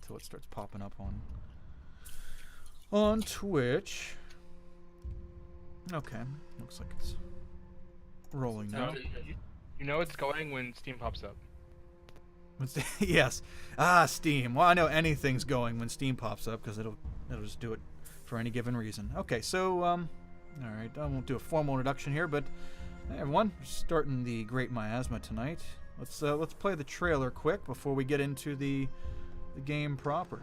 until it starts popping up on Twitch. Okay, looks like it's rolling now. You know it's going when Steam pops up. Yes. Steam. Well, I know anything's going when Steam pops up because it'll just do it for any given reason. Okay, so all right, I won't do a formal introduction here, but hey, everyone, we're starting the Great Miasma tonight. Let's play the trailer quick before we get into the game proper.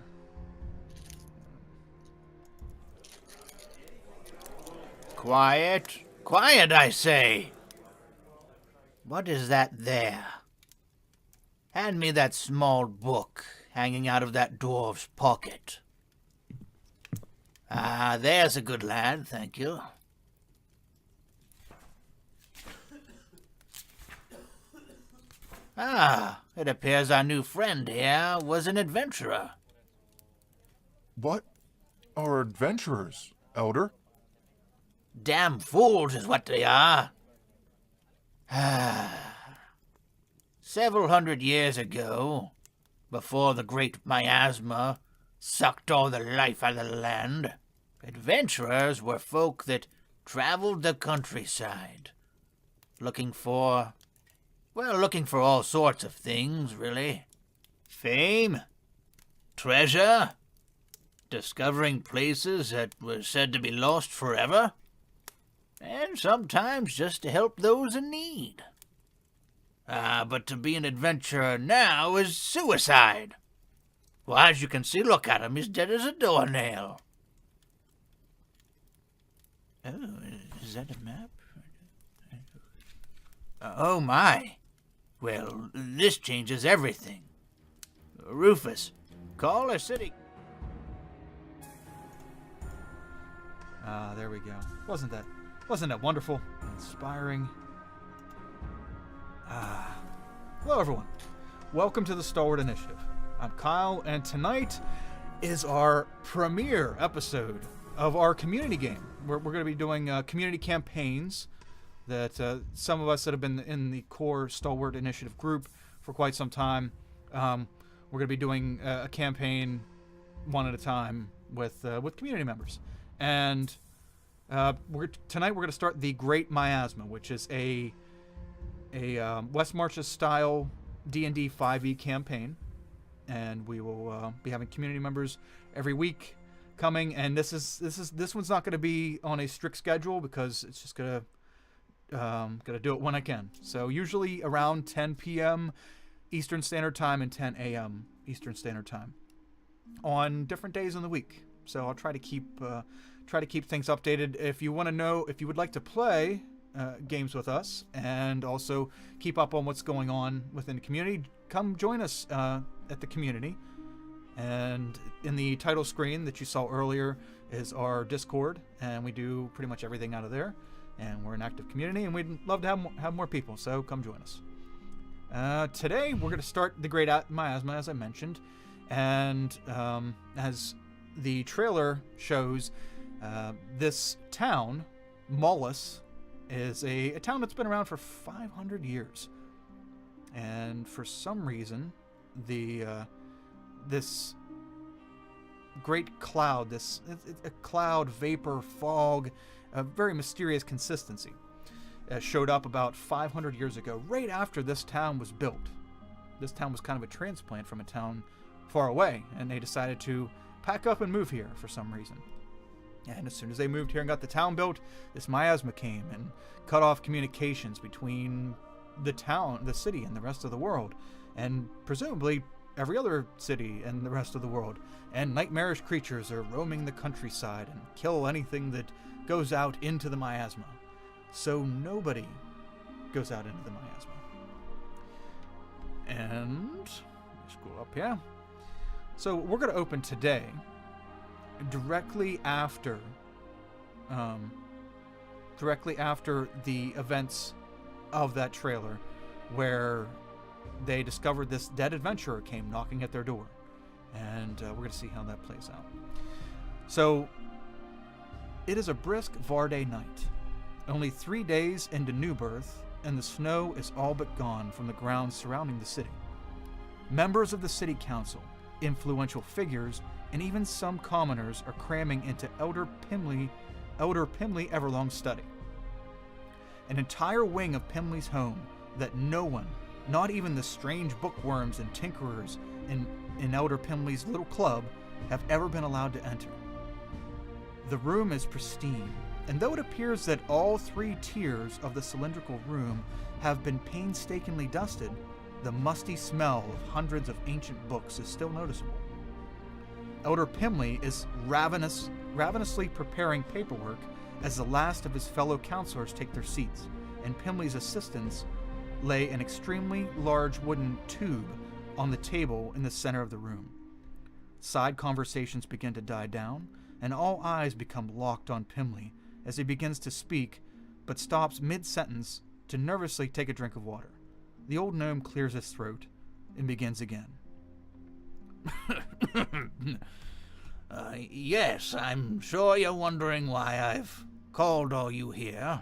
Quiet. Quiet, I say. What is that there? Hand me that small book hanging out of that dwarf's pocket. Ah, there's a good lad, thank you. Ah, it appears our new friend here was an adventurer. What are adventurers, Elder? Damn fools is what they are. Several hundred years ago, before the Great Miasma sucked all the life out of the land, adventurers were folk that traveled the countryside, looking for all sorts of things, really. Fame, treasure, discovering places that were said to be lost forever, and sometimes just to help those in need. But to be an adventurer now is suicide. Well, as you can see, look at him, he's dead as a doornail. Oh, is that a map? Oh my. Well, this changes everything. Rufus, call a city. There we go. Wasn't that wonderful? Inspiring. Hello, everyone. Welcome to the Stalwart Initiative. I'm Kyle, and tonight is our premiere episode of our community game. We're going to be doing community campaigns that some of us that have been in the core Stalwart Initiative group for quite some time, we're going to be doing a campaign one at a time with community members. And tonight we're going to start the Great Miasma, which is a West Marches style D&D 5e campaign, and we will be having community members every week coming. And this one's not going to be on a strict schedule because it's just gonna do it when I can. So usually around 10 p.m. Eastern Standard Time and 10 a.m. Eastern Standard Time on different days in the week. So I'll try to keep things updated. If you want to know, if you would like to play games with us and also keep up on what's going on within the community, come join us at the community. And in the title screen that you saw earlier is our Discord, and we do pretty much everything out of there. And we're an active community, and we'd love to have more people, so come join us. Today we're going to start the Great Miasma, as I mentioned, and as the trailer shows, this town, Mullis, is a town that's been around for 500 years. And for some reason, this great cloud, a cloud, vapor, fog, a very mysterious consistency, showed up about 500 years ago, right after this town was built. This town was kind of a transplant from a town far away, and they decided to pack up and move here for some reason. And as soon as they moved here and got the town built, this miasma came and cut off communications between the town, the city, and the rest of the world, and presumably every other city and the rest of the world. And nightmarish creatures are roaming the countryside and kill anything that goes out into the miasma. So nobody goes out into the miasma. And scroll up here. So we're going to open today directly after the events of that trailer, where they discovered this dead adventurer came knocking at their door, and we're going to see how that plays out. So it is a brisk Varday night, only 3 days into New Birth, and the snow is all but gone from the grounds surrounding the city. Members of the city council influential figures, and even some commoners are cramming into Elder Pimley Everlong's study. An entire wing of Pimley's home that no one, not even the strange bookworms and tinkerers in Elder Pimley's little club, have ever been allowed to enter. The room is pristine, and though it appears that all 3 tiers of the cylindrical room have been painstakingly dusted, the musty smell of hundreds of ancient books is still noticeable. Elder Pimley is ravenously preparing paperwork as the last of his fellow counselors take their seats, and Pimley's assistants lay an extremely large wooden tube on the table in the center of the room. Side conversations begin to die down, and all eyes become locked on Pimley as he begins to speak, but stops mid-sentence to nervously take a drink of water. The old gnome clears his throat and begins again. Yes, I'm sure you're wondering why I've called all you here.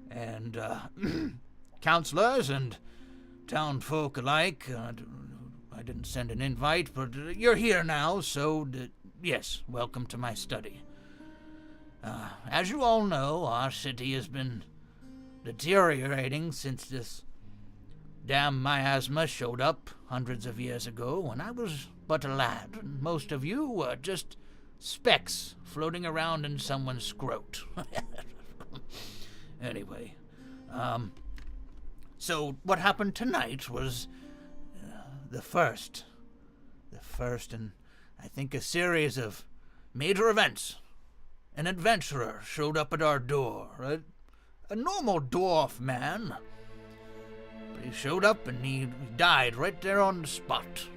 And, counselors and townfolk alike, I didn't send an invite, but you're here now, so, yes, welcome to my study. As you all know, our city has been deteriorating since this damn miasma showed up hundreds of years ago when I was but a lad, and most of you were just specks floating around in someone's scrote. Anyway, so what happened tonight was the first in, I think, a series of major events. An adventurer showed up at our door, a normal dwarf man. But he showed up and he died right there on the spot,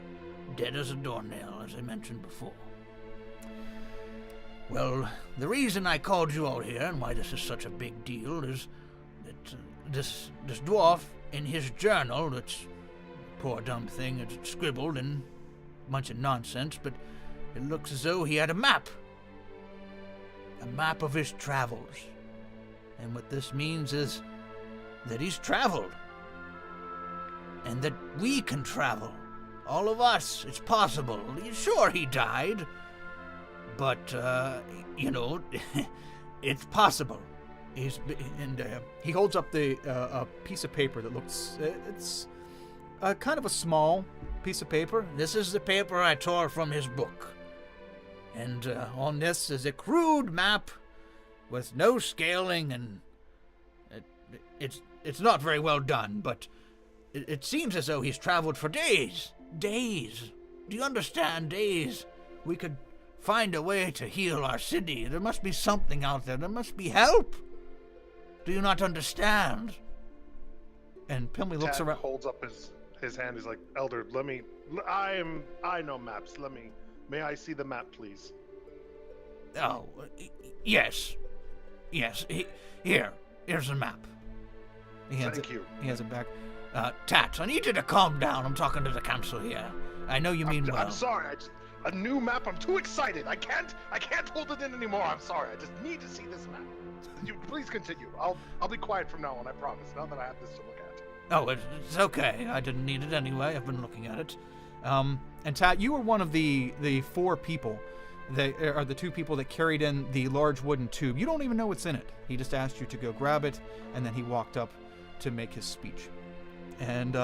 dead as a doornail, as I mentioned before. Well, the reason I called you all here and why this is such a big deal is that this dwarf, in his journal, which poor dumb thing had scribbled in a bunch of nonsense, but it looks as though he had a map of his travels. And what this means is that he's traveled. And that we can travel. All of us. It's possible. Sure, he died. But, it's possible. He holds up a piece of paper that looks... it's kind of a small piece of paper. This is the paper I tore from his book. And on this is a crude map with no scaling, and it's not very well done, but it seems as though he's traveled for days. Days. Do you understand? Days. We could find a way to heal our city. There must be something out there. There must be help. Do you not understand? And Pimley looks Tad around. holds up his hand. He's like, Elder, I know maps. May I see the map, please? Oh, yes. Yes, here's the map. Thank you. He has it back. Tat, I need you to calm down. I'm talking to the council here. I know you mean well. I'm sorry. A new map. I'm too excited. I can't hold it in anymore. I'm sorry. I just need to see this map. You please continue. I'll be quiet from now on. I promise. Now that I have this to look at. Oh, it's okay. I didn't need it anyway. I've been looking at it. And Tat, you were one of the 4 people. They are the 2 people that carried in the large wooden tube. You don't even know what's in it. He just asked you to go grab it, and then he walked up to make his speech. And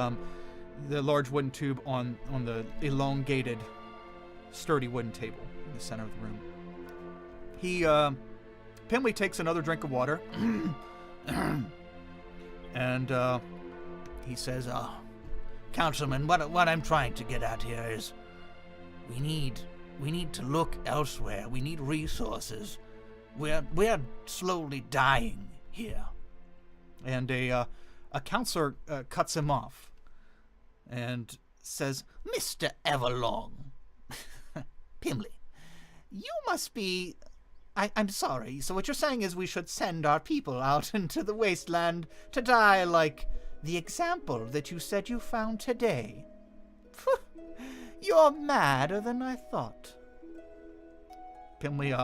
the large wooden tube on the elongated, sturdy wooden table in the center of the room. Pimley takes another drink of water, and he says, Councilman, what I'm trying to get at here is we need to look elsewhere. We need resources. We're slowly dying here. And a counselor cuts him off and says, Mr. Everlong, Pimley, you must be... I'm sorry. So what you're saying is we should send our people out into the wasteland to die like the example that you said you found today. You're madder than I thought. Pimley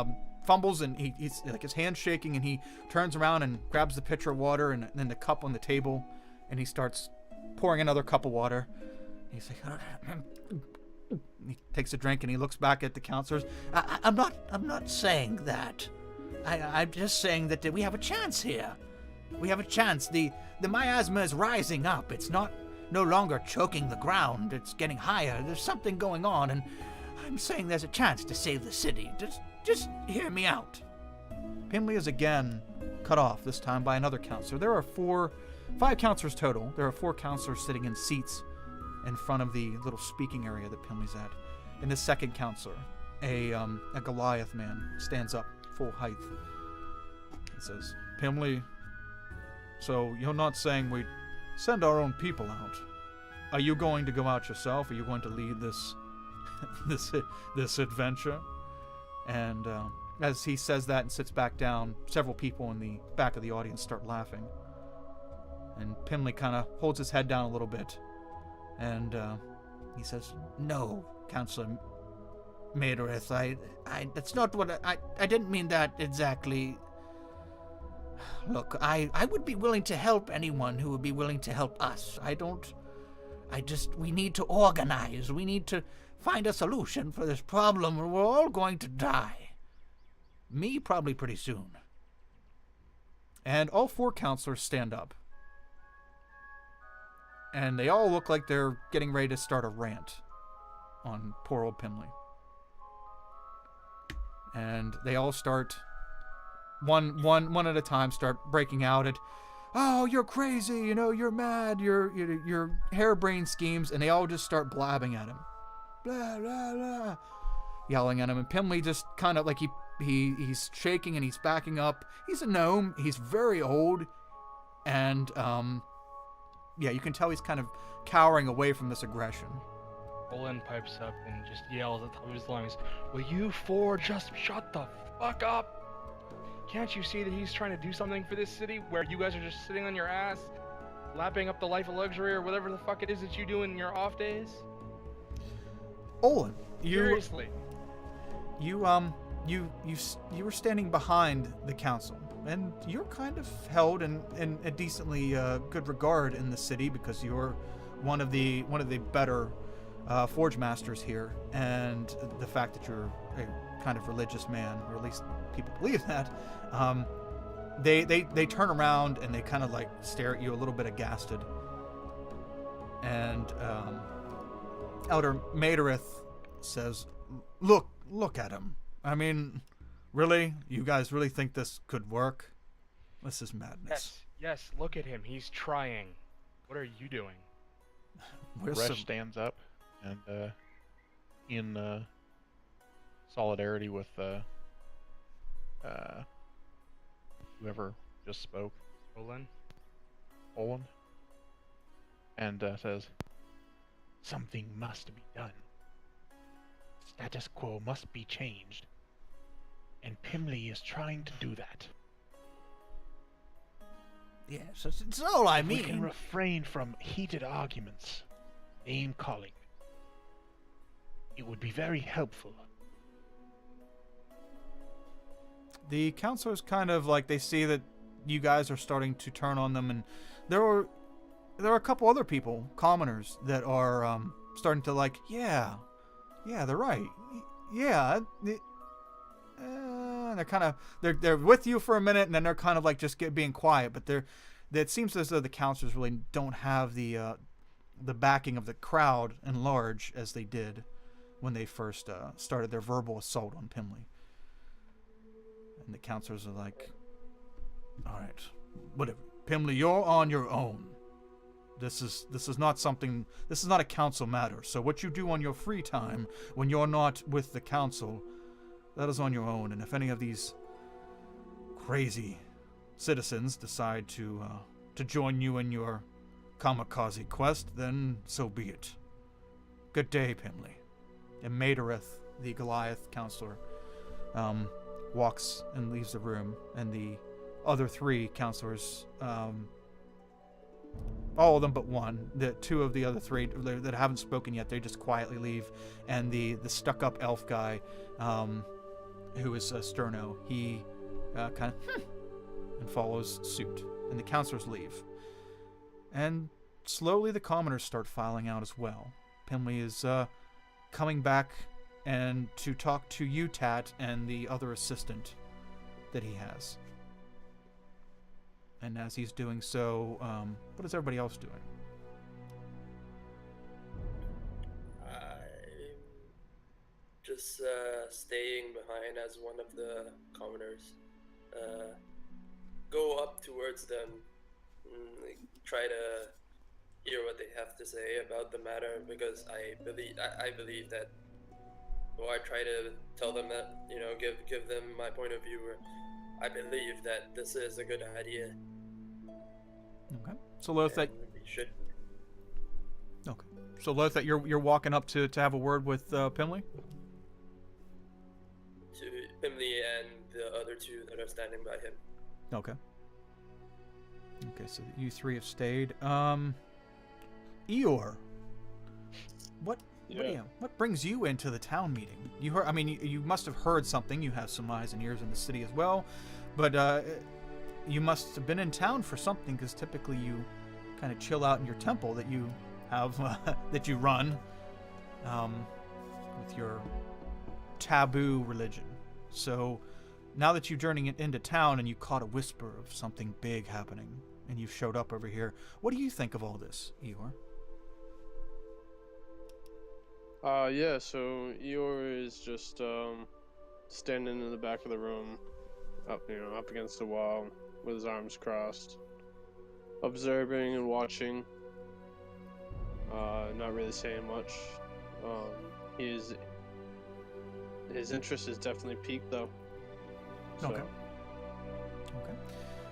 fumbles, and he's like his hand's shaking, and he turns around and grabs the pitcher of water and then the cup on the table, and he starts pouring another cup of water. He's like, He takes a drink and he looks back at the counselors. I'm not saying that. I'm just saying that we have a chance here. We have a chance. The miasma is rising up. It's no longer choking the ground. It's getting higher. There's something going on, and I'm saying there's a chance to save the city. Just hear me out. Pimley is again cut off, this time by another counselor. There are 5 counselors total. There are 4 counselors sitting in seats in front of the little speaking area that Pimley's at. And the second counselor, a Goliath man, stands up, full height. He says, Pimley, so you're not saying we send our own people out? Are you going to go out yourself? Are you going to lead this this adventure? And as he says that and sits back down, several people in the back of the audience start laughing. And Pimley kind of holds his head down a little bit. And he says, No, Counselor Maderith, I that's not what I didn't mean that exactly. Look, I would be willing to help anyone who would be willing to help us. We need to organize. We need to find a solution for this problem or we're all going to die. Me, probably pretty soon. And all 4 counselors stand up. And they all look like they're getting ready to start a rant on poor old Pimley. And they all start, one at a time, start breaking out at, oh, you're crazy, you're mad, your harebrained schemes, and they all just start blabbing at him. Blah, blah, blah. Yelling at him, and Pimley just kind of like he's shaking and he's backing up. He's a gnome, he's very old, and yeah, you can tell he's kind of cowering away from this aggression. Olin pipes up and just yells at the top of his lungs, Will you 4 just shut the fuck up? Can't you see that he's trying to do something for this city where you guys are just sitting on your ass, lapping up the life of luxury or whatever the fuck it is that you do in your off days? Olin, Seriously. You were standing behind the council, and you're kind of held in a decently good regard in the city because you're one of the better forge masters here, and the fact that you're a kind of religious man, or at least people believe that, they turn around and they kind of like stare at you a little bit aghasted. And Elder Maderith says, Look at him. I mean, really? You guys really think this could work? This is madness. Yes, look at him. He's trying. What are you doing? Resh stands up and in solidarity with whoever just spoke, Olin, and says, Something must be done. Status quo must be changed, and Pimley is trying to do that. Yes, it's all I mean. We can refrain from heated arguments, name calling. It would be very helpful. The counselors kind of like, they see that you guys are starting to turn on them, and there are a couple other people, commoners, that are starting to like, yeah, they're right. Yeah, they're kind of they're with you for a minute, and then they're kind of like just being quiet. But it seems as though the counselors really don't have the backing of the crowd in large as they did when they first started their verbal assault on Pimley. And the counselors are like, all right, whatever, Pimley, you're on your own. This is not something. This is not a council matter. So what you do on your free time when you're not with the council, that is on your own. And if any of these crazy citizens decide to join you in your kamikaze quest, then so be it. Good day, Pimley. And Maderith, the Goliath counselor, walks and leaves the room, and the other 3 counselors, all of them but one, the 2 of the other 3 that haven't spoken yet, they just quietly leave. And the stuck-up elf guy, who is Sterno, he kind of and follows suit, and the counselors leave. And slowly the commoners start filing out as well. Pimley is coming back and to talk to you, Tat, and the other assistant that he has. And as he's doing so, what is everybody else doing? I'm just staying behind as one of the commoners. Go up towards them, like, try to hear what they have to say about the matter, because I believe that, or I try to tell them that, you know, give them my point of view. I believe that this is a good idea. Okay. So Lothar, We should. okay. So Lothar, you're walking up to have a word with Pimley? To Pimley and the other two that are standing by him. Okay. Okay, so you three have stayed. Eeyore, what brings you into the town meeting? You heard, I mean, you must have heard something. You have some eyes and ears in the city as well, but you must have been in town for something, because typically you kind of chill out in your temple that you have that you run with your taboo religion. So now that you're journeying into town and you caught a whisper of something big happening and you've showed up over here, what do you think of all this, Eeyore? Yeah, so Eeyore is just standing in the back of the room, up against the wall with his arms crossed, observing and watching. Not really saying much. His interest is definitely peaked though. So. Okay. Okay.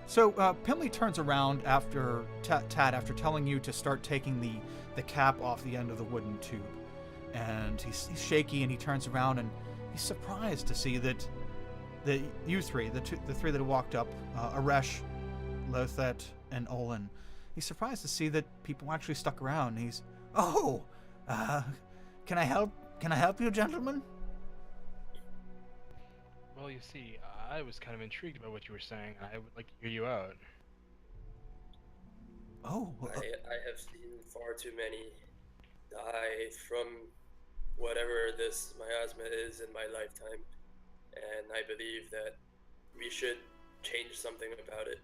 So Pimley turns around after Tad, after telling you to start taking the cap off the end of the wooden tube, and he's shaky, and he turns around and he's surprised to see that you three, the three that walked up, Aresh, Lothet, and Olin. He's surprised to see that people actually stuck around. He's, can I help? Can I help you, gentlemen? Well, you see, I was kind of intrigued by what you were saying, and I would like to hear you out. Oh. I have seen far too many die from whatever this miasma is in my lifetime, and I believe that we should change something about it.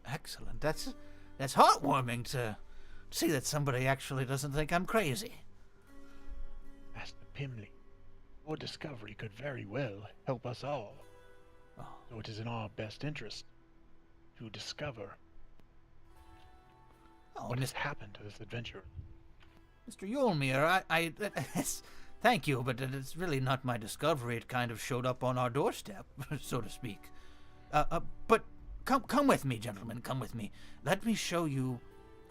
Excellent. That's heartwarming to see that somebody actually doesn't think I'm crazy. Master Pimley, your discovery could very well help us all. Oh. So it is in our best interest to discover what has happened to this adventurer. Mr. Yulmir, thank you, but it's really not my discovery. It kind of showed up on our doorstep, so to speak. But come with me, gentlemen. Come with me. Let me show you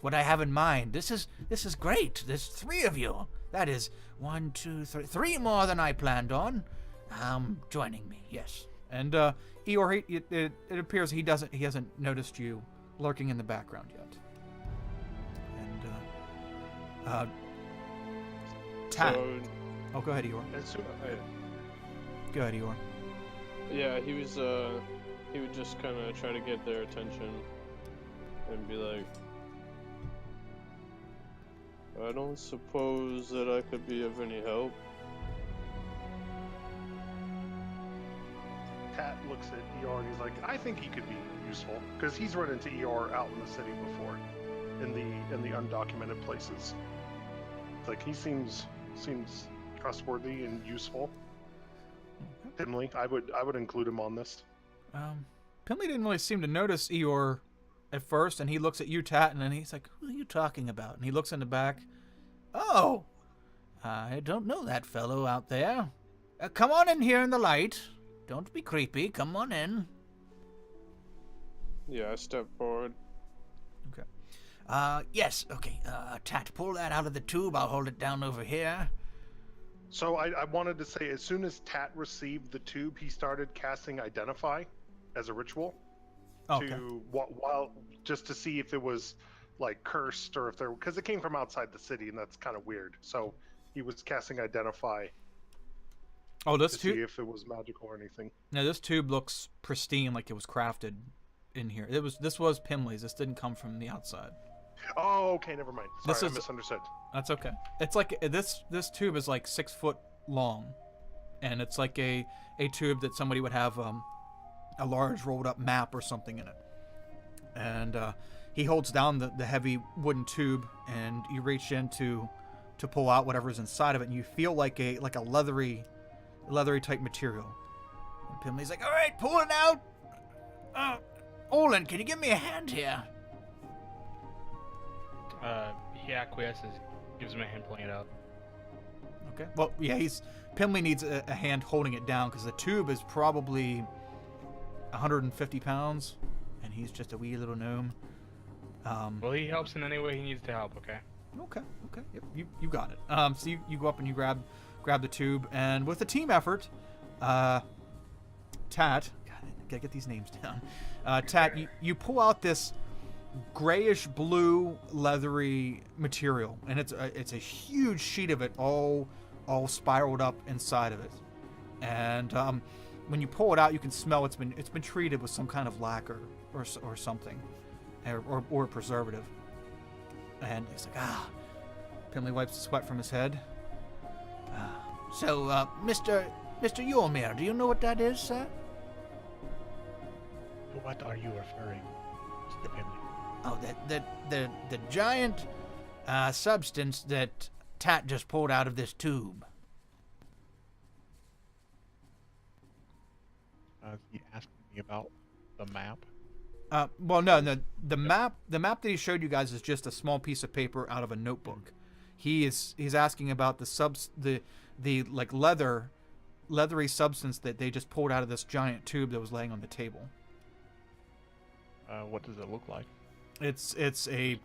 what I have in mind. This is great. There's 3 of you. That is 1, 2, 3, 3 more than I planned on. Joining me. Yes. And Eeyore, it appears he hasn't noticed you lurking in the background yet. And Tad. Oh, go ahead, Eeyore. Go ahead, Eeyore. Yeah, he would just kind of try to get their attention and be like, I don't suppose that I could be of any help. Tat looks at Eeyore and he's like, I think he could be useful, because he's run into Eeyore out in the city before, in the undocumented places. It's like he seems trustworthy and useful. Pimley, I would include him on this. Pimley didn't really seem to notice Eeyore at first, and he looks at you, Tat, and then he's like, who are you talking about? And he looks in the back. Oh, I don't know that fellow out there. Come on in here in the light. Don't be creepy. Come on in. Yeah, I step forward. Okay. Yes, okay. Tat, pull that out of the tube. I'll hold it down over here. So I wanted to say, as soon as Tat received the tube, he started casting Identify as a ritual. Okay. While just to see if it was like cursed, or if there, because it came from outside the city, and that's kind of weird. So he was casting Identify. Oh, this to see tube. if it was magical or anything. No, this tube looks pristine, like it was crafted in here. This was Pimley's. This didn't come from the outside. Oh, okay, never mind. Sorry, This I is- misunderstood. That's okay. It's like this tube is like 6 foot long, and it's like a tube that somebody would have a large rolled up map or something in it. And he holds down the heavy wooden tube, and you reach in to pull out whatever's inside of it, and you feel like a leathery type material. And Pimley's like, "All right, pull it out. Olin, can you give me a hand here? He acquiesces, gives him a hand pulling it out. Okay. Well, yeah, Pimley needs a hand holding it down because the tube is probably 150 pounds, and he's just a wee little gnome. Well, he helps in any way he needs to help. Okay. Okay. Yep, you got it. So you go up and you grab the tube, and with a team effort, Tat, God, I gotta get these names down. Tat, you pull out this grayish blue leathery material, and it's a huge sheet of it, all spiraled up inside of it. And when you pull it out, you can smell it's been treated with some kind of lacquer or something, or preservative. And he's like, Pimley wipes the sweat from his head. So, Mr. Yormir, do you know what that is, sir? To what are you referring, Mr. Pimley? Oh, the giant substance that Tat just pulled out of this tube. Is he asking me about the map? Well, no, the map that he showed you guys is just a small piece of paper out of a notebook. He's asking about the like leathery substance that they just pulled out of this giant tube that was laying on the table. What does it look like? It's a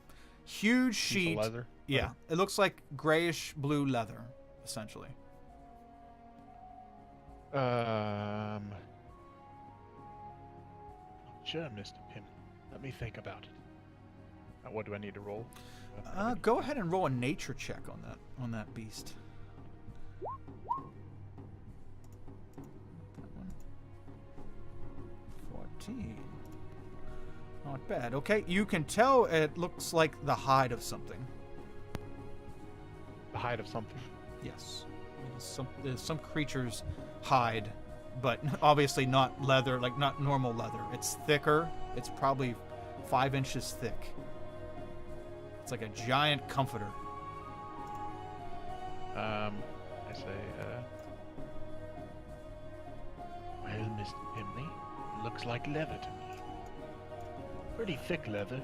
huge Piece sheet. of leather? Yeah, it looks like grayish blue leather, essentially. Sure, Mr. Pimley. Let me think about it. What do I need to roll? Go ahead and roll a nature check on that beast. That one. 14. Not bad. Okay, you can tell it looks like the hide of something. The hide of something. Yes. It is some creature's hide, but obviously not leather, like not normal leather. It's thicker. It's probably 5 inches thick. It's like a giant comforter. I say, well, Mr. Pimley, it looks like leather to me. Pretty thick leather,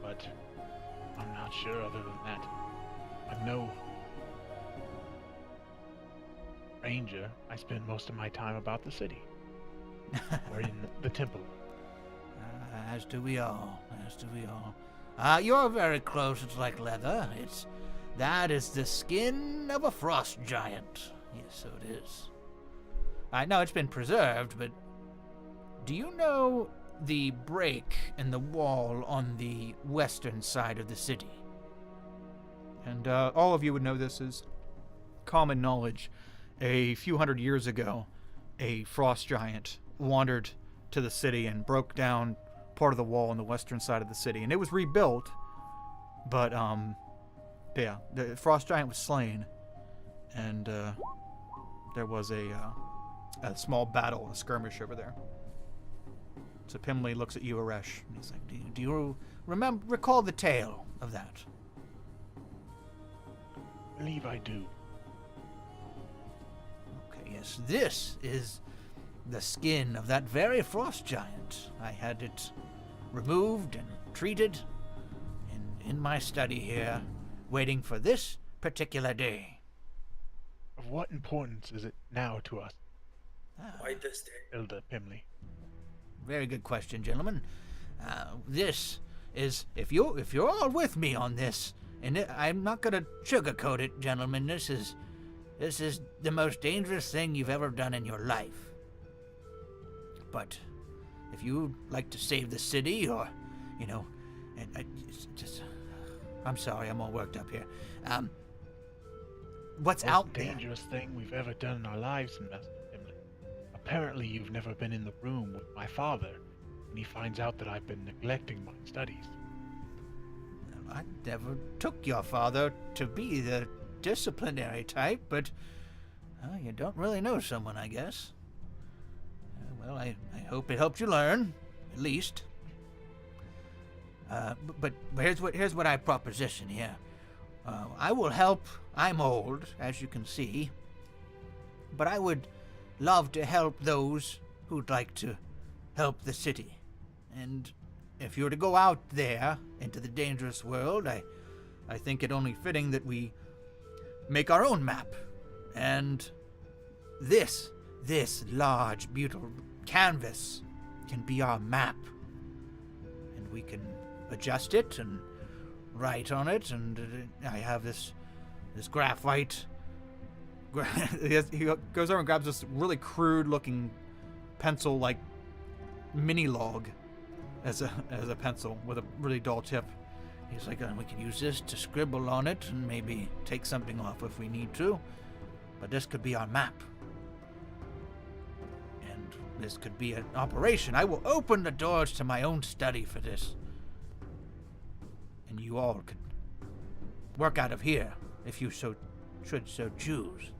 but I'm not sure other than that. I'm no ranger. I spend most of my time about the city. Or in the temple. As do we all. You're very close. It's like leather. That is the skin of a frost giant. Yes, so it is. I know it's been preserved, but do you know the break in the wall on the western side of the city? And all of you would know this is common knowledge. A few hundred years ago, a frost giant wandered to the city and broke down part of the wall on the western side of the city. And it was rebuilt, but, yeah, the frost giant was slain. And there was a small battle, a skirmish over there. So Pimley looks at you, Aresh, and he's like, Do you recall the tale of that? I believe I do. Okay, yes, this is the skin of that very frost giant. I had it removed and treated in my study here, waiting for this particular day. Of what importance is it now to us, Why this day? Elder Pimley? Very good question, gentlemen. This is, if you're all with me on this, and I'm not gonna sugarcoat it, gentlemen. This is the most dangerous thing you've ever done in your life. But if you'd like to save the city, or I'm sorry, I'm all worked up here. What's out Most there? dangerous thing we've ever done in our lives, Master Pimley. Apparently, you've never been in the room with my father, and he finds out that I've been neglecting my studies. I never took your father to be the disciplinary type, but you don't really know someone, I guess. Well, I hope it helped you learn, at least. But here's what I proposition here. I will help. I'm old, as you can see, but I would love to help those who'd like to help the city. And if you were to go out there into the dangerous world, I think it only fitting that we make our own map. And this large, beautiful canvas can be our map. And we can adjust it and write on it. And I have this graphite. He goes over and grabs this really crude-looking pencil, like mini log, as a pencil with a really dull tip. He's like, we can use this to scribble on it and maybe take something off if we need to. But this could be our map. And this could be an operation. I will open the doors to my own study for this. And you all could work out of here if you should so choose.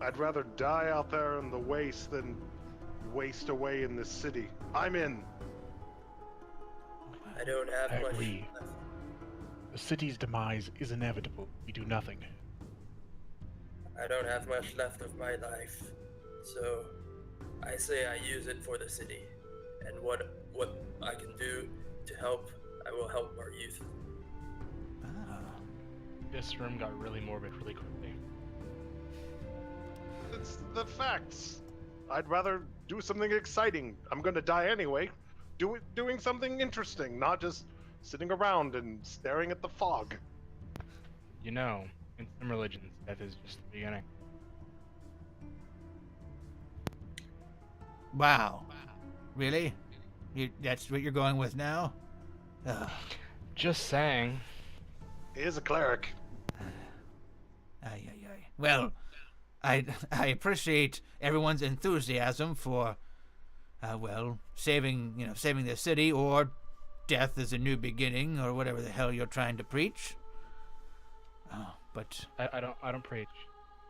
I'd rather die out there in the waste than waste away in this city. I'm in. I don't have I much agree. left. The city's demise is inevitable. We do nothing. I don't have much left of my life, so I say I use it for the city, and what I can do to help, I will help our youth. This room got really morbid really quickly. It's the facts. I'd rather do something exciting. I'm gonna die anyway. Doing something interesting, not just sitting around and staring at the fog. You know, in some religions, death is just the beginning. Wow. Really? That's what you're going with now? Ugh. Just saying. He is a cleric. Ay. Well, I appreciate everyone's enthusiasm for, saving the city, or death is a new beginning, or whatever the hell you're trying to preach. But I don't preach.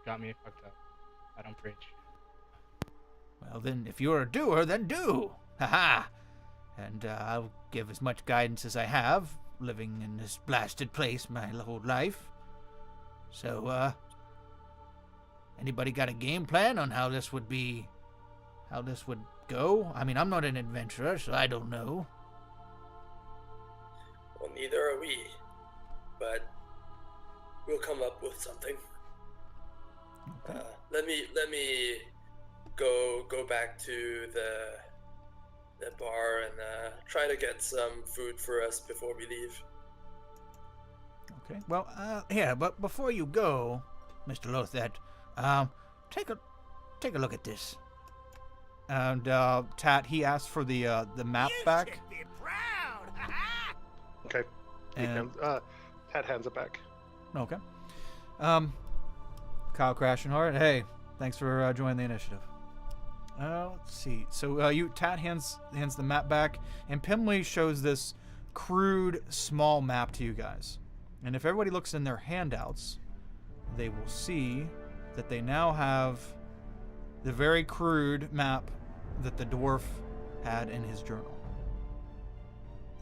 Got me fucked up. I don't preach. well, then, if you're a doer, then do. Haha. And I'll give as much guidance as I have, living in this blasted place my whole life. So, anybody got a game plan on how this would go? I mean, I'm not an adventurer, so I don't know. Well, neither are we, but we'll come up with something. Okay. Let me go back to the bar and try to get some food for us before we leave. Okay. Well, but before you go, Mr. Lothet, take a look at this. And Tat, he asked for the map back. You should be proud. Okay. And Tat hands it back. okay. Kyle Crashenheart, hey, thanks for joining the initiative. Let's see. So Tat hands the map back, and Pimley shows this crude small map to you guys. And if everybody looks in their handouts, they will see that they now have the very crude map that the dwarf had in his journal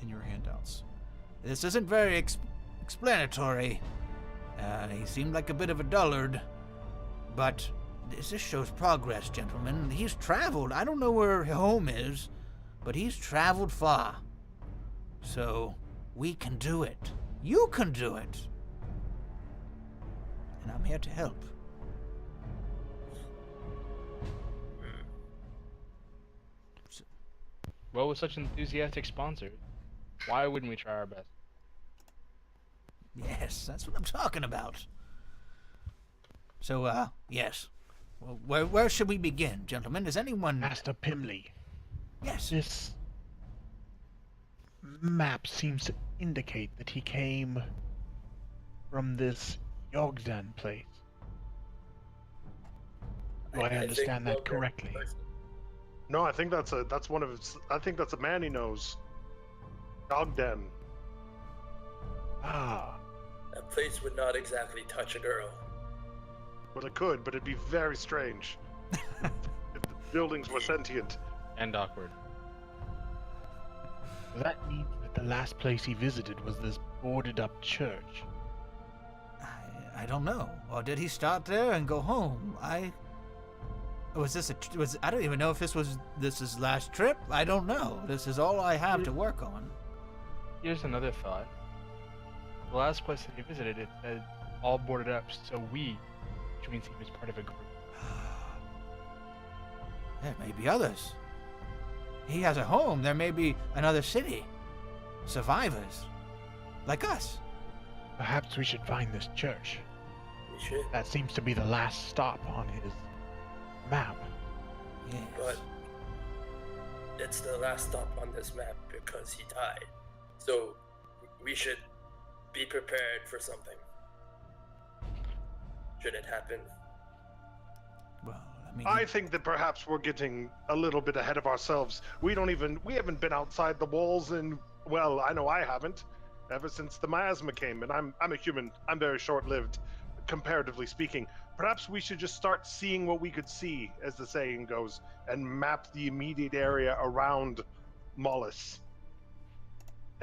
in your handouts. This isn't very explanatory. He seemed like a bit of a dullard, but this shows progress, gentlemen. He's traveled. I don't know where home is, but he's traveled far. So we can do it. You can do it. And I'm here to help. Well, with such enthusiastic sponsors, why wouldn't we try our best? Yes, that's what I'm talking about. So, yes. Well, where should we begin, gentlemen? Does anyone... Master Pimley, Yes. this map seems to indicate that he came from this Yogdan place. Do I think understand that Logan- correctly? No, I think that's a man he knows. Dog den. Ah, That place would not exactly touch a girl. Well, it could, but it'd be very strange if the buildings were sentient. And awkward. that means that the last place he visited was this boarded up church. I don't know. Or did he start there and go home? Was this I don't even know if this was his last trip. I don't know. This is all I have to work on. Here's another thought. The last place that he visited, it said all boarded up, so which means he was part of a group. There may be others. He has a home. There may be another city. Survivors. Like us. Perhaps we should find this church. We should. That seems to be the last stop on his map. Yes. But it's the last stop on this map because he died. So we should be prepared for something. Should it happen? Well, I mean... I think that perhaps we're getting a little bit ahead of ourselves. We haven't been outside the walls in, well, I know I haven't, ever since the miasma came, and I'm a human. I'm very short-lived, comparatively speaking. Perhaps we should just start seeing what we could see, as the saying goes, and map the immediate area around Mollis.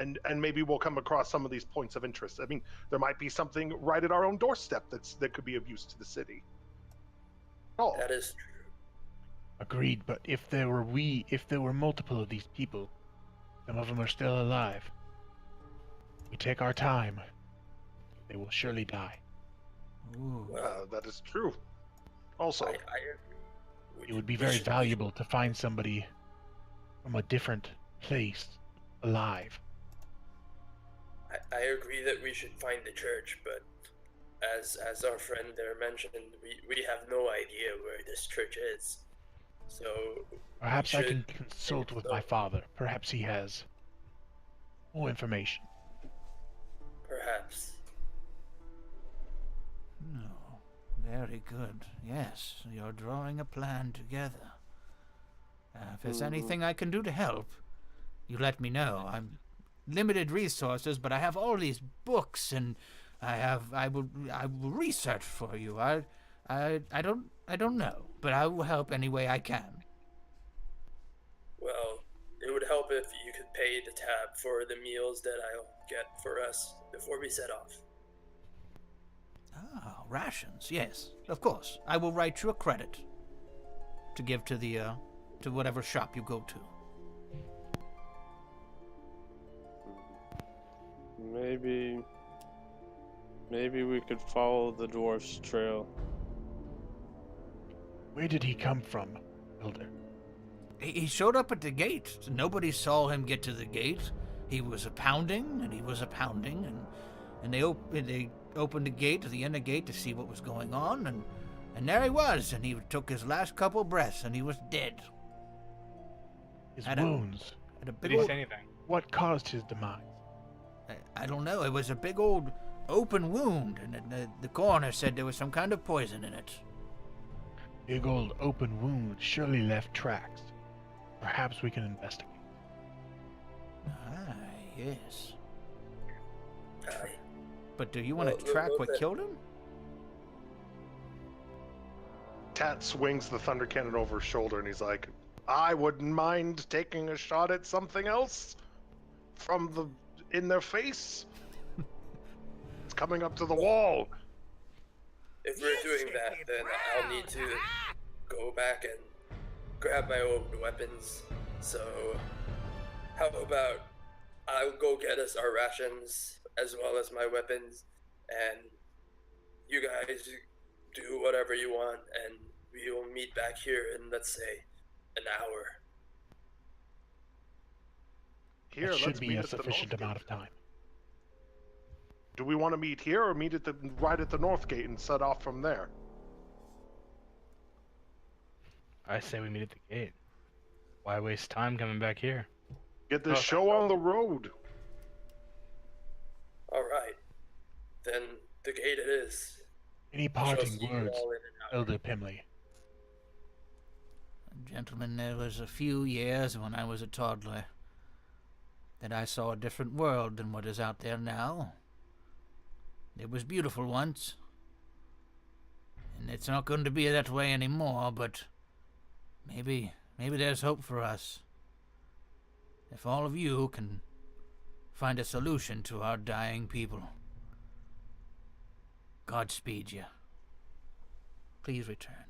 And maybe we'll come across some of these points of interest. I mean, there might be something right at our own doorstep that could be of use to the city. Oh, That is true. Agreed, but if there were multiple of these people, some of them are still alive. We take our time. They will surely die. Ooh. that is true. Also, I agree. It would be We very should- valuable to find somebody from a different place alive. I agree that we should find the church, but as our friend there mentioned, we have no idea where this church is. So Perhaps we I can should consult take with it my slow. father. Perhaps he has more information. Perhaps. No. Very good. Yes, you're drawing a plan together. If there's anything I can do to help, you let me know. I'm limited resources, but I have all these books, and I will research for you. I don't know, but I will help any way I can. Well, it would help if you could pay the tab for the meals that I'll get for us before we set off. Ah, rations. Yes, of course. I will write you a credit to give to the to whatever shop you go to. Maybe we could follow the dwarf's trail. Where did he come from, Elder? He showed up at the gate. Nobody saw him get to the gate. He was a pounding, and he was a pounding, and they opened the gate to the inner gate to see what was going on, and there he was, and he took his last couple breaths, and he was dead. His I don't- wounds. At a Did big he old, say anything? What caused his demise? I don't know. It was a big old open wound, and the coroner said there was some kind of poison in it. Big old open wound surely left tracks. Perhaps we can investigate. Ah, yes. Aye. But do you want Well, to track we'll what bet. killed him? Tat swings the thunder cannon over his shoulder, and he's like, "I wouldn't mind taking a shot at something else in their face. It's coming up to the wall." If we're doing that, then I'll need to go back and grab my old weapons. So, how about I'll go get us our rations as well as my weapons, and you guys do whatever you want, and we will meet back here in, let's say, an hour. Here, That should let's be meet a at the sufficient north amount gate. of time. Do we want to meet here or meet right at the north gate and set off from there? I say we meet at the gate. Why waste time coming back here? Get this Oh, show on the road. Alright. Then the gate it is. Any Shall parting see you words, all in an hour. Elder Pimley? Gentlemen, there was a few years when I was a toddler. that I saw a different world than what is out there now. It was beautiful once, and it's not going to be that way anymore, but maybe there's hope for us. If all of you can find a solution to our dying people. Godspeed you. Please return.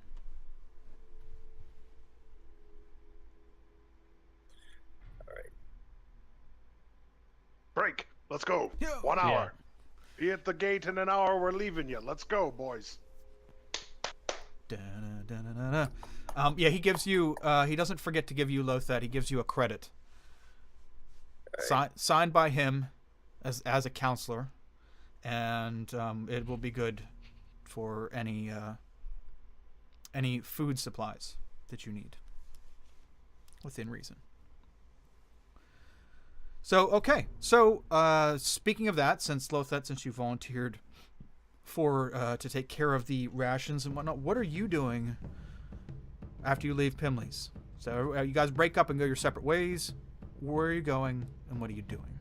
Alright. Break. Let's go. Yeah. 1 hour. Be at the gate in an hour. We're leaving you. Let's go, boys. Da-na-da-na-na-na. Yeah, he gives you. He doesn't forget to give you Lothat. He gives you a credit, signed by him, as a counselor, and it will be good for any food supplies that you need, within reason. So okay. So speaking of that, since you volunteered for to take care of the rations and whatnot, what are you doing after you leave Pimley's? So you guys break up and go your separate ways. Where are you going, and what are you doing?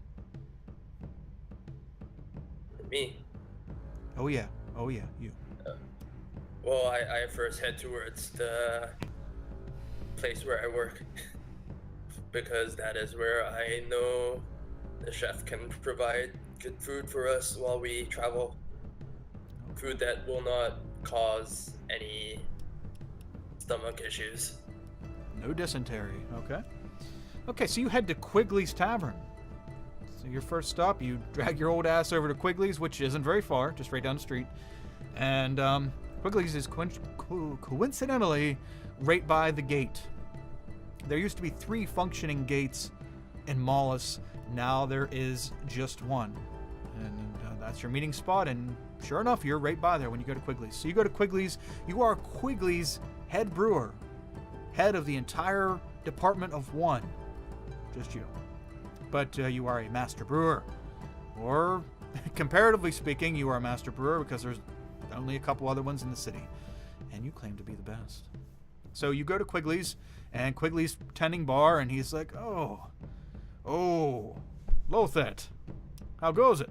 Me? Oh yeah, you. Well, I first head towards the place where I work. Because that is where I know the chef can provide good food for us while we travel. Food that will not cause any stomach issues. No dysentery. Okay, so you head to Quigley's Tavern. So your first stop, you drag your old ass over to Quigley's, which isn't very far, just right down the street. And Quigley's is coincidentally right by the gate. There used to be 3 functioning gates in Mollis. Now there is just one. And that's your meeting spot, and sure enough, you're right by there when you go to Quigley's. So you go to Quigley's. You are Quigley's head brewer. Head of the entire department of 1. Just you. But you are a master brewer. Or, comparatively speaking, you are a master brewer because there's only a couple other ones in the city. And you claim to be the best. So you go to Quigley's, and Quigley's tending bar, and he's like, Oh, Lothat, how goes it?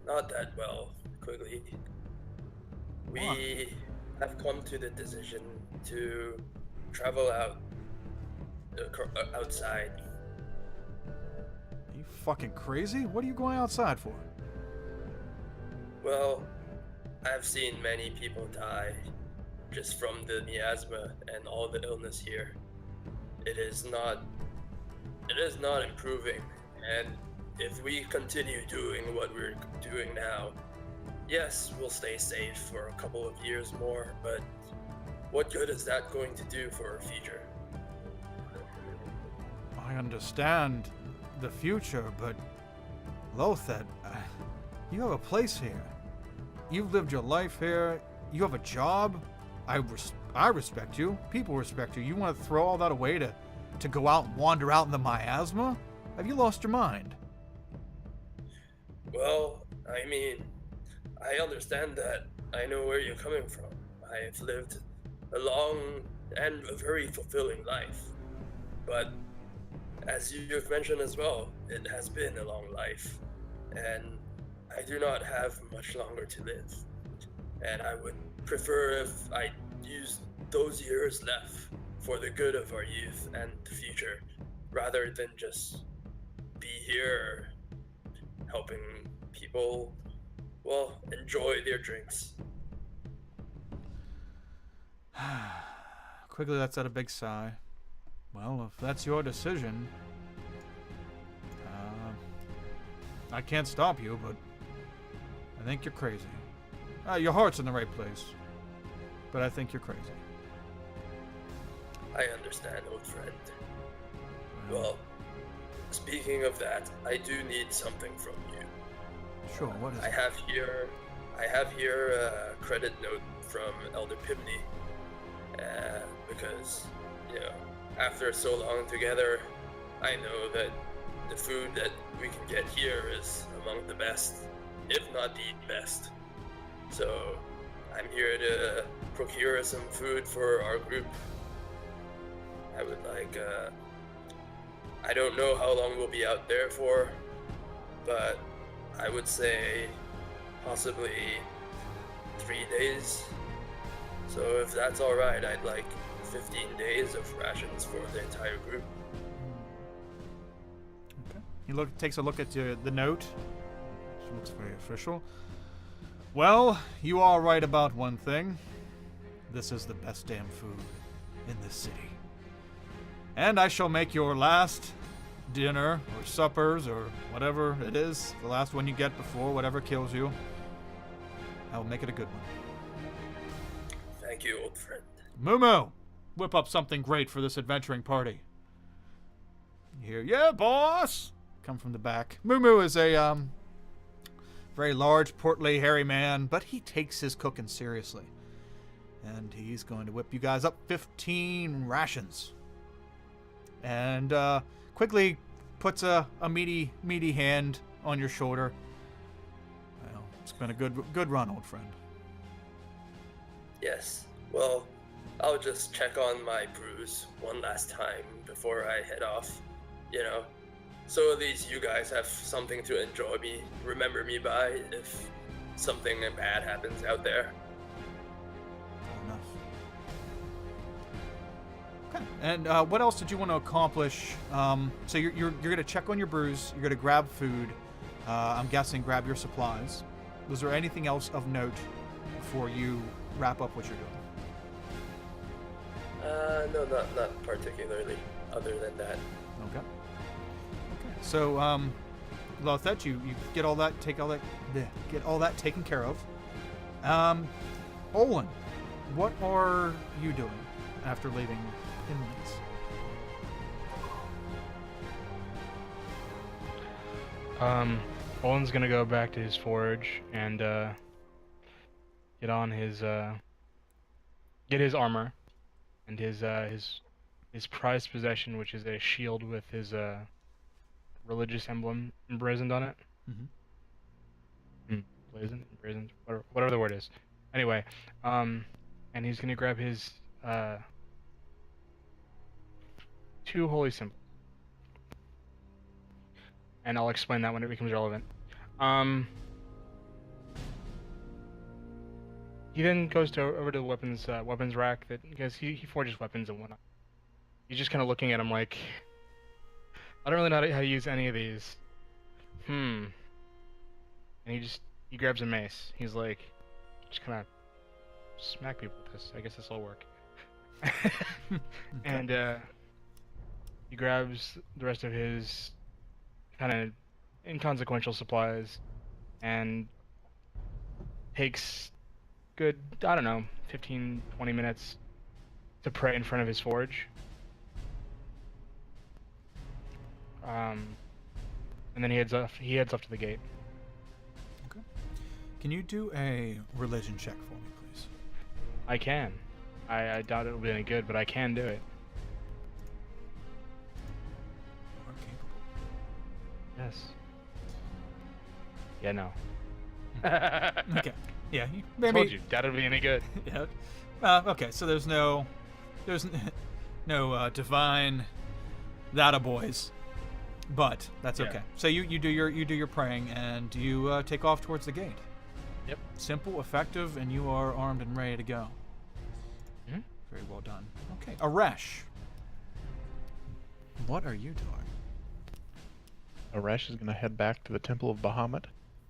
Not that well, Quigley. We have come to the decision to travel outside. Are you fucking crazy? What are you going outside for? Well, I've seen many people die just from the miasma and all the illness here. It is not improving, and if we continue doing what we're doing now, yes, we'll stay safe for a couple of years more, but what good is that going to do for our future? I understand the future, but Lothat, you have a place here. You've lived your life here. You have a job. I respect you. People respect you. You want to throw all that away to go out and wander out in the miasma? Have you lost your mind? Well, I mean, I understand that. I know where you're coming from. I've lived a long and a very fulfilling life. But as you've mentioned as well, it has been a long life. And I do not have much longer to live. And I would prefer if I used those years left for the good of our youth and the future, rather than just be here helping people, well, enjoy their drinks. Quigley lets out a big sigh. Well, if that's your decision, I can't stop you, but I think you're crazy. Your heart's in the right place, but I think you're crazy. I understand, old friend. Well, speaking of that, I do need something from you. Sure, what is I it? have here a credit note from Elder Pimney, because, you know, after so long together, I know that the food that we can get here is among the best, if not the best. So, I'm here to procure some food for our group. I would like, I don't know how long we'll be out there for, but I would say possibly 3 days. So if that's all right, I'd like 15 days of rations for the entire group. Okay. He takes a look at the note. Which looks very official. Well, you are right about one thing. This is the best damn food in this city. And I shall make your last dinner or suppers or whatever it is, the last one you get before whatever kills you. I will make it a good one. Thank you, old friend. Moo, whip up something great for this adventuring party. You hear, yeah, boss! Come from the back. Moo is a very large, portly, hairy man, but he takes his cooking seriously. And he's going to whip you guys up 15 rations. And quickly puts a meaty hand on your shoulder. Well, it's been a good run, old friend. Yes. Well, I'll just check on my bruise one last time before I head off, you know. So at least you guys have something to remember me by if something bad happens out there. Enough. Okay. And what else did you want to accomplish? So you're gonna check on your bruise. You're gonna grab food. I'm guessing grab your supplies. Was there anything else of note before you wrap up what you're doing? No, not particularly. Other than that. Okay. So, Lothet, you get all that, get all that taken care of. Olin, what are you doing after leaving Inlands? Olin's gonna go back to his forge and get on his get his armor and his prized possession, which is a shield with his religious emblem emblazoned on it. Emblazoned, whatever the word is. Anyway, and he's gonna grab his 2 holy symbols. And I'll explain that when it becomes relevant. He then goes over to the weapons rack because he forges weapons and whatnot. He's just kind of looking at him like, I don't really know how to use any of these. And he grabs a mace. He's like, just kind of smack people with this. I guess this will work. And he grabs the rest of his kind of inconsequential supplies and takes good, I don't know, 15, 20 minutes to pray in front of his forge. And then he heads off to the gate. Okay. Can you do a religion check for me, please? I can. I doubt it'll be any good, but I can do it. You are capable. Yes. Yeah, no. Okay. Yeah, I maybe. told you, doubt it'll be any good. Yeah. Okay, so there's no divine that boys, but that's okay. Yeah. So you do your praying and you take off towards the gate. Yep. Simple, effective, and you are armed and ready to go. Mm-hmm. Very well done. Okay, Aresh, what are you doing? Aresh is going to head back to the Temple of Bahamut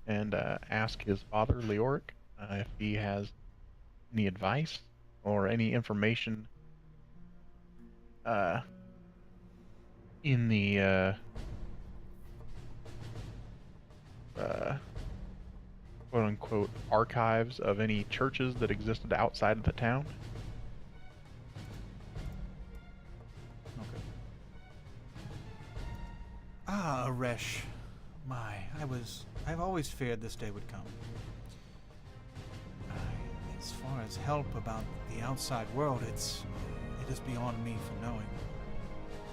and ask his father, Leoric, if he has any advice or any information in the quote-unquote archives of any churches that existed outside of the town. Okay. Ah, Aresh. I've always feared this day would come. As far as help about the outside world, it is beyond me for knowing.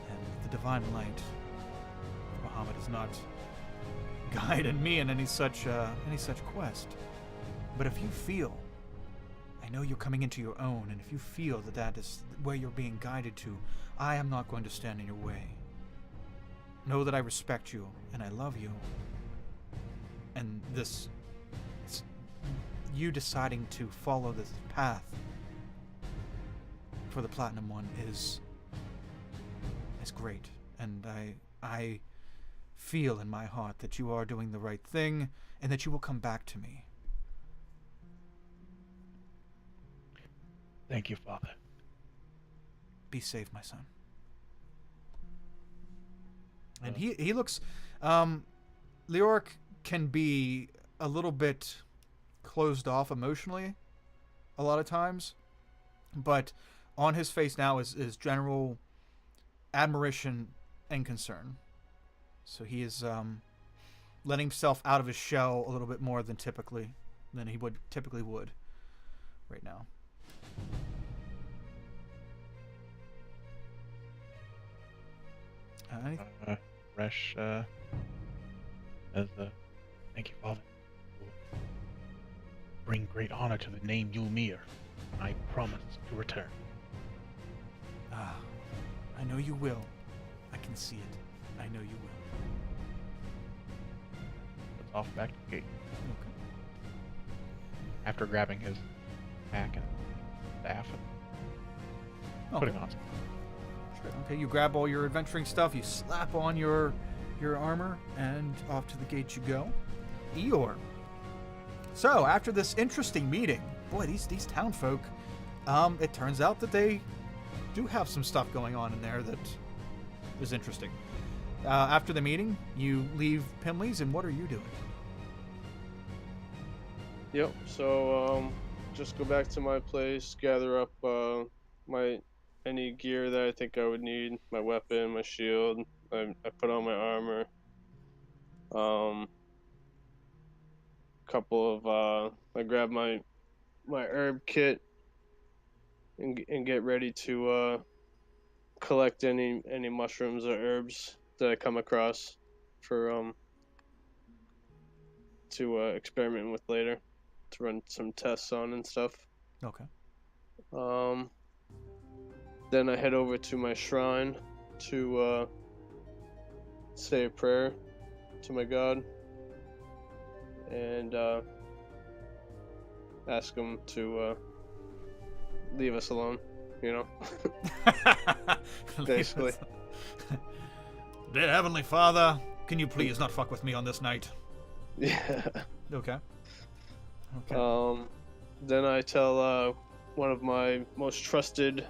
And the divine light, Bahamut has not guided me in any such quest. But if you feel, I know you're coming into your own, and if you feel that is where you're being guided to, I am not going to stand in your way. know that I respect you and I love you. And you deciding to follow this path for the Platinum One is great. And I feel in my heart that you are doing the right thing and that you will come back to me. Thank you, Father. Be safe, my son. And he looks... Leoric can be a little bit closed off emotionally a lot of times, but on his face now is general admiration and concern. So he is letting himself out of his shell a little bit more than he would typically right now. Resh says, thank you, Father. Will bring great honor to the name Yulmir. I promise to return. Ah, I know you will. I can see it. I know you will. Puts off back to the gate. Okay. After grabbing his pack and staff and putting on some. Okay, you grab all your adventuring stuff, you slap on your armor, and off to the gate you go. Eeyore. So, after this interesting meeting, boy, these townfolk, it turns out that they do have some stuff going on in there that is interesting. After the meeting, you leave Pimley's, and what are you doing? Yep. So just go back to my place, gather up any gear that I think I would need, my weapon, my shield. I put on my armor. I grab my herb kit and get ready to collect any mushrooms or herbs that I come across for to experiment with later, to run some tests on and stuff. Okay. Then I head over to my shrine to say a prayer to my god and ask him to leave us alone, you know. Basically. Dear Heavenly Father, can you please not fuck with me on this night? Yeah. Okay. Then I tell one of my most trusted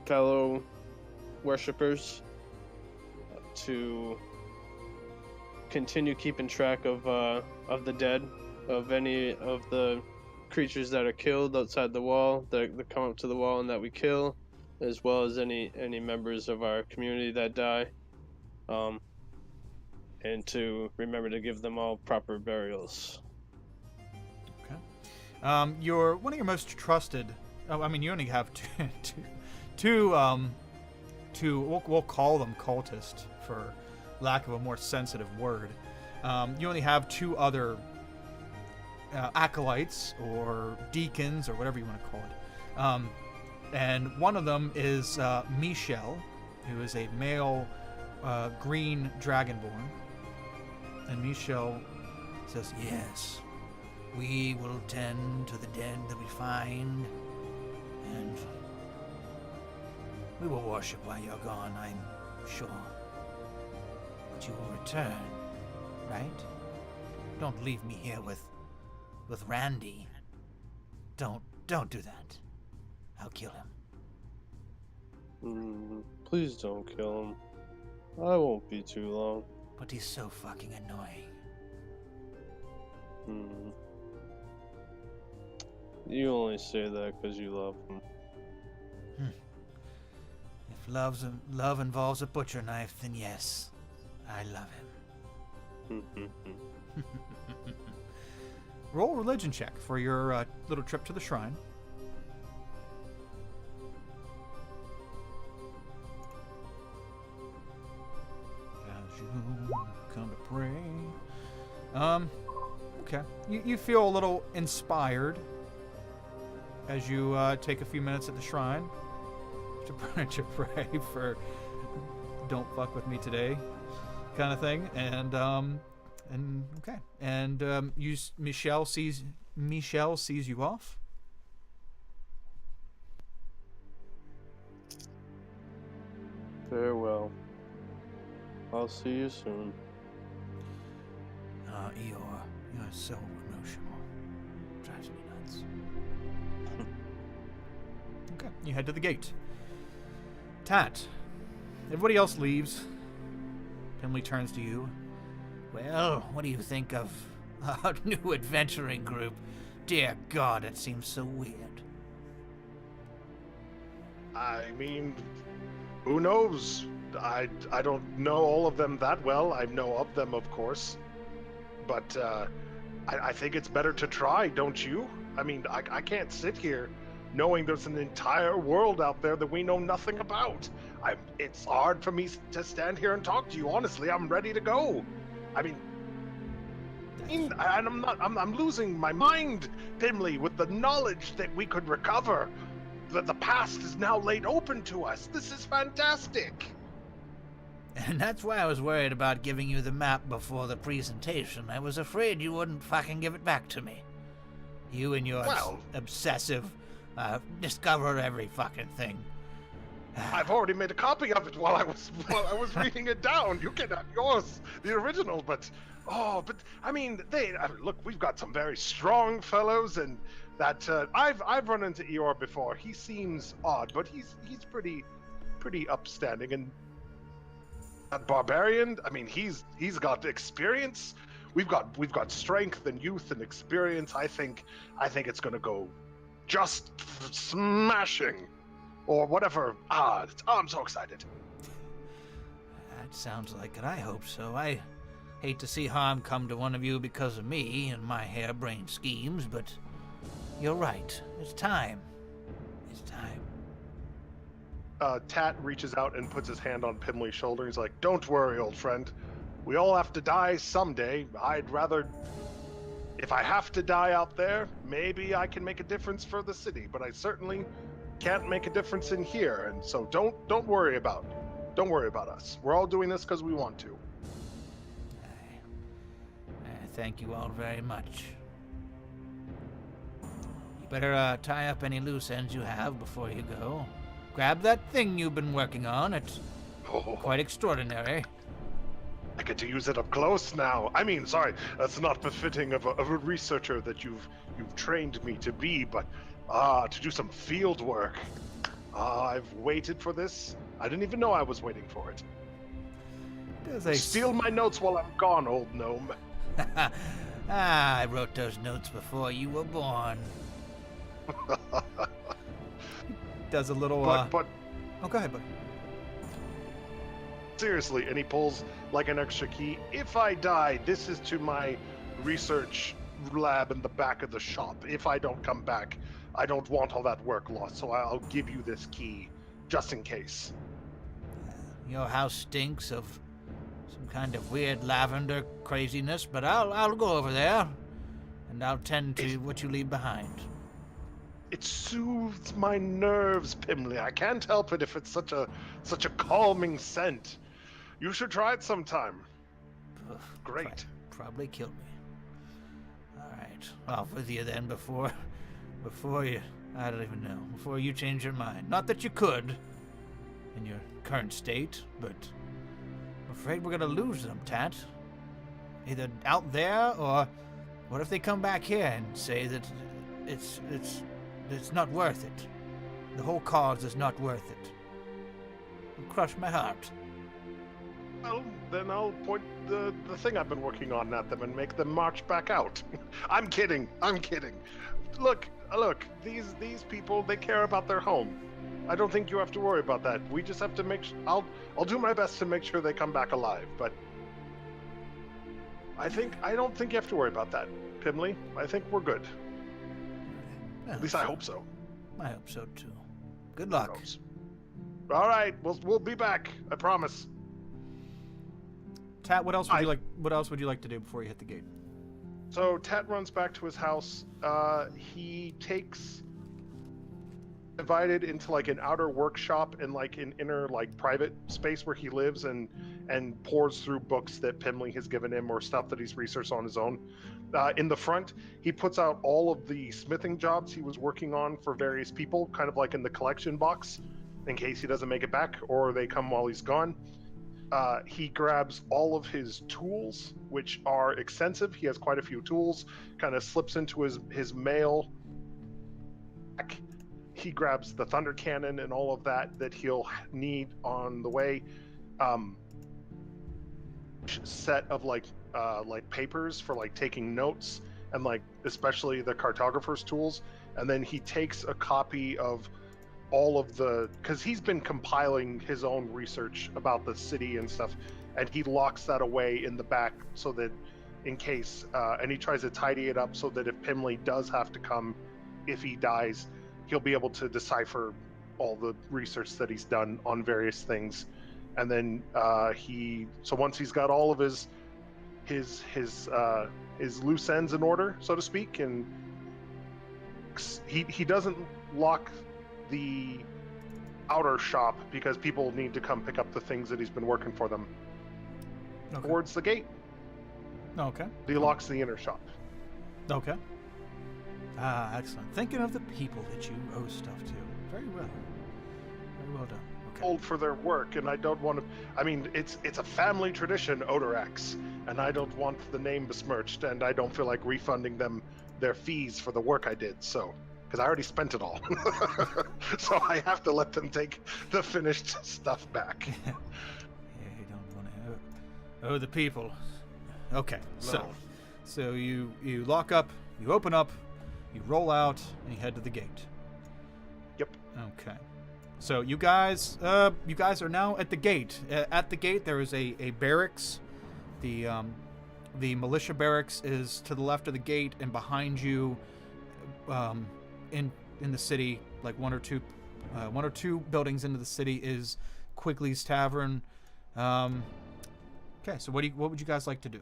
fellow worshippers to continue keeping track of the dead, of any of the creatures that are killed outside the wall, that come up to the wall and that we kill, as well as any members of our community that die, and to remember to give them all proper burials. Okay. You're one of your most trusted. I mean, you only have two. We'll call them cultists for lack of a more sensitive word. You only have two other acolytes or deacons or whatever you want to call it. And one of them is Michel, who is a male green dragonborn. And Michel says, Yes, we will tend to the dead that we find, and we will worship while you're gone, I'm sure. But you will return, right? Don't leave me here with Randy. Don't do that. I'll kill him. Please don't kill him. I won't be too long. But he's so fucking annoying. You only say that because you love him. If love involves a butcher knife, then yes, I love him. roll a religion check for your little trip to the shrine. As you come to pray. Okay. You feel a little inspired as you take a few minutes at the shrine. to pray for "Don't fuck with me today," kind of thing, and okay, and Michelle sees you off. Farewell. I'll see you soon. You're so emotional. Drives me nuts. Okay, you head to the gate. Tat, everybody else leaves. Pimley turns to you. Well, what do you think of our new adventuring group? Dear God, it seems so weird. I mean, who knows? I don't know all of them that well. I know of them, of course. But I think it's better to try, don't you? I mean, I can't sit here knowing there's an entire world out there that we know nothing about. It's hard for me to stand here and talk to you. Honestly, I'm ready to go. I mean, I'm losing my mind, Pimley, with the knowledge that we could recover. The past is now laid open to us. This is fantastic. And that's why I was worried about giving you the map before the presentation. I was afraid you wouldn't fucking give it back to me. You and your obsessive, discover every fucking thing. I've already made a copy of it while I was reading it down. You can have yours, the original, but I mean, look, we've got some very strong fellows, and that I've run into Eeyore before. He seems odd, but he's pretty upstanding. And that barbarian, I mean, he's got experience. We've got strength and youth and experience. I think it's gonna go just smashing, or whatever. I'm so excited. That sounds like it. I hope so. I hate to see harm come to one of you because of me and my harebrained schemes, but you're right. It's time. It's time. Tat reaches out and puts his hand on Pimley's shoulder. He's like, "Don't worry, old friend. We all have to die someday. I'd rather, if I have to die out there, maybe I can make a difference for the city, but I certainly can't make a difference in here. And so don't worry about us. We're all doing this because we want to." I thank you all very much. You better tie up any loose ends you have before you go. Grab that thing you've been working on. It's quite extraordinary. I get to use it up close now. I mean, sorry, that's not befitting of a researcher that you've trained me to be, but to do some field work. I've waited for this. I didn't even know I was waiting for it. Steal my notes while I'm gone, old gnome. I wrote those notes before you were born. Does a little but oh, go ahead, buddy. Seriously, and he pulls like an extra key. If I die, this is to my research lab in the back of the shop. If I don't come back, I don't want all that work lost, so I'll give you this key just in case. Your house stinks of some kind of weird lavender craziness, but I'll go over there and I'll tend to what you leave behind. It soothes my nerves, Pimley. I can't help it if it's such a calming scent. You should try it sometime. Great. Probably kill me. All right, off with you then before you, I don't even know, before you change your mind. Not that you could in your current state, but I'm afraid we're gonna lose them, Tat. Either out there, or what if they come back here and say that it's not worth it. The whole cause is not worth it. It'll crush my heart. Well, then I'll point the thing I've been working on at them and make them march back out. I'm kidding. Look, these people, they care about their home. I don't think you have to worry about that. We just have to I'll do my best to make sure they come back alive, but I don't think you have to worry about that, Pimley. I think we're good. At least I hope so. I hope so too. Good luck. All right, we'll be back. I promise. Tat, what else would you like to do before you hit the gate? So Tat runs back to his house. He takes divided into like an outer workshop and like an inner like private space where he lives and pours through books that Pimley has given him or stuff that he's researched on his own. In the front, he puts out all of the smithing jobs he was working on for various people, kind of like in the collection box, in case he doesn't make it back or they come while he's gone. He grabs all of his tools, which are extensive. He has quite a few tools, kind of slips into his mail pack. He grabs the thunder cannon and all of that he'll need on the way. Set of like papers for like taking notes and like especially the cartographer's tools. And then he takes a copy of all of because he's been compiling his own research about the city and stuff, and he locks that away in the back so that in case, and he tries to tidy it up so that if Pimley does have to come, if he dies, he'll be able to decipher all the research that he's done on various things. And then so once he's got all of his loose ends in order, so to speak, and he doesn't lock the outer shop because people need to come pick up the things that he's been working for them. Okay. Towards the gate. Okay. He locks the inner shop. Okay. Excellent. Thinking of the people that you owe stuff to. Very well. Very well done. Okay. Old for their work, and I don't want to. I mean, it's a family tradition, Odorax, and I don't want the name besmirched, and I don't feel like refunding them their fees for the work I did. So, because I already spent it all, so I have to let them take the finished stuff back. Yeah, you don't want to owe the people. Okay, No. so you lock up, you open up, you roll out, and you head to the gate. Yep. Okay. So you guys are now at the gate. At the gate, there is a barracks. The militia barracks is to the left of the gate, and behind you, in the city, like one or two buildings into the city, is Quigley's Tavern. Okay, so what would you guys like to do?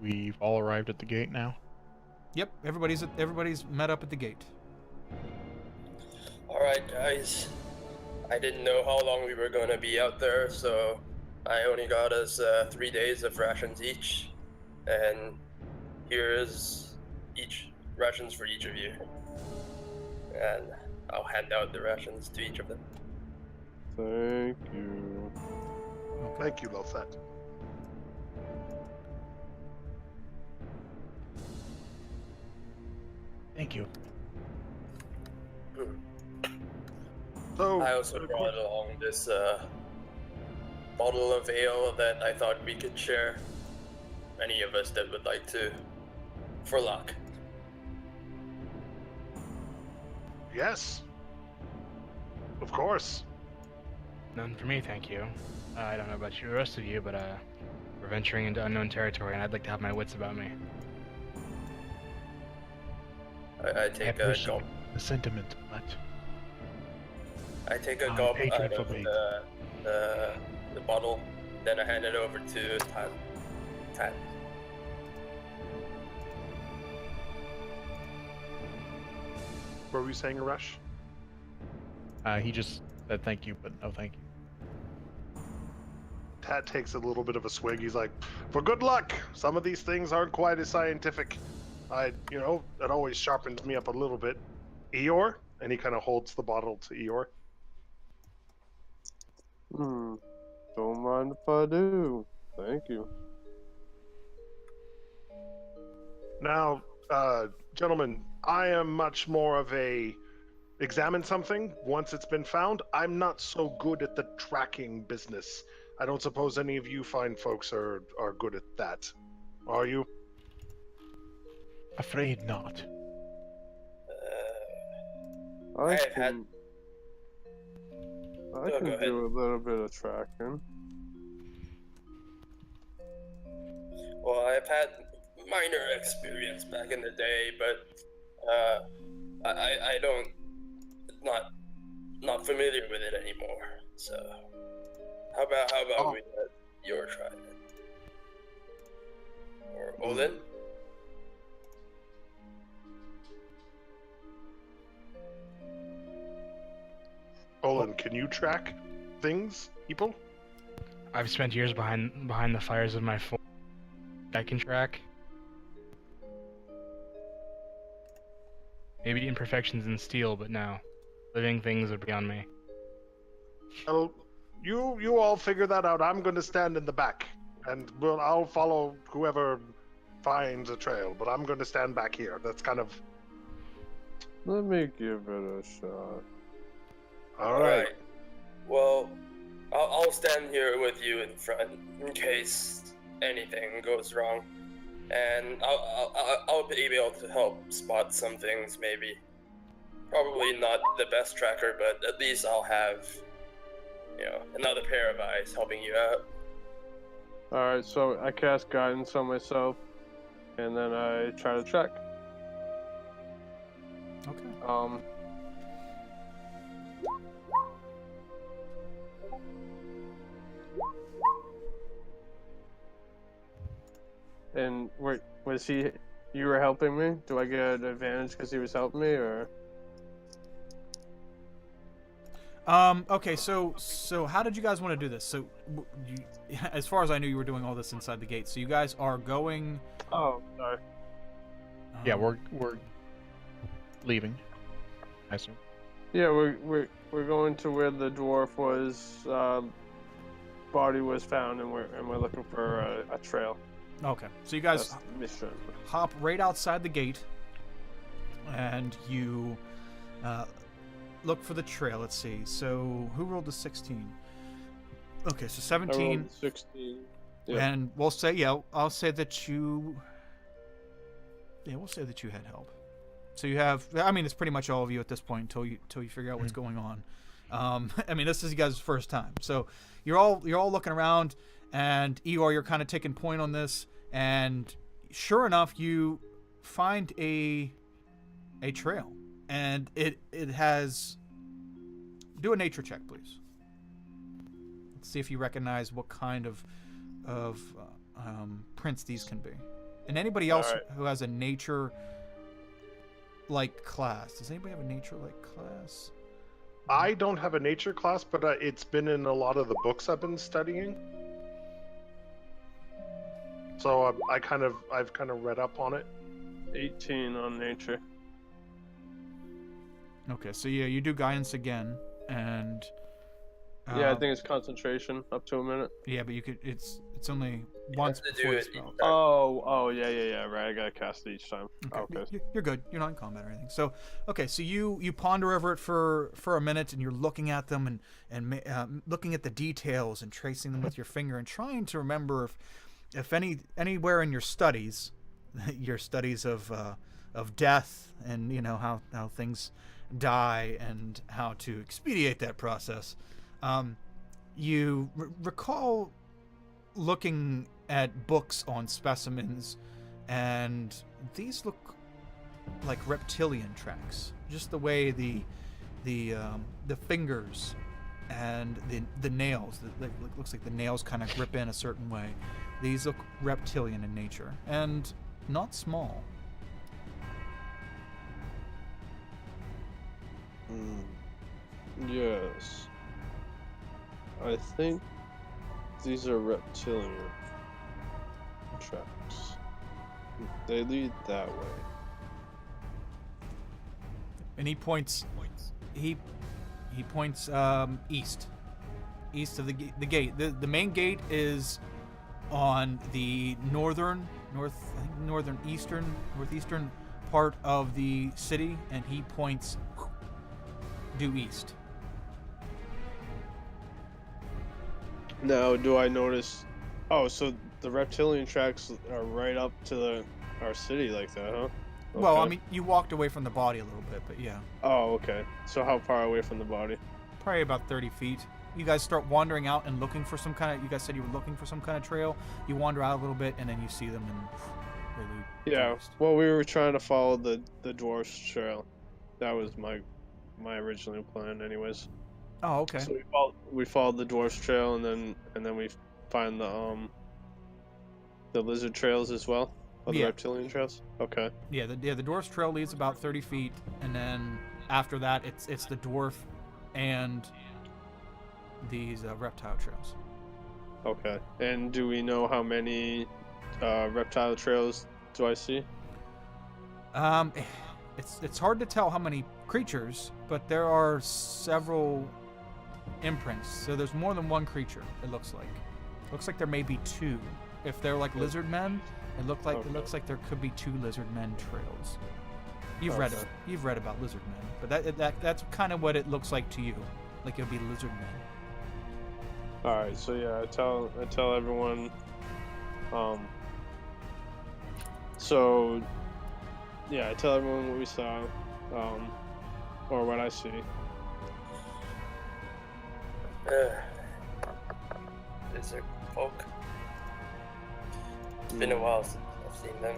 We've all arrived at the gate now. Yep, everybody's met up at the gate. Alright, guys. I didn't know how long we were gonna be out there, so I only got us 3 days of rations each. And here's rations for each of you. And I'll hand out the rations to each of them. Thank you. Okay. Thank you, Lothat. Thank you. So I also brought along this bottle of ale that I thought we could share. Any of us that would like to, for luck. yes, of course. None for me, thank you. I don't know about the rest of you, but we're venturing into unknown territory, and I'd like to have my wits about me. I I take a appreciate gulp. the sentiment, but I take a I'm gulp patron out for of bait. the bottle, then I hand it over to Tad. What were you saying, Arash? he just said thank you, but no thank you. Tad takes a little bit of a swig. He's like, for good luck. Some of these things aren't quite as scientific. It always sharpens me up a little bit. Eeyore? And he kind of holds the bottle to Eeyore. Don't mind if I do. Thank you. Now, gentlemen, I am much more of a examine something once it's been found. I'm not so good at the tracking business. I don't suppose any of you fine folks are good at that. Are you? Afraid not. I I've had- can go ahead. do a little bit of tracking. Well, I've had minor experience back in the day, but I don't not familiar with it anymore. So how about Oh. we let your try it? Or Olin? Olin, can you track things, people? I've spent years behind the fires of my forge. I can track. Maybe imperfections in steel, but no. Living things are beyond me. Well, you all figure that out. I'm going to stand in the back, and I'll follow whoever finds a trail. But I'm going to stand back here. That's kind of Let me give it a shot. all right. Well, I'll stand here with you in front in case anything goes wrong, and I'll be able to help spot some things. Maybe, probably not the best tracker, but at least I'll have, another pair of eyes helping you out. Alright, so I cast guidance on myself, and then I try to track. Okay. And wait, was he? You were helping me? Do I get an advantage because he was helping me, or? Okay, so how did you guys want to do this? So, as far as I knew, you were doing all this inside the gate. So you guys are going. Oh, sorry. Yeah, we're leaving. I assume. Yeah, we're going to where the dwarf was. Body was found, and we're looking for a trail. Okay, so you guys That's the mission. hop right outside the gate, and you look for the trail. Let's see. So who rolled the 16? Okay, so 17. I rolled 16. Yeah. And we'll say, yeah, I'll say that you. Yeah, we'll say that you had help. So you have. I mean, it's pretty much all of you at this point until you figure out what's going on. I mean, this is you guys' first time, so you're all looking around, and Eeyore, you're kind of taking point on this, and sure enough, you find a trail, and it has. Do a nature check, please. Let's see if you recognize what kind of prints these can be. And anybody else who has a nature like class. Does anybody have a nature like class? I don't have a nature class, but it's been in a lot of the books I've been studying. So I've kind of read up on it. 18 on nature. Okay, so yeah, you do guidance again, and Yeah, I think it's concentration up to a minute. yeah, but you could. It's only once have to before do the it spell. each Oh, yeah, right. I gotta cast it each time. Okay. You're good. You're not in combat or anything. So, okay, so you ponder over it for a minute, and you're looking at them and looking at the details and tracing them with your finger and trying to remember if anywhere in your studies of death and how things die and how to expedite that process, you recall looking at books on specimens, and these look like reptilian tracks. Just the way the fingers and the nails, looks like the nails kind of grip in a certain way. These look reptilian in nature and not small. Yes. I think these are reptilian tracks. They lead that way. And he points. He points east of the gate. The main gate is on the northeastern part of the city, and he points due east. Now, do I notice? Oh, so the reptilian tracks are right up to our city like that, huh? Well, Okay. I mean, you walked away from the body a little bit, but yeah. Oh, okay. So how far away from the body? Probably about 30 feet. You guys start wandering out and looking for some kind of... You guys said you were looking for some kind of trail. You wander out a little bit, and then you see them, and they lead Yeah. east. Well, we were trying to follow the dwarf's trail. That was my original plan, anyways. Oh, okay. So we followed the dwarf's trail, and then we find the lizard trails as well. Or the Yeah. reptilian trails. Okay. Yeah, the dwarf's trail leads about 30 feet, and then after that, it's the dwarf and these reptile trails. Okay. And do we know how many reptile trails do I see? It's hard to tell how many creatures, but there are several imprints. So there's more than one creature. It looks like there may be two. If they're like lizard men, it looks like there could be two lizard men trails. You've read about lizard men, but that's kind of what it looks like to you. Like it would be lizard men. All right. So yeah, I tell everyone. So yeah, I tell everyone what we saw, or what I see. Lizard folk. It's been a while since I've seen them.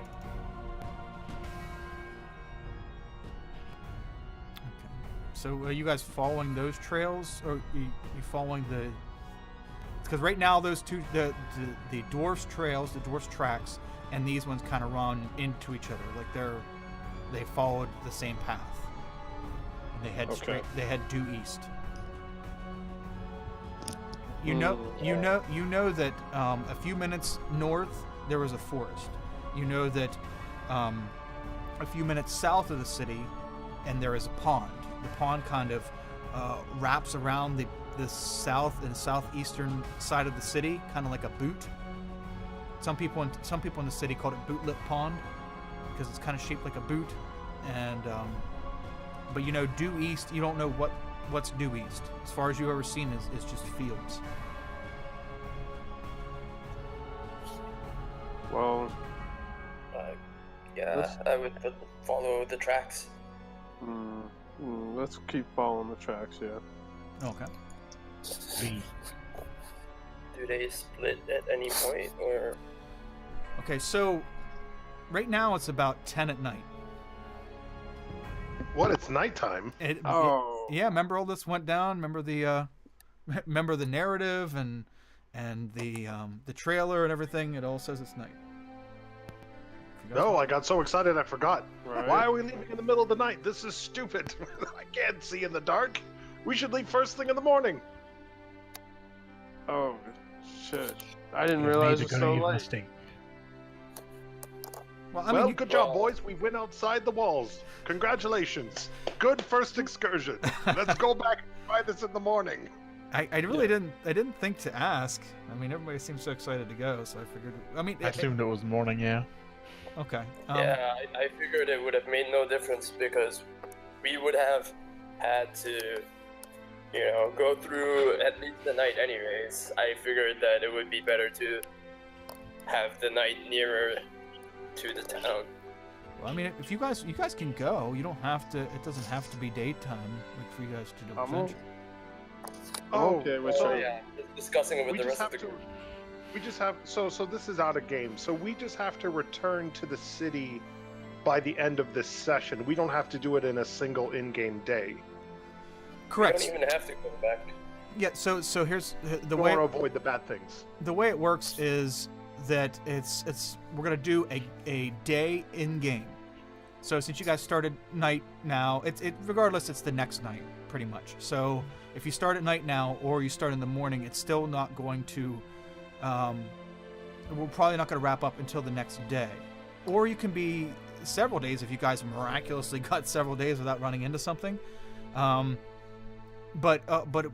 So are you guys following those trails, or you following the? Because right now those two, the dwarfs trails, the dwarfs tracks, and these ones kind of run into each other. Like they followed the same path, and they head straight. They head due east. You know that a few minutes north there was a forest. You know that a few minutes south of the city, and there is a pond. The pond kind of wraps around the south and southeastern side of the city, kind of like a boot. Some people in the city called it Bootlet Pond because it's kind of shaped like a boot. And but due east, you don't know what's due east. As far as you've ever seen is just fields. Well, yeah, I would follow the tracks. Let's keep following the tracks, yeah. Okay. Do they split at any point, or? Okay, so right now it's about 10 at night. What? It's nighttime. Yeah. Remember all this went down. Remember the narrative and the trailer and everything. It all says it's night. No, I got so excited I forgot. Right. Why are we leaving in the middle of the night? This is stupid. I can't see in the dark. We should leave first thing in the morning. Oh, shit. I didn't realize it was so late. Well, Good job, boys. We went outside the walls. Congratulations. Good first excursion. Let's go back and try this in the morning. I really didn't think to ask. I mean, everybody seems so excited to go, so I figured. I assumed it was morning, yeah. Okay. Yeah, I figured it would have made no difference because we would have had to, go through at least the night anyways. I figured that it would be better to have the night nearer to the town. Well, I mean, if you guys can go, you don't have to. It doesn't have to be daytime, like for you guys to do adventure. Okay, yeah, discussing it with the rest of the group. We just have so this is out of game. So we just have to return to the city by the end of this session. We don't have to do it in a single in-game day. Correct. We don't even have to go back. Yeah. So here's the Or way. avoid the bad things. The way it works is that we're gonna do a day in game. So since you guys started night now, regardless it's the next night pretty much. So if you start at night now or you start in the morning, it's still not going to. We're probably not going to wrap up until the next day, or you can be several days if you guys miraculously got several days without running into something. But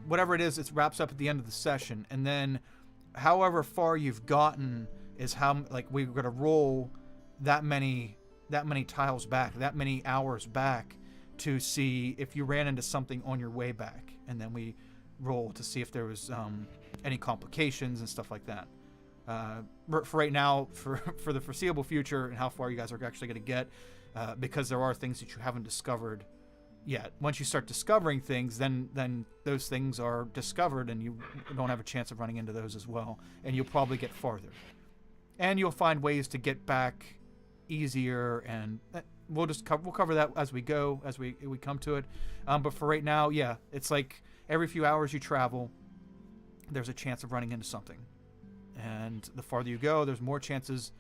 whatever it is, it wraps up at the end of the session, and then however far you've gotten is how we're going to roll that many tiles back, that many hours back to see if you ran into something on your way back, and then we roll to see if there was any complications and stuff like that. For right now, for the foreseeable future, and how far you guys are actually going to get, because there are things that you haven't discovered yet. Once you start discovering things, then those things are discovered, and you don't have a chance of running into those as well, and you'll probably get farther, and you'll find ways to get back easier, and we'll cover that as we go, as we come to it. But for right now, yeah, it's like every few hours you travel, there's a chance of running into something. And the farther you go, there's more chances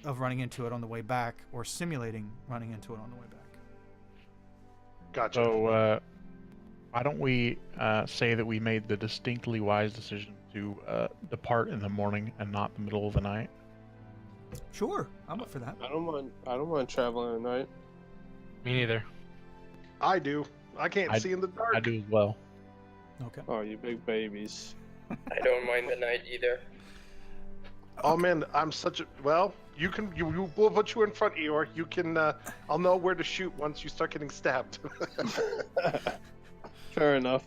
of running into it on the way back, or simulating running into it on the way back. Gotcha. So, Why don't we say that we made the distinctly wise decision to depart in the morning and not the middle of the night? Sure, I'm up for that. I don't mind traveling at night. Me neither. I do. I can't see in the dark. I do as well. Okay. Oh, you big babies. I don't mind the night either. Oh man, I'm such a well. We'll put you in front, Eeyore. You can. I'll know where to shoot once you start getting stabbed. Fair enough.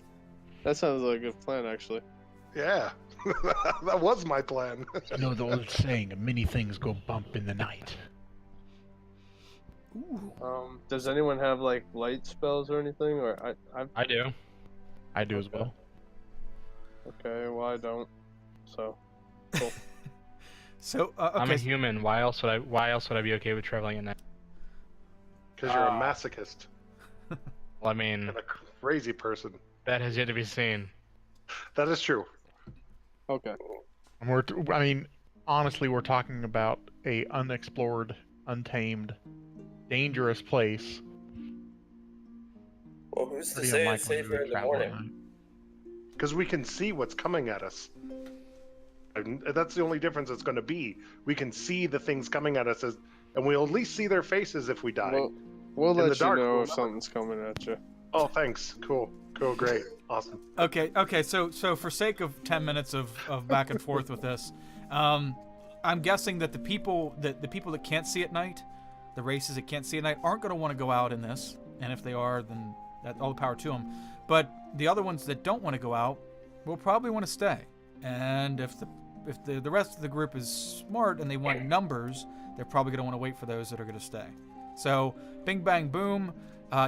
That sounds like a good plan, actually. Yeah, that was my plan. You know the old saying, many things go bump in the night. Ooh. Does anyone have like light spells or anything? Or I do. I do as well. Okay, well I don't. So, cool. So okay. I'm a human. Why else would I be okay with traveling at night? Because you're a masochist Well, I mean, and a crazy person. that has yet to be seen. That is true. Okay. And I mean, honestly, we're talking about a unexplored, untamed, dangerous place. Well, who's to Pretty say it's unlikely we safer would in the travel at morning? night. Because we can see what's coming at us. And that's the only difference it's going to be. We can see the things coming at us, and we'll at least see their faces if we die. We'll In the let you dark, know we'll if know. something's coming at you. Oh, thanks. Cool, great, awesome. Okay. So for sake of 10 minutes of back and forth with this, I'm guessing that the people that can't see at night, the races that can't see at night, aren't going to want to go out in this. And if they are, then all the power to them. But the other ones that don't want to go out will probably want to stay. And if the rest of the group is smart and they want numbers, they're probably going to want to wait for those that are going to stay. So, bing, bang, boom.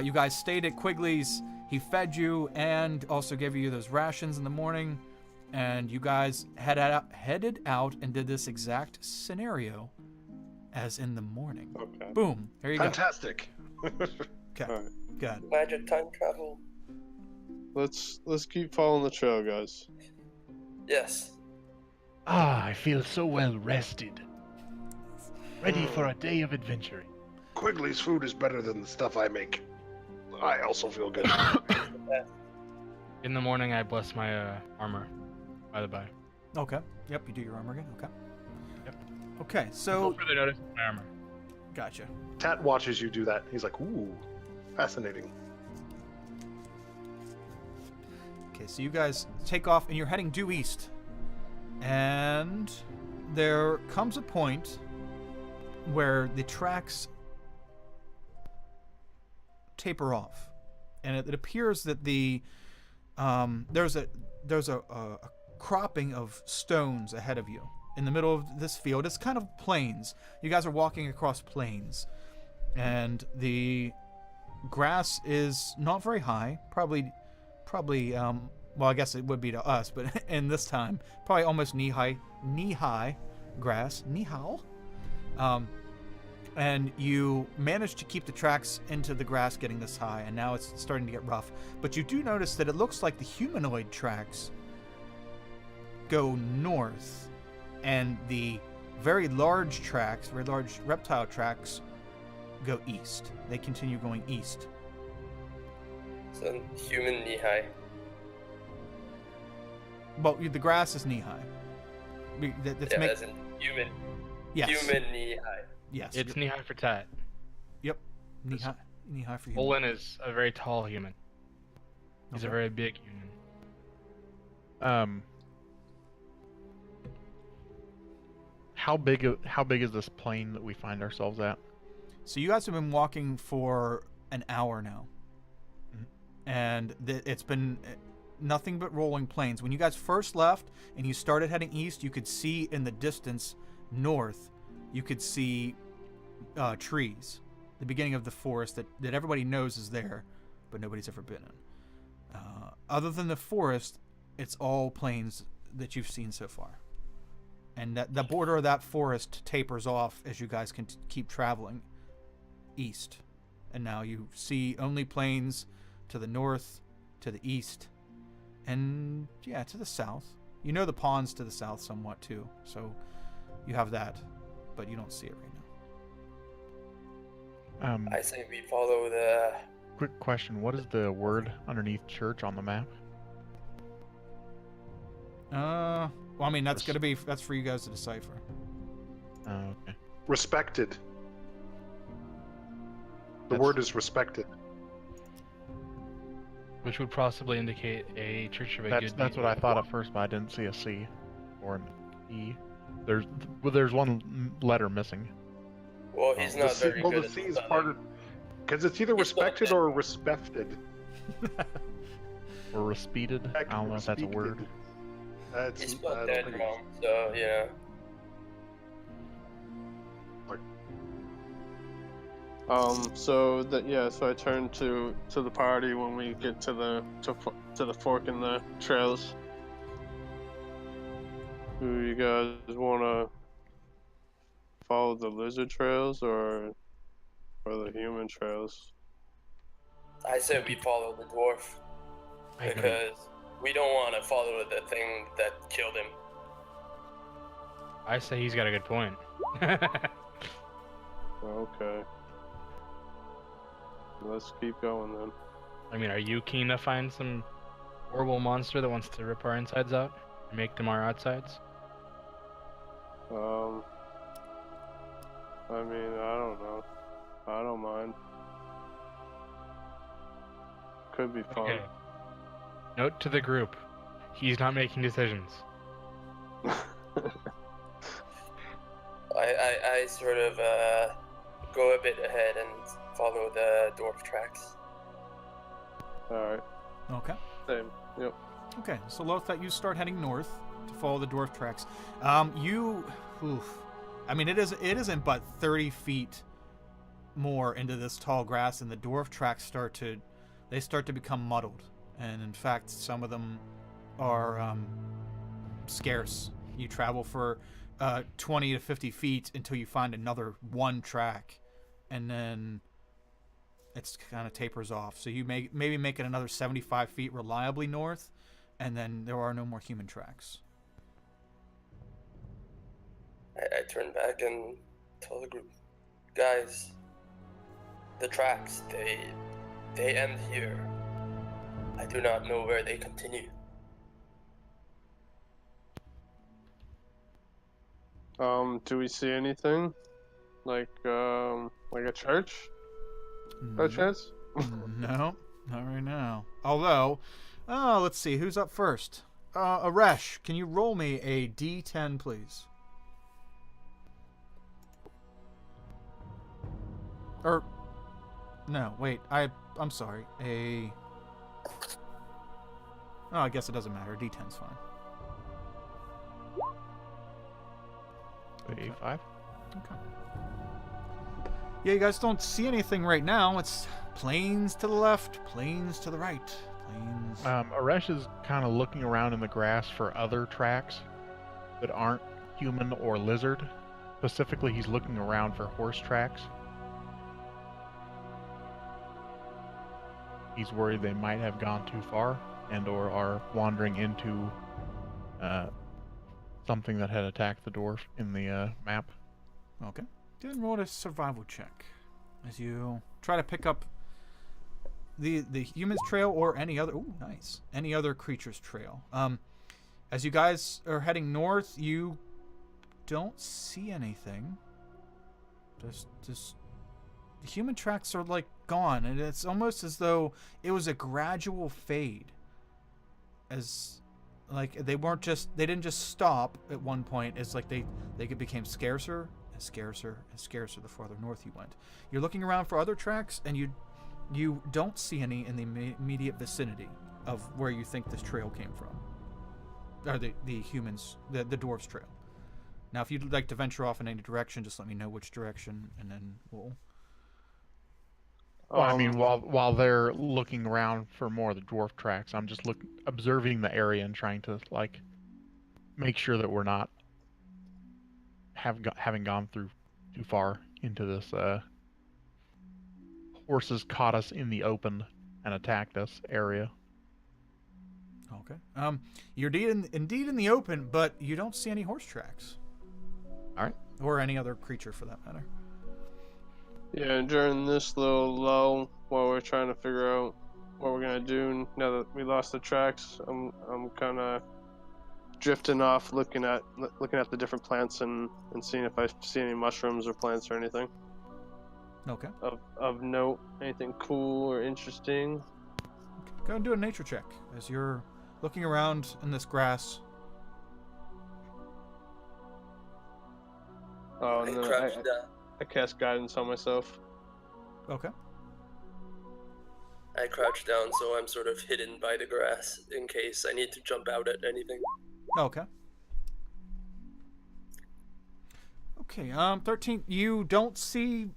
You guys stayed at Quigley's. He fed you and also gave you those rations in the morning. And you guys headed out and did this exact scenario as in the morning. Okay. Boom. There you go. Fantastic. Okay. All right. Good. Magic time travel. Let's keep following the trail, guys. Yes. Ah, I feel so well rested. Ready for a day of adventuring. Quigley's food is better than the stuff I make. I also feel good. In the morning, I bless my armor. By the by. Okay. Yep, you do your armor again. Okay. Yep. Okay, No so further notice of my armor. gotcha. Tat watches you do that. He's like, ooh, fascinating. Okay, so you guys take off and you're heading due east. And there comes a point where the tracks taper off. And it appears that there's a cropping of stones ahead of you in the middle of this field. It's kind of plains. You guys are walking across plains. And the grass is not very high, probably well, I guess it would be to us, but in this time probably almost knee high grass, and you manage to keep the tracks into the grass getting this high, and now it's starting to get rough. But you do notice that it looks like the humanoid tracks go north, and the very large reptile tracks go east. They continue going east. So human knee high. Well, the grass is knee high. As in human. Yes. Human knee high. Yes. It's knee high for Tat. Yep. Knee high for you. Olin is a very tall human. He's a Okay. very big human. How big is this plain that we find ourselves at? So you guys have been walking for an hour now, and it's been nothing but rolling plains. When you guys first left and you started heading east, you could see in the distance north, you could see trees, the beginning of the forest that everybody knows is there, but nobody's ever been in. Other than the forest, it's all plains that you've seen so far. And that the border of that forest tapers off as you guys can keep traveling east. And now you see only plains to the north, to the east, and yeah, to the south. You know the ponds to the south somewhat too, so you have that, but you don't see it right now. I say we follow the Quick question: what is the word underneath church on the map? Well, I mean, that's for you guys to decipher. Oh, okay. Respected. The That's- word is respected. Which would possibly indicate a church of a good. That's what I thought at first, but I didn't see a C or an E. There's one letter missing. Well, he's not very good the at C is spelling. part of, because it's either He's not respected that or wrong. respected. Or repeated. I don't know if that's a word. That's, He's I spelled don't that think wrong, so yeah. So I turn to the party when we get to the fork in the trails. Do you guys want to follow the lizard trails or the human trails? I said we follow the dwarf I agree. because we don't want to follow the thing that killed him. I say he's got a good point. Okay. Let's keep going then. I mean, are you keen to find some horrible monster that wants to rip our insides out and make them our outsides? I mean, I don't know. I don't mind. Could be fun. Okay. Note to the group: he's not making decisions. I sort of go a bit ahead and follow the dwarf tracks. Alright. Okay. Same. Yep. Okay, so Lothar, you start heading north to follow the dwarf tracks. I mean, it isn't but 30 feet more into this tall grass, and the dwarf tracks start to become muddled, and in fact, some of them are scarce. You travel for 20 to 50 feet until you find another one track, and then it's kind of tapers off. So you maybe make it another 75 feet reliably north, and then there are no more human tracks. I turn back and tell the group, guys, the tracks, they end here. I do not know where they continue. Do we see anything? Like a church? By chance? No, not right now. Although, let's see, who's up first? Aresh, can you roll me a D10, please? Or, no, wait, I'm sorry, oh, I guess it doesn't matter, D10's fine. A5. Okay. Yeah, you guys don't see anything right now. It's plains to the left, plains to the right, plains. Aresh is kind of looking around in the grass for other tracks that aren't human or lizard. Specifically, he's looking around for horse tracks. He's worried they might have gone too far and/or are wandering into something that had attacked the dwarf in the map. Okay. Then roll a survival check as you try to pick up the human's trail or any other. Ooh, nice. Any other creature's trail. As you guys are heading north, you don't see anything. Just the human tracks are like gone, and it's almost as though it was a gradual fade. As like they didn't just stop at one point. It's like they became scarcer and scarcer and scarcer the farther north you went. You're looking around for other tracks, and you don't see any in the immediate vicinity of where you think this trail came from, or the dwarf's trail. Now, if you'd like to venture off in any direction, just let me know which direction, and then we'll. Well, I mean, while they're looking around for more of the dwarf tracks, I'm just observing the area and trying to like make sure that we're not having gone through too far into this. Horses caught us in the open and attacked us area. Okay. You're indeed in the open, but you don't see any horse tracks. All right. Or any other creature for that matter. Yeah, during this little lull, while we're trying to figure out what we're gonna do now that we lost the tracks, I'm kind of drifting off, looking at the different plants and seeing if I see any mushrooms or plants or anything Okay. of note, anything cool or interesting. Go and do a nature check as you're looking around in this grass. Oh, I and then crouch down. I cast guidance on myself. Okay. I crouch down, so I'm sort of hidden by the grass in case I need to jump out at anything. Okay. Okay, 13, you don't see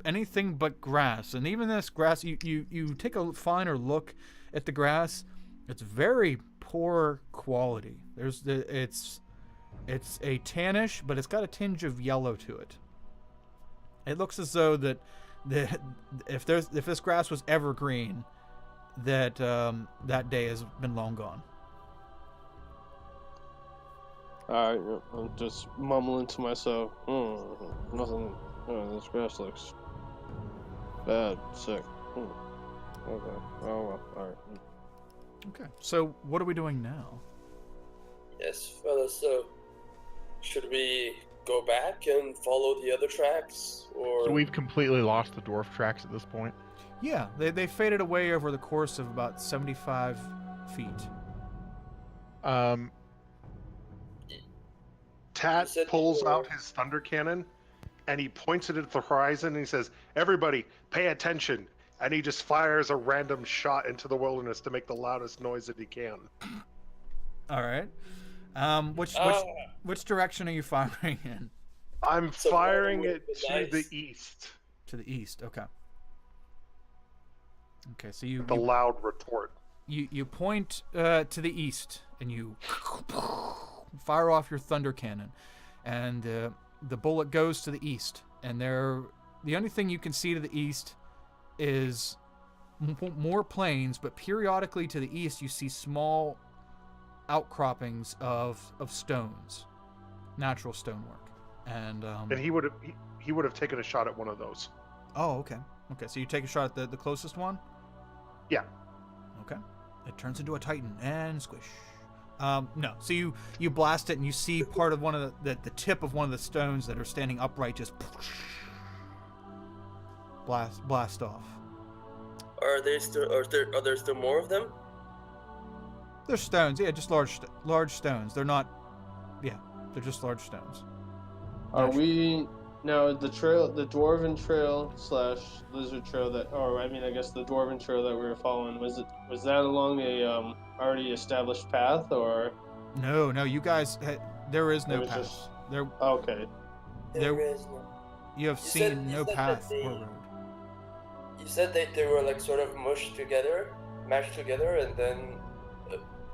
anything but grass. And even this grass, you take a finer look at the grass, it's very poor quality. It's a tannish, but it's got a tinge of yellow to it. It looks as though that if this grass was evergreen, that that day has been long gone. Alright, I'm just mumbling to myself. Nothing. Oh, this grass looks bad, sick. Okay. Oh well. Alright. Okay, so what are we doing now? Yes, fellas, so should we go back and follow the other tracks, or... So we've completely lost the dwarf tracks at this point. Yeah, they faded away over the course of about 75 feet. Tat said pulls before- out his thunder cannon, and he points it at the horizon, and he says, "Everybody, pay attention!" And he just fires a random shot into the wilderness to make the loudest noise that he can. All right. Which direction are you firing in? I'm So firing what it would to be the nice? east. To the east. Okay. Okay, so you The loud retort. you point to the east, and you fire off your thunder cannon, and the bullet goes to the east. And the only thing you can see to the east is more plains, but periodically to the east you see small outcroppings of stones, natural stonework, and And he would have taken a shot at one of those. oh, okay. So you take a shot at the closest one. Yeah. Okay. It turns into a titan and squish. No. So you blast it, and you see part of one of the tip of one of the stones that are standing upright just blast off. Are there still more of them? They're stones, yeah, just large stones. They're not, yeah, they're just large stones. Are we now the dwarven trail / lizard trail I guess the dwarven trail that we were following, was that along a already established path, or? No, you guys, there is no It was path. just- There, Okay. There- is no. you have You seen said- you no said path that they- or road. You said that they were like sort of mashed together, and then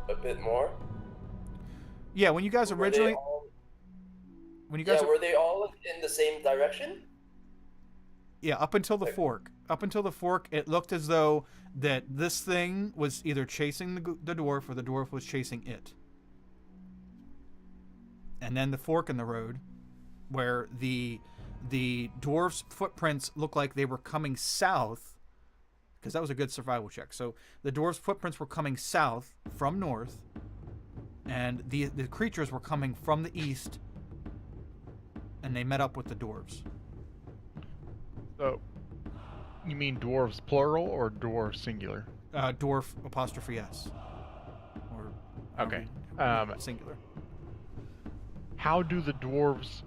a bit more. Yeah, when you guys Were they originally, all- when you guys, were they all in the same direction? yeah, up until the fork. Up until the fork, it looked as though that this thing was either chasing the dwarf or the dwarf was chasing it. And then the fork in the road, where the dwarf's footprints looked like they were coming south, because that was a good survival check. So the dwarf's footprints were coming south from north, and the creatures were coming from the east, and they met up with the dwarves. So, you mean dwarves plural or dwarves singular? Dwarf apostrophe S. Or Okay. singular. How do the dwarves'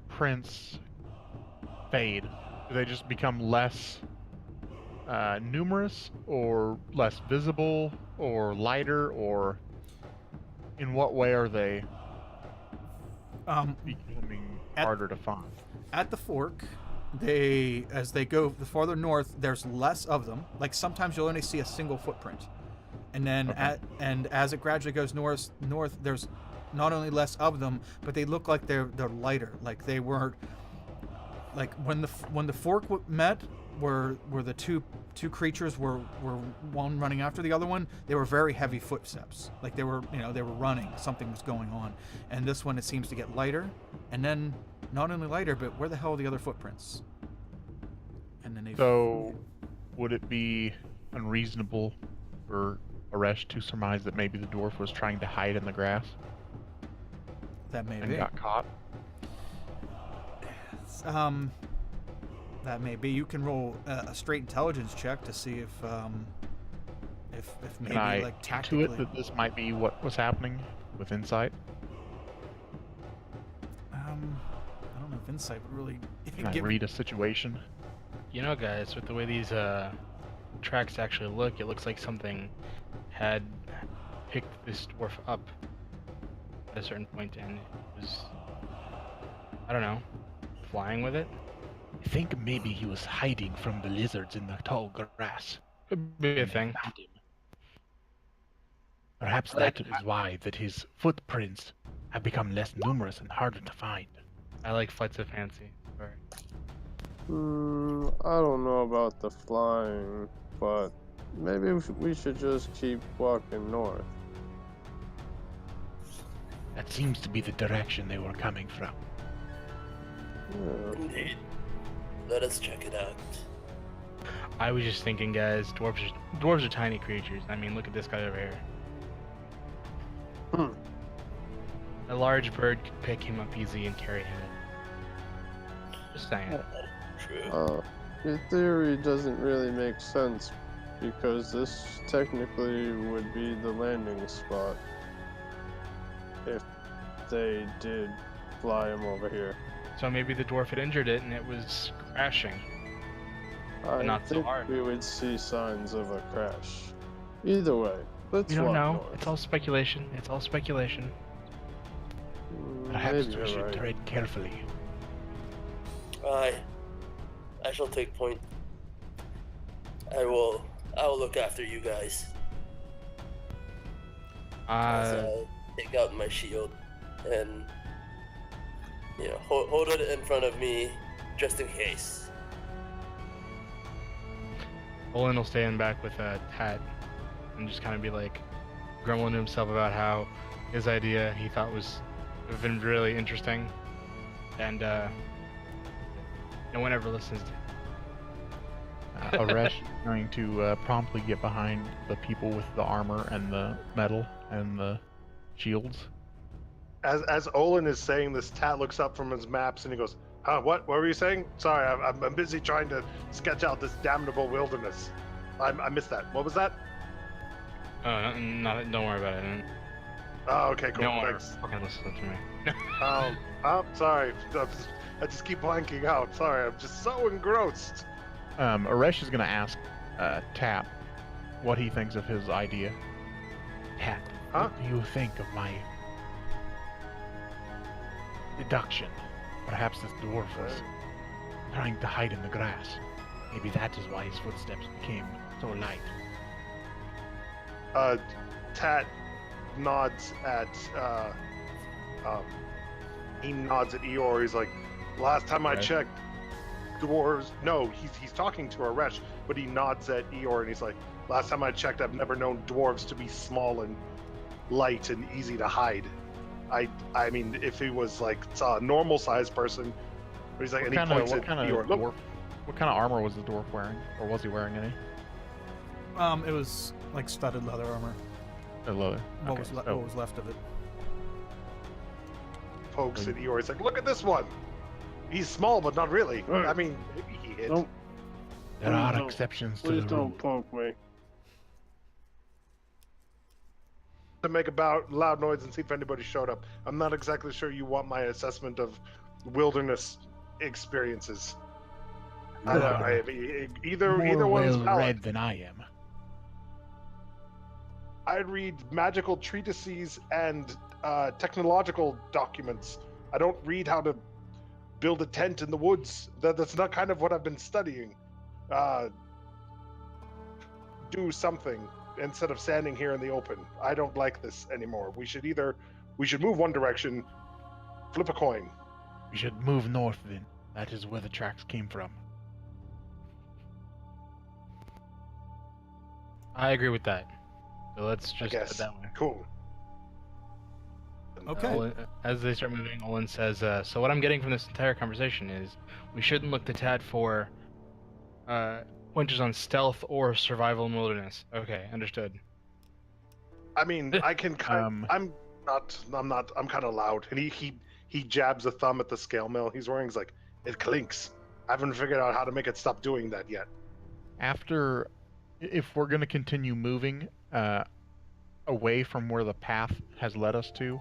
prints fade? Do they just become less numerous, or less visible, or lighter, or in what way are they becoming harder to find? At the fork, as they go the farther north, there's less of them. Like sometimes you'll only see a single footprint, and then as it gradually goes north, there's not only less of them, but they look like they're lighter. Like they weren't, like when the fork met, where the two creatures were one running after the other one, they were very heavy footsteps. Like they were running. Something was going on. And this one, it seems to get lighter, and then not only lighter, but where the hell are the other footprints? and then they. So, would it be unreasonable for Aresh to surmise that maybe the dwarf was trying to hide in the grass That may and be. got caught? That may be. You can roll a straight intelligence check to see if maybe Can I like tactically. intuit that this might be what was happening with insight? I don't know if insight would really Can I give. read a situation? You know, guys, with the way these tracks actually look, it looks like something had picked this dwarf up at a certain point and it was, I don't know, flying with it. I think maybe he was hiding from the lizards in the tall grass. Could be a and they thing. found him. Perhaps Like- that is why that his footprints have become less numerous and harder to find. I like flights of fancy. Sorry. I don't know about the flying, but maybe we should just keep walking north. That seems to be the direction they were coming from. Yeah. Indeed. Let us check it out. I was just thinking, guys, dwarves are tiny creatures. I mean, look at this guy over here. A large bird could pick him up easy and carry him in. Just saying. True. Your theory doesn't really make sense because this technically would be the landing spot if they did fly him over here. So maybe the dwarf had injured it and it was crashing. I not so think hard. we would see signs of a crash. Either way, let's We don't walk know. north. It's all speculation. It's all speculation. Perhaps Maybe we you're should right. tread carefully. I shall take point. I will look after you guys. As I take out my shield and hold it in front of me just in case. Olin will stand back with Tat and just kind of be like grumbling to himself about how his idea he thought was have been really interesting, and no one ever listens to him. Aresh is going to promptly get behind the people with the armor and the metal and the shields. As Olin is saying this, Tat looks up from his maps and he goes, "Huh? What were you saying? Sorry, I'm busy trying to sketch out this damnable wilderness. I missed that. What was that? Oh, don't worry about it. Oh, okay, cool. No one ever Thanks. fucking listens to me. Sorry. I just keep blanking out. Sorry, I'm just so engrossed. Aresh is going to ask Tap what he thinks of his idea. Tap, Huh? what do you think of my deduction? Perhaps this dwarf was trying to hide in the grass. Maybe that is why his footsteps became so light. Tat nods at he nods at Eeyore. He's like, last time I Right. checked, dwarves. No, he's talking to Aresh, but he nods at Eeyore and he's like, last time I checked, I've never known dwarves to be small and light and easy to hide. I mean, if he was like a normal sized person, but he's like, and he points at Eeyore. Look, What kind of armor was the dwarf wearing? Or was he wearing any? It was like studded leather armor. Leather. What Okay, was so- what was left of it? pokes at Eeyore. He's like, look at this one. He's small, but not really. Right. I mean, maybe he hit. Don't, There are don't- exceptions to please the rule. don't poke me. To make about loud noise and see if anybody showed up. I'm not exactly sure you want my assessment of wilderness experiences. I don't know. Either More one's well valid. read than I am. I read magical treatises and technological documents. I don't read how to build a tent in the woods. That's not kind of what I've been studying. Do something instead of standing here in the open. I don't like this anymore. We should move one direction, flip a coin. We should move north then. That is where the tracks came from. I agree with that. So let's I just put it guess. that way. Cool. Okay. As they start moving, Olin says, so what I'm getting from this entire conversation is we shouldn't look to Tad for Pointers on stealth or survival in wilderness. Okay, understood. I mean, I can kind. I'm not. I'm kind of loud, and he jabs a thumb at the scale mill he's wearing. He's like, it clinks. I haven't figured out how to make it stop doing that yet. If we're going to continue moving away from where the path has led us to,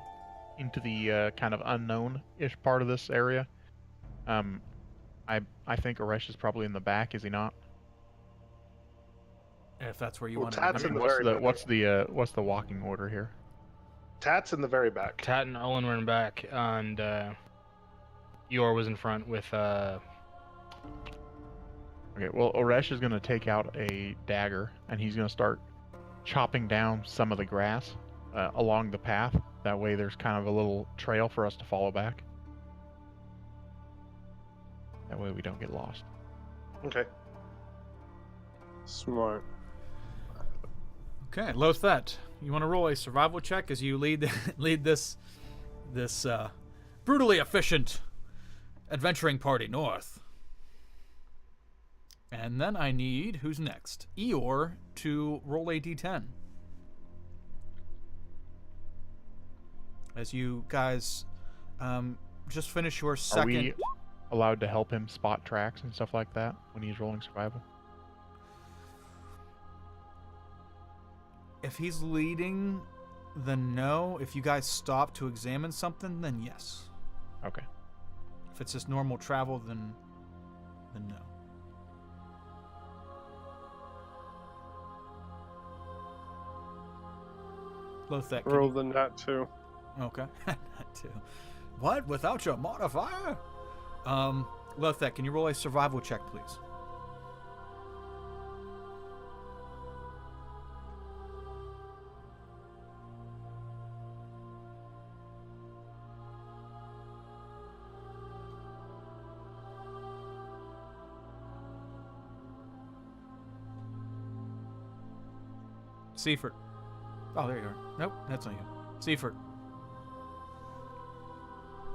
into the kind of unknown-ish part of this area, I think Oresh is probably in the back, is he not? If that's where you Well, want Tat's to in the What's very the back. what's the walking order here? Tat's in the very back. Tat and Owen were in back, and Eeyore was in front with Okay, well, Oresh is going to take out a dagger, and he's going to start chopping down some of the grass along the path. That way there's kind of a little trail for us to follow back. That way we don't get lost. Okay. Smart. Okay, Lothet, you want to roll a survival check as you lead this brutally efficient adventuring party north. And then I need, who's next? Eeyore to roll a d10. As you guys just finish your second... Are we allowed to help him spot tracks and stuff like that when he's rolling survival? If he's leading, then no. If you guys stop to examine something, then yes. Okay. If it's just normal travel, then no. Lothet, can Roll the nat 2. Okay. That too. What? Without your modifier? Lothet, can you roll a survival check, please? Seaford. Oh, there you are. Nope, that's not you. Seaford.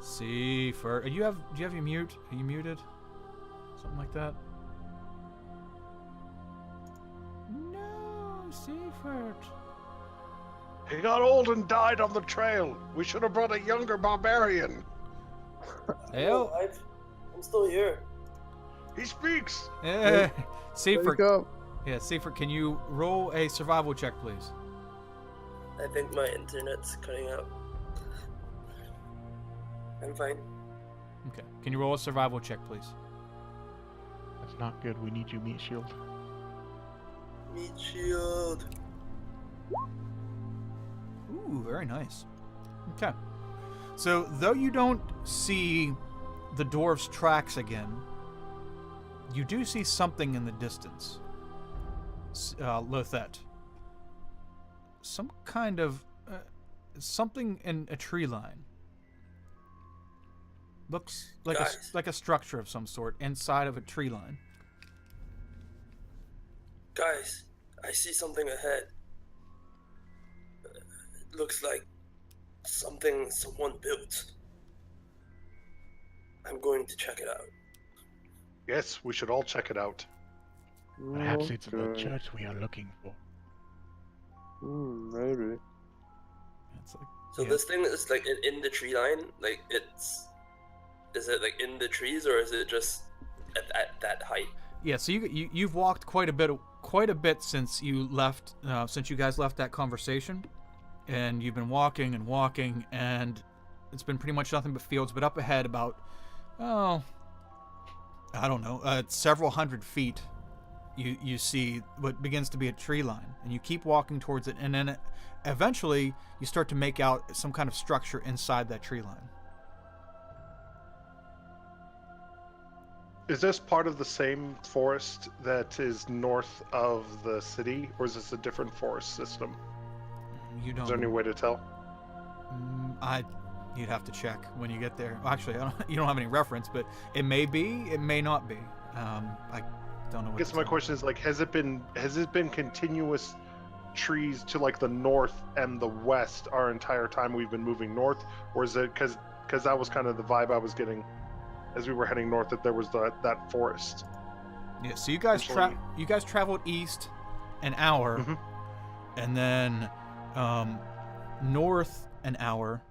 Seaford. Do you have your mute? Are you muted? Something like that? No, Seaford. He got old and died on the trail. We should have brought a younger barbarian. Hell. I'm still here. He speaks. Yeah. Seaford. Wake up. Yeah, Seaford, can you roll a survival check, please? I think my internet's cutting out. I'm fine. Okay. Can you roll a survival check, please? That's not good. We need you, Meat Shield. Meat shield. Ooh, very nice. Okay. So, though you don't see the dwarf's tracks again, you do see something in the distance. Lothet. Some kind of... something in a tree line. Looks like like a structure of some sort inside of a tree line. Guys, I see something ahead. It looks like something someone built. I'm going to check it out. Yes, we should all check it out. Perhaps it's the Okay. church we are looking for. Maybe. It's like, So yeah. this thing is like in the tree line. Like is it like in the trees or is it just at that height? Yeah, so you've walked quite a bit since you left, since you guys left that conversation, and you've been walking, and it's been pretty much nothing but fields. But up ahead, about I don't know, several hundred feet, you see what begins to be a tree line, and you keep walking towards it, and then eventually you start to make out some kind of structure inside that tree line. Is this part of the same forest that is north of the city, or is this a different forest system? You don't. Is there any way to tell? You'd have to check when you get there. Well, actually, you don't have any reference, but it may be, it may not be. I don't know. I guess my question is like, has it been continuous trees to like the north and the west our entire time we've been moving north, or is it because that was kind of the vibe I was getting as we were heading north, that there was that forest? Yeah. So you guys Essentially- traveled east an hour, Mhm. and then north an hour,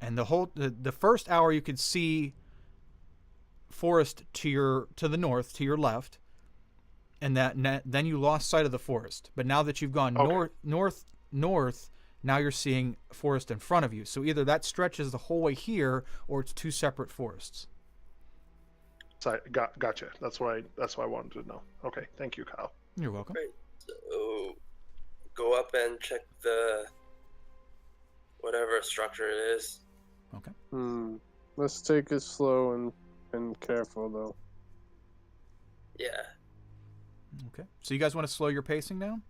and the first hour you could see forest to the north, to your left, and then you lost sight of the forest. But now that you've gone Okay. north, now you're seeing forest in front of you. So either that stretches the whole way here, or it's two separate forests. So gotcha. That's why I wanted to know. Okay, thank you, Kyle. You're welcome. Great. So go up and check the whatever structure it is. Okay. Let's take it slow and careful though. Yeah. Okay. So you guys want to slow your pacing down?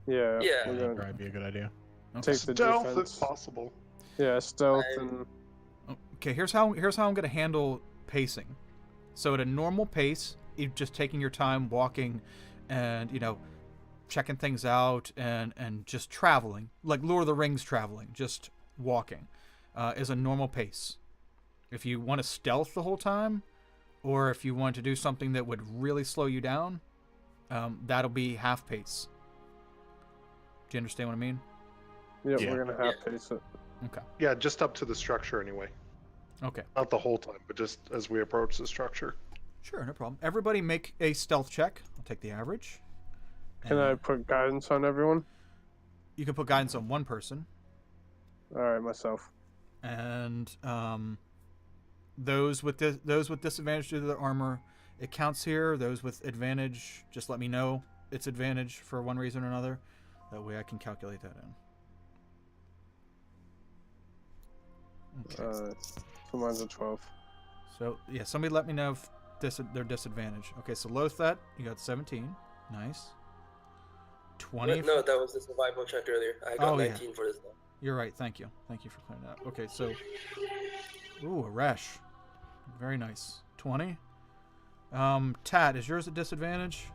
Yeah. Yeah. We're That'd gonna probably be a good idea. Okay. take the Stealth defense. if possible. Yeah, stealth I'm- and Okay. Here's how I'm gonna handle pacing. So at a normal pace, you're just taking your time walking, and checking things out and just traveling, like Lord of the Rings traveling, just walking, is a normal pace. If you want to stealth the whole time, or if you want to do something that would really slow you down, that'll be half pace. Do you understand what I mean? yeah, Yeah. we're gonna half pace it. Okay. Yeah, just up to the structure anyway. Okay. Not the whole time, but just as we approach the structure. Sure, no problem. Everybody make a stealth check. I'll take the average. Can I And put guidance on everyone? You can put guidance on one person, All right, myself. and those with disadvantage due to their armor, it counts here. Those with advantage, just let me know it's advantage for one reason or another. That way I can calculate that in. Okay. So mine's a 12. So yeah, somebody let me know if their disadvantage. Okay, so Lothat, you got 17. Nice. 20. No, that was the survival check earlier. I got Oh, yeah. 19 for this one. You're right. Thank you. Thank you for clearing that up. Okay, so ooh, a Resh. Very nice. 20. Tat, is yours a disadvantage?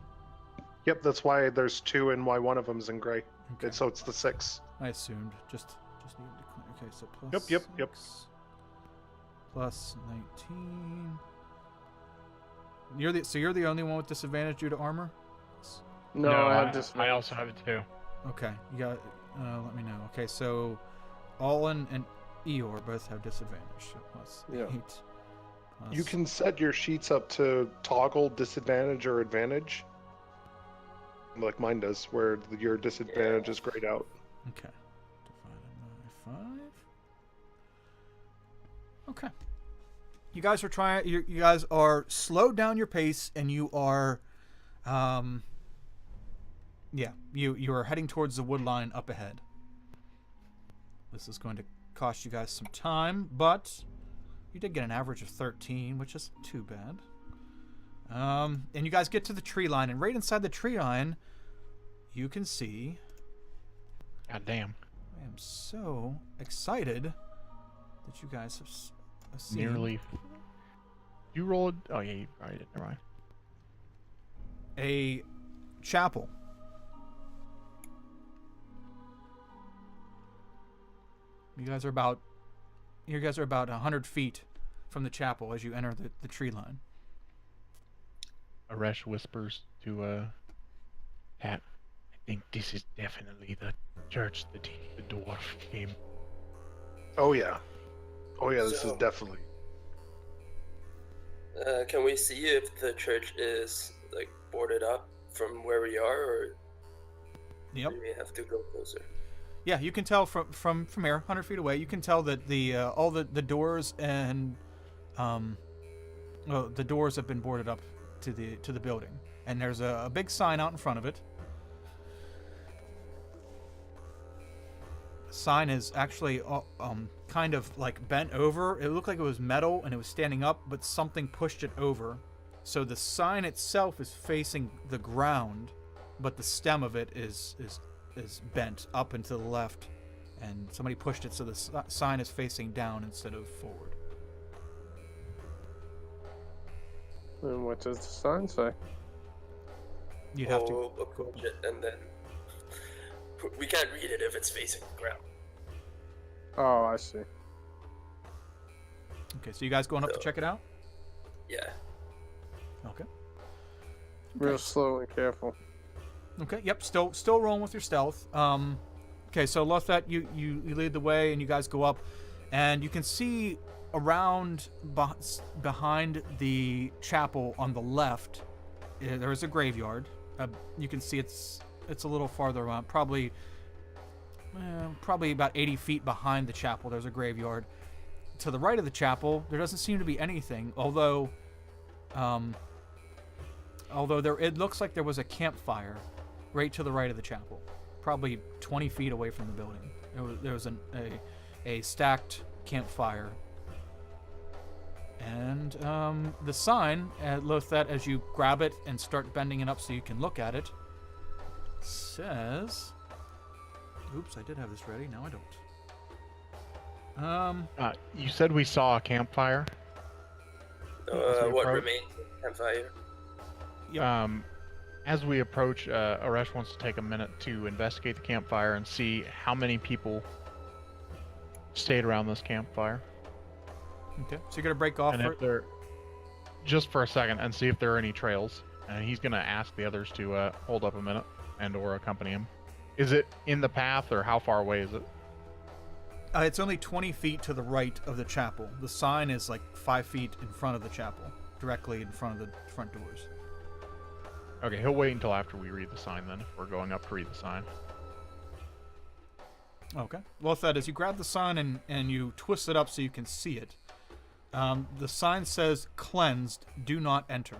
Yep, that's why there's two and why one of them's in gray. Okay. So it's the 6. I assumed. Just needed to clear. Okay, so plus Yep. 6 plus 19. You're the only one with disadvantage due to armor? No, I have this. I also have it too. Okay, you got. Let me know. Okay, so Olin and Eeyore both have disadvantage. So plus Yeah. 8. Plus, You can set your sheets up to toggle disadvantage or advantage. Like mine does, where your disadvantage is grayed out. Okay. Divided by 5. Okay. You guys are trying. You guys are slowed down your pace, and you are, you are heading towards the wood line up ahead. This is going to cost you guys some time, but you did get an average of 13, which isn't too bad. And you guys get to the tree line, and right inside the tree line, you can see. God damn. I am so excited that you guys have seen. Nearly. You rolled. Oh yeah, you already did. Never mind. A chapel. You guys are about 100 feet from the chapel as you enter the tree line. Aresh whispers to Pat. I think this is definitely the church that the dwarf came. Oh yeah, this is So- definitely. Can we see if the church is like boarded up from where we are, or Yep. do we have to go closer? Yeah, you can tell from here, 100 feet away. You can tell that all the doors and the doors have been boarded up to the building, and there's a big sign out in front of it. The sign is actually kind of like bent over. It looked like it was metal and it was standing up, but something pushed it over. So the sign itself is facing the ground, but the stem of it is bent up and to the left, and somebody pushed it so the sign is facing down instead of forward. And what does the sign say? You'd have We'll to. approach it, and then we can't read it if it's facing the ground. Oh, I see. Okay, so you guys going up to So- check it out? Yeah. Okay. Real slow and careful. Okay. Yep. Still rolling with your stealth. Okay. So Lothat, you lead the way, and you guys go up, and you can see around behind the chapel on the left, there is a graveyard. You can see it's a little farther around, probably about 80 feet behind the chapel. There's a graveyard. To the right of the chapel, there doesn't seem to be anything, although there it looks like there was a campfire right to the right of the chapel, probably 20 feet away from the building. There was a stacked campfire. And the sign, Lothat, as you grab it and start bending it up so you can look at it, says... Oops, I did have this ready. Now I don't. You said we saw a campfire. What remains of the campfire? Yep. As we approach, Aresh wants to take a minute to investigate the campfire and see how many people stayed around this campfire. Okay, so you're gonna break off. And if there, just for a second, and see if there are any trails. And he's gonna ask the others to hold up a minute and/or accompany him. Is it in the path, or how far away is it? It's only 20 feet to the right of the chapel. The sign is like 5 feet in front of the chapel, directly in front of the front doors. Okay, he'll wait until after we read the sign then, if we're going up to read the sign. Okay. Well, that is, you grab the sign and you twist it up so you can see it. The sign says, "Cleansed, do not enter."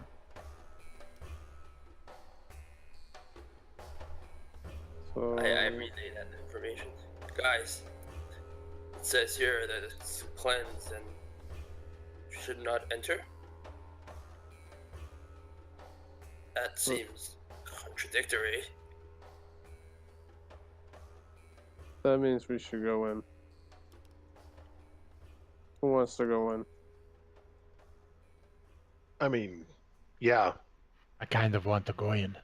So, I relay that information. Guys, it says here that it's cleansed and should not enter. That seems contradictory. that means we should go in. Who wants to go in? I mean, yeah. I kind of want to go in.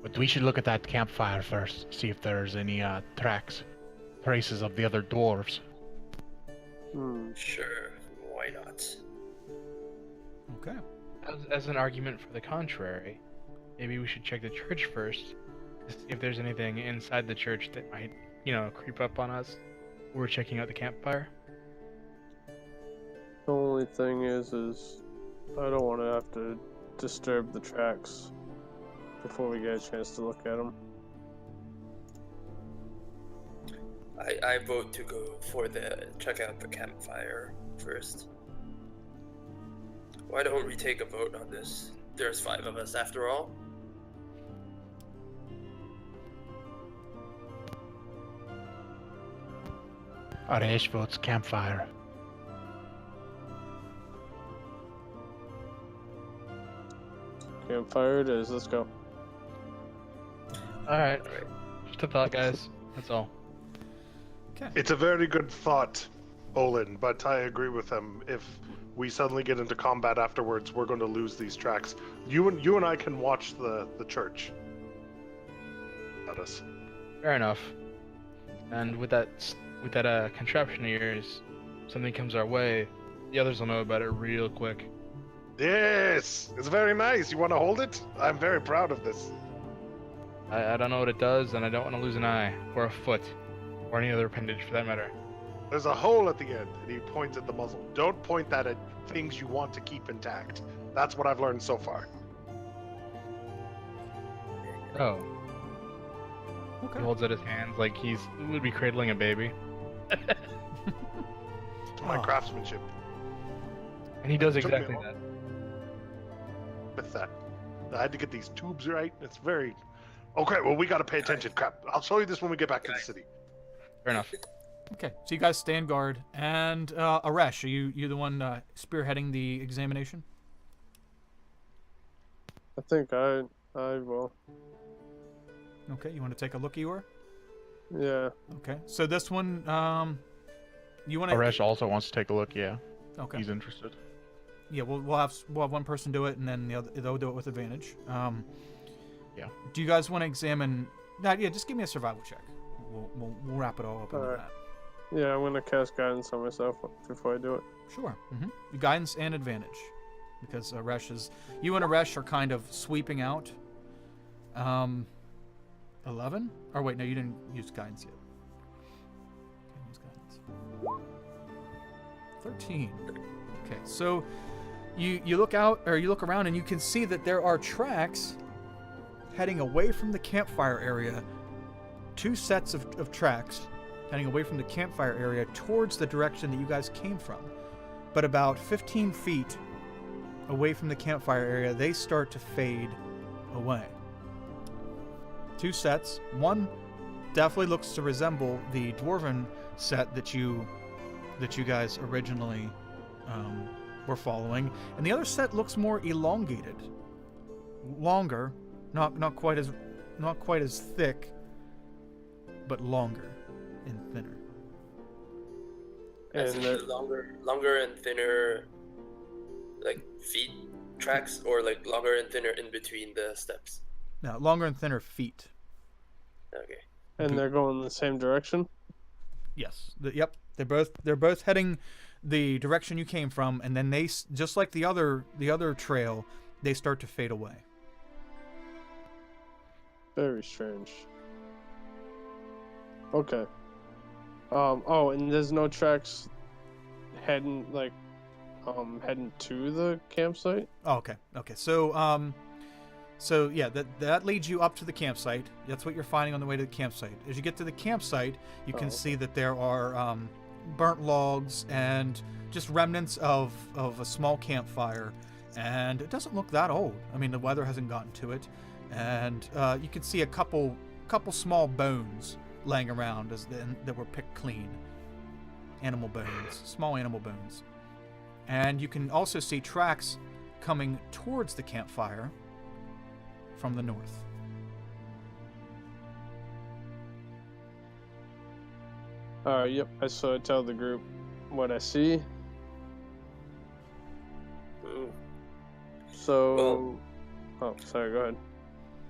But we should look at that campfire first, see if there's any traces of the other dwarves. Sure, why not? Okay. As an argument for the contrary, maybe we should check the church first to see if there's anything inside the church that might, creep up on us. We're checking out the campfire. The only thing is I don't want to have to disturb the tracks before we get a chance to look at them. I vote to go for check out the campfire first. Why don't we take a vote on this? There's 5 of us after all. Aresh votes campfire. Campfire it is. Let's go. Alright. Just a thought, guys. That's all. Okay. It's a very good thought, Olin, but I agree with him. If we suddenly get into combat afterwards, we're going to lose these tracks. You and I can watch the church. Let us. Fair enough. And with that contraption of yours, something comes our way, the others will know about it real quick. Yes, it's very nice. You want to hold it? I'm very proud of this. I don't know what it does, and I don't want to lose an eye, or a foot, or any other appendage for that matter. There's a hole at the end, and he points at the muzzle. Don't point that at things you want to keep intact. That's what I've learned so far. Oh. Okay. He holds out his hands like he would be cradling a baby. It's my craftsmanship. And he does Took me a exactly while. that. With that, I had to get these tubes right. It's very... Okay, well, we got to pay attention. Crap. I'll show you this when we get back to the city. Fair enough. Okay, so you guys stand guard, and Aresh, are you the one spearheading the examination? I think I will. Okay, you want to take a look, Eeyore? Yeah. Okay, so this one, you want to? Aresh also wants to take a look. Yeah, Okay. he's interested. Yeah, we'll have one person do it, and then they'll do it with advantage. Yeah. Do you guys want to examine? Yeah, just give me a survival check. We'll wrap it all up into Alright. that. Yeah, I'm gonna cast guidance on myself before I do it. Sure. Guidance and advantage. because you and Aresh are kind of sweeping out. 11? Or wait, no, you didn't use guidance yet. Didn't use guidance. 13. Okay, so you look out, or you look around, and you can see that there are tracks heading away from the campfire area. 2 sets of tracks heading away from the campfire area towards the direction that you guys came from. But about 15 feet away from the campfire area, they start to fade away. 2 sets. One definitely looks to resemble the dwarven set that you guys originally were following, and the other set looks more elongated, longer, not quite as thick, but longer and thinner. As And in longer and thinner, like feet tracks, or like longer and thinner in between the steps. Now, longer and thinner feet. Okay. and they're going in the same direction. Yes. Yep. They're both heading the direction you came from, and then they, just like the other trail, they start to fade away. Very strange. Okay. Oh, and there's no tracks heading heading to the campsite. Oh, okay. Okay. So yeah, that leads you up to the campsite. That's what you're finding on the way to the campsite. As you get to the campsite, you can see that there are burnt logs and just remnants of a small campfire, and it doesn't look that old. I mean, the weather hasn't gotten to it, and you can see a couple small bones laying around that were picked clean. Animal bones, small animal bones, and you can also see tracks coming towards the campfire from the north. Yep. So I tell the group what I see. Mm. So, oh, sorry. Go ahead.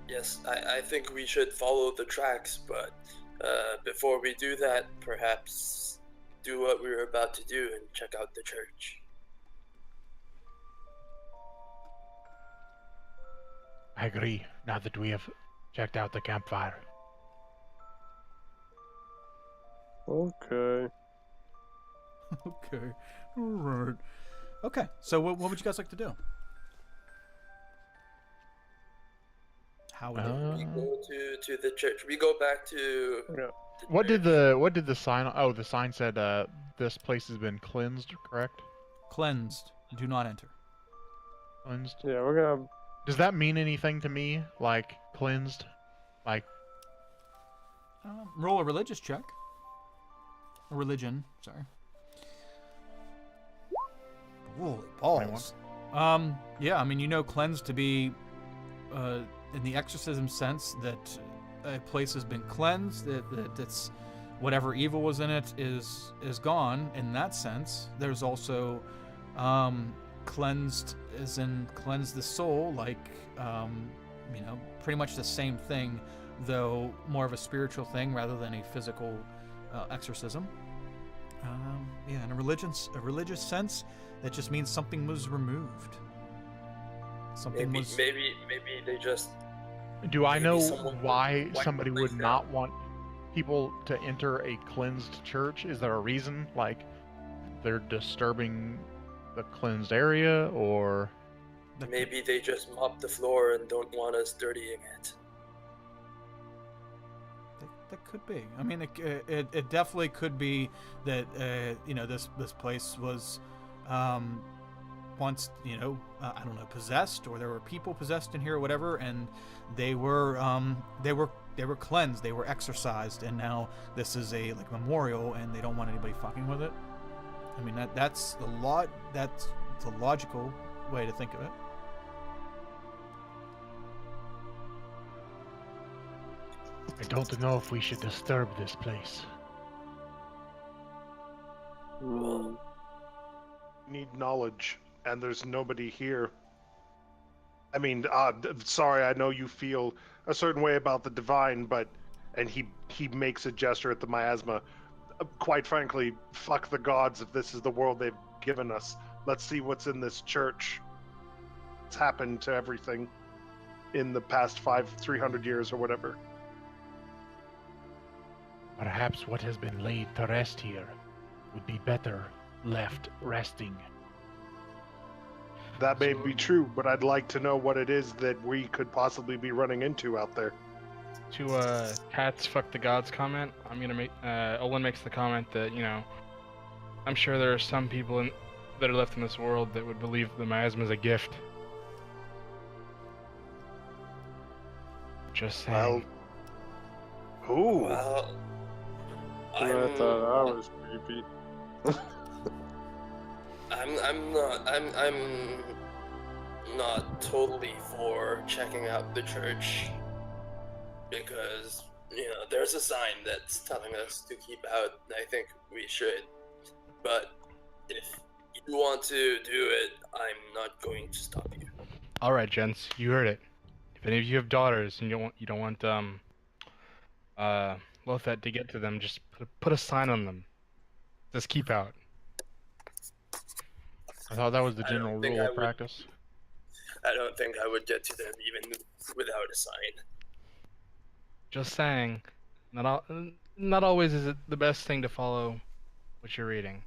Yes, I think we should follow the tracks, but before we do that, perhaps do what we were about to do and check out the church. I agree, now that we have checked out the campfire. Okay. Okay. All right. Okay. So what would you guys like to do? How would We go to the church. We go back to. Yeah. What did the sign? Oh, the sign said this place has been cleansed. Correct? cleansed? Do not enter. Cleansed. Yeah, we're gonna. Does that mean anything to me? Like cleansed? Like Roll a religious check. A religion. Sorry. Holy balls. Yeah, I mean, cleansed to be, in the exorcism sense, that a place has been cleansed, that's whatever evil was in it is gone. In that sense, there's also cleansed, as in cleanse the soul, like pretty much the same thing, though more of a spiritual thing rather than a physical exorcism. Yeah, in a religious sense, that just means something was removed. Something Maybe was. maybe they just. do I Maybe know someone why would wipe somebody the would place not down. want people to enter a cleansed church? Is there a reason? Like they're disturbing the cleansed area, or Maybe they just mop the floor and don't want us dirtying it. That could be. I mean, it definitely could be that this place was once I don't know, possessed, or there were people possessed in here or whatever, and they were cleansed, they were exorcised, and now this is a memorial, and they don't want anybody fucking with it. I mean, that's the logical way to think of it. I don't know if we should disturb this place. Hmm. Need knowledge, and there's nobody here. I mean, sorry, I know you feel a certain way about the divine, and he makes a gesture at the miasma. Quite frankly, fuck the gods if this is the world they've given us. Let's see what's in this church. what's happened to everything in the past 300 years or whatever. Perhaps what has been laid to rest here would be better left resting. That may be true, but I'd like to know what it is that we could possibly be running into out there. To Pat's "fuck the gods" comment, I'm gonna make Olin makes the comment that, you know, I'm sure there are some people that are left in this world that would believe the miasma is a gift. Just saying. Well, ooh. Well, I thought I was creepy. I'm not totally for checking out the church because, you know, there's a sign that's telling us to keep out, and I think we should. But if you want to do it, I'm not going to stop you. All right, gents, you heard it. If any of you have daughters and you don't want Lothat to get to them, just put a sign on them. Just keep out. I thought that was the I don't general think rule I of would- practice. I don't think I would get to them even without a sign. Just saying. Not always is it the best thing to follow what you're reading.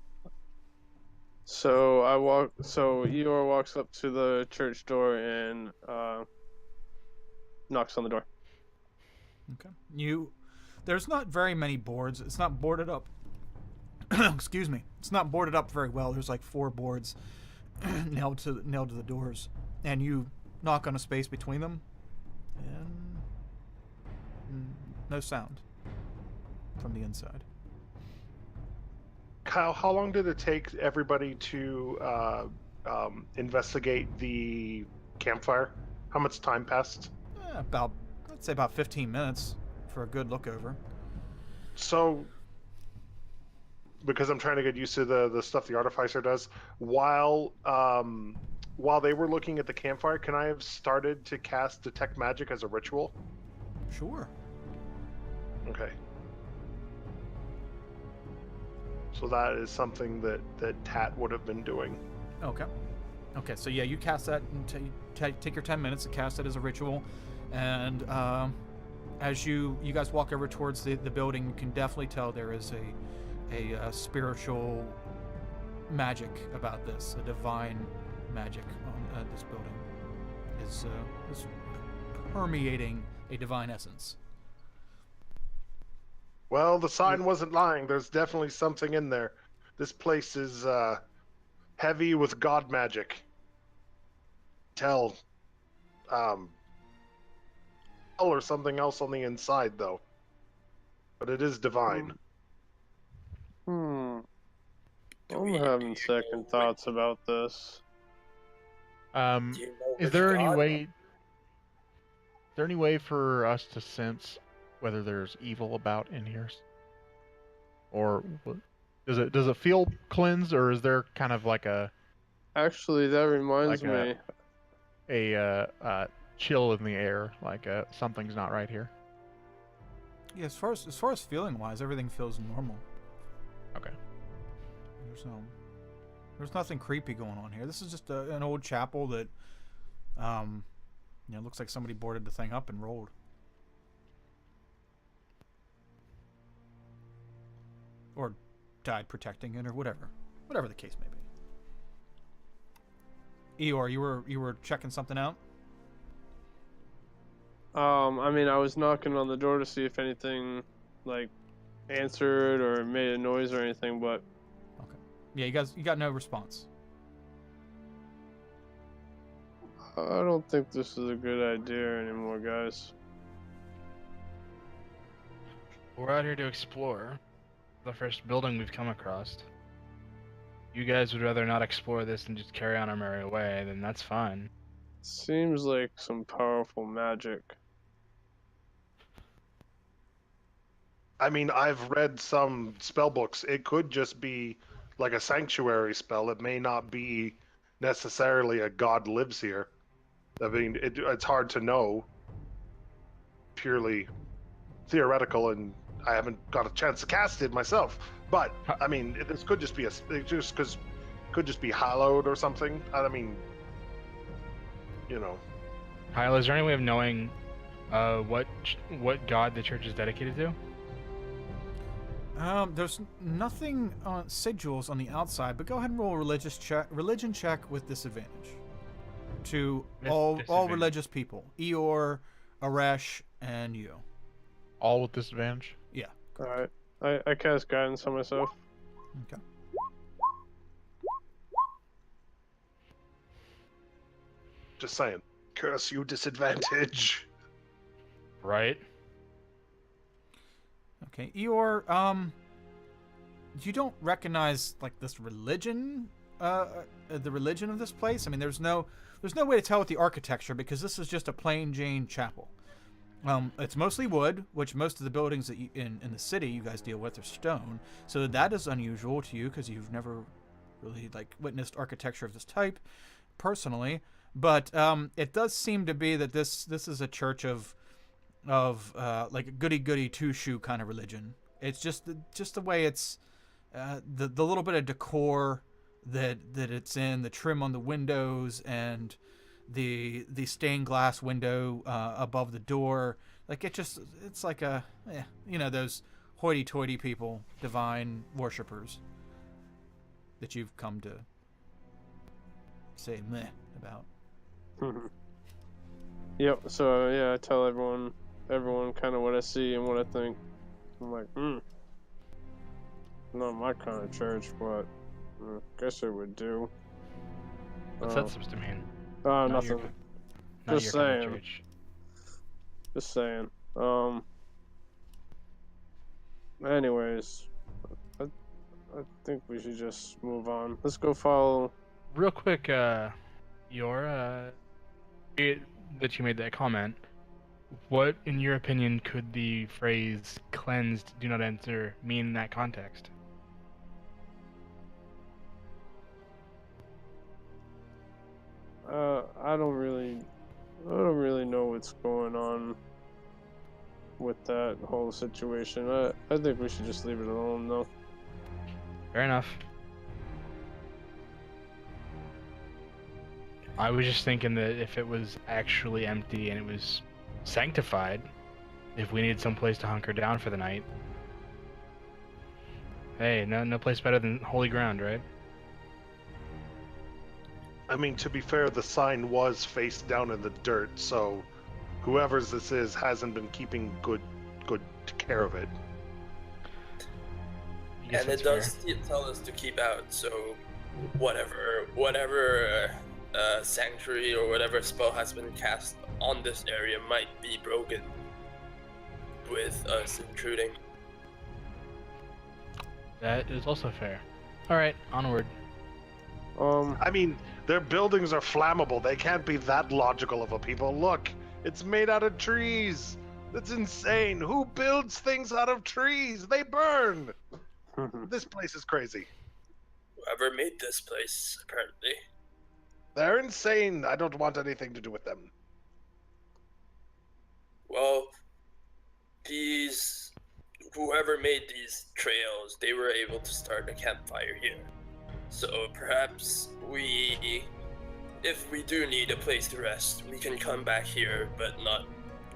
So Eeyore walks up to the church door and knocks on the door. Okay. There's not very many boards. It's not boarded up. Excuse me. It's not boarded up very well. There's like 4 boards nailed to the doors, and you knock on a space between them, and no sound from the inside. Kyle, how long did it take everybody to investigate the campfire? How much time passed? I'd say about 15 minutes for a good look over. So, because I'm trying to get used to the stuff the artificer does, while they were looking at the campfire, can I have started to cast detect magic as a ritual? Sure. Okay. So that is something that Tat would have been doing. Okay. Okay, so yeah, you cast that and take your 10 minutes to cast it as a ritual, and as you guys walk over towards the building, you can definitely tell there is a spiritual magic about this, a divine magic on this building is permeating a divine essence. Well, the sign wasn't lying. There's definitely something in there. This place is heavy with god magic. Or something else on the inside, though. But it is divine. I'm we- having do you know second thoughts about this. Do you know Is which there any god? way? Is there any way for us to sense whether there's evil about in here, or does it feel cleansed, or is there kind of like a Actually, that reminds Like me. a chill in the air, like something's not right here? Yeah, as far as feeling wise, everything feels normal. Okay. There's nothing creepy going on here. This is just an old chapel that looks like somebody boarded the thing up and rolled. Or died protecting it, or whatever the case may be. Eeyore, you were checking something out? I mean, I was knocking on the door to see if anything, like, answered or made a noise or anything, but Okay. Yeah, you got no response. I don't think this is a good idea anymore, guys. We're out here to explore the first building we've come across. You guys would rather not explore this and just carry on our merry way, then that's fine. Seems like some powerful magic. I mean, I've read some spell books. It could just be like a sanctuary spell. It may not be necessarily a god lives here. I mean, it's hard to know. Purely theoretical, and I haven't got a chance to cast it myself. But I mean, this could just be could just be hallowed or something. I mean, you know. Kyle, is there any way of knowing what god the church is dedicated to? There's nothing on sigils on the outside, but go ahead and roll a religion check with disadvantage. To all Disadvantage. religious people. Eeyore, Aresh, and you. All with disadvantage. Yeah. Alright. I cast guidance on myself. Okay. Just saying. Curse you, disadvantage. Right. Okay, Eeyore, you don't recognize like this religion, the religion of this place. I mean, there's no way to tell with the architecture because this is just a plain Jane chapel. It's mostly wood, which most of the buildings that in the city you guys deal with are stone. So that is unusual to you because you've never really like witnessed architecture of this type personally. But it does seem to be that this is a church of like a goody two shoe kind of religion. It's just the way it's the little bit of decor that it's in, the trim on the windows and the stained glass window above the door. Like it's like a those hoity-toity people, divine worshippers that you've come to say meh about. Yep. So yeah, I tell everyone kind of what I see and what I think. I'm like, not my kind of church, but I guess it would do. What's that supposed to mean? Oh, Not nothing. your- Not Just your kind of saying. church. Just saying. Anyways, I think we should just move on. Let's go follow. Real quick, that you made that comment. What, in your opinion, could the phrase "cleansed, do not enter" mean in that context? I don't really know what's going on with that whole situation. I think we should just leave it alone, though. Fair enough. I was just thinking that if it was actually empty and it was sanctified, if we needed some place to hunker down for the night, hey, no place better than holy ground, right? I mean, to be fair, the sign was face down in the dirt, so whoever's this is hasn't been keeping good care of it. I guess And it that's does fair. tell us to keep out, so whatever sanctuary or whatever spell has been cast on this area might be broken with us intruding. That is also fair. All right, onward. I mean, their buildings are flammable. They can't be that logical of a people. Look, it's made out of trees. That's insane. Who builds things out of trees? They burn. This place is crazy. Whoever made this place, apparently. They're insane. I don't want anything to do with them. Well, whoever made these trails, they were able to start a campfire here. So perhaps if we do need a place to rest, we can come back here, but not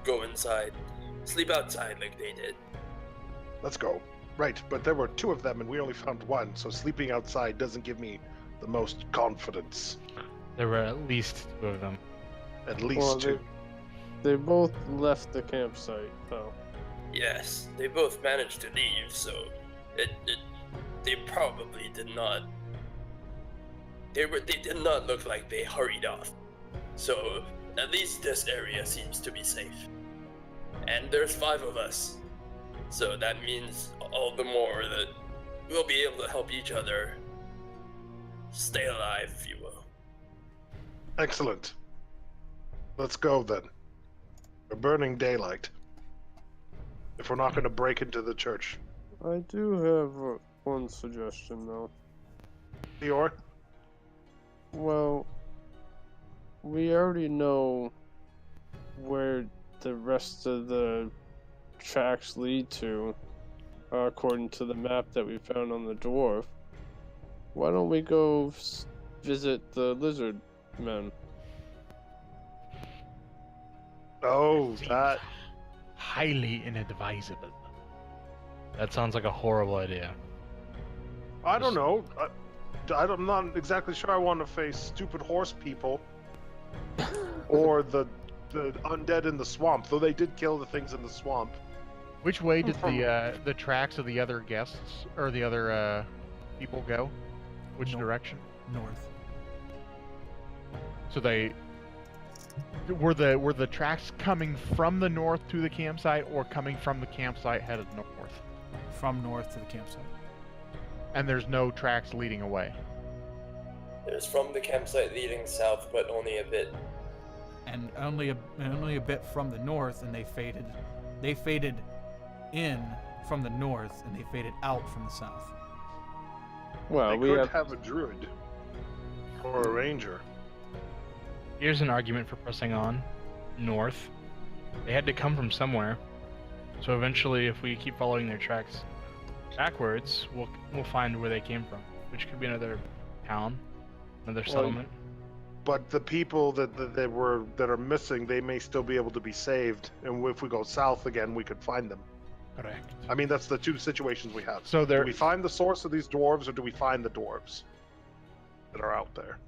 go inside. Sleep outside like they did. Let's go. Right, but there were two of them and we only found one, so sleeping outside doesn't give me the most confidence. There were at least two of them. At least Well, two. They both left the campsite, though. Yes, they both managed to leave, so they probably did not. They did not look like they hurried off. So at least this area seems to be safe. And there's 5 of us. So that means all the more that we'll be able to help each other stay alive, if you will. Excellent. Let's go then. We're burning daylight. If we're not going to break into the church. I do have one suggestion, though. Eeyore? Well, we already know where the rest of the tracks lead to, according to the map that we found on the dwarf. Why don't we go visit the lizard men? Oh, Seems that. highly inadvisable. That sounds like a horrible idea. I don't know. I'm not exactly sure I want to face stupid horse people or the undead in the swamp, though they did kill the things in the swamp. Which way did the tracks of the other guests or the other people go? Which North. direction? North. So they were the tracks coming from the north to the campsite, or coming from the campsite headed north? From north to the campsite. And there's no tracks leading away. There's from the campsite leading south, but only a bit. And only a bit from the north, and they faded. They faded in from the north, and they faded out from the south. Well, They we could have. have a druid or a ranger. Here's an argument for pressing on north. They had to come from somewhere. So eventually, if we keep following their tracks backwards, we'll find where they came from, which could be another town, another settlement. But the people that are missing, they may still be able to be saved. And if we go south again, we could find them. Correct. I mean, that's the two situations we have. So Do we find the source of these dwarves, or do we find the dwarves that are out there?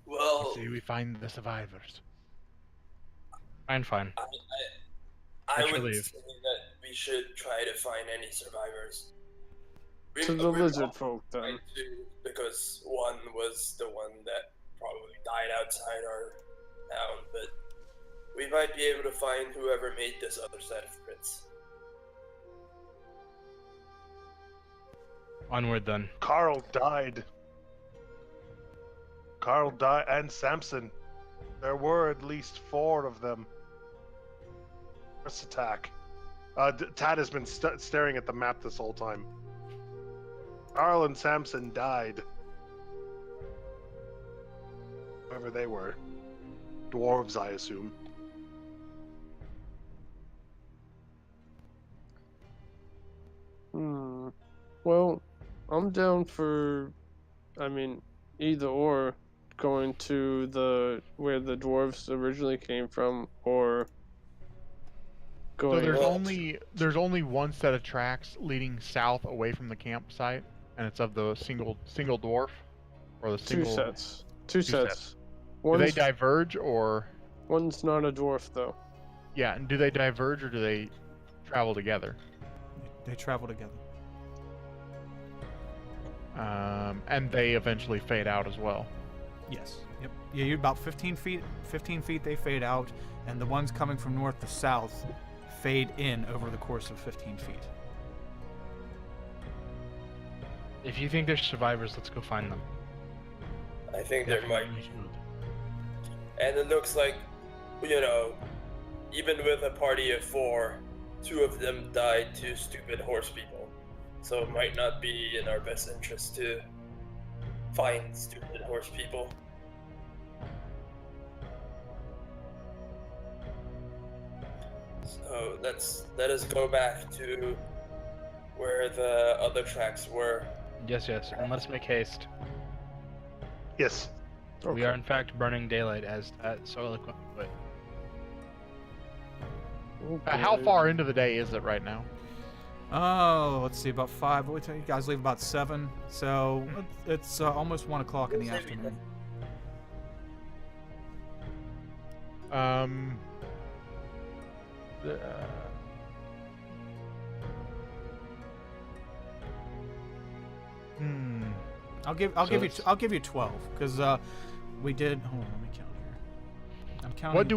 Well, see, we find the survivors. Fine. I What's your would leave? say that we should try to find any survivors. To the we lizard probably folk, then. tried to, because one was the one that probably died outside our town, but we might be able to find whoever made this other set of prints. Onward then. Carl died. And Samson. There were at least 4 of them. First attack. Tad has been staring at the map this whole time. Carl and Samson died. Whoever they were. Dwarves, I assume. Well, I'm down for, either or, going to where the dwarves originally came from, or going. So there's only one set of tracks leading south away from the campsite, and it's of the single dwarf, or the two single. sets. Two sets. Do they diverge, or? One's not a dwarf, though. Yeah, and do they diverge, or do they travel together? They travel together. And they eventually fade out as well. Yes. Yep. Yeah, you're about 15 feet. 15 feet they fade out, and the ones coming from north to south fade in over the course of 15 feet. If you think there's survivors, let's go find them. I think there might Definitely be. should. And it looks like, even with a party of 4, 2 of them died to stupid horse people. So it might not be in our best interest to find stupid horse people. So let us go back to where the other tracks were. Yes, and let's make haste. Yes. We are in fact burning daylight, as that so eloquently put. How far into the day is it right now? Oh, let's see, about 5. What you guys leave about 7, so it's almost 1 o'clock in the afternoon. I'll give you 12, because we did. Hold on, let me count here. I'm counting. What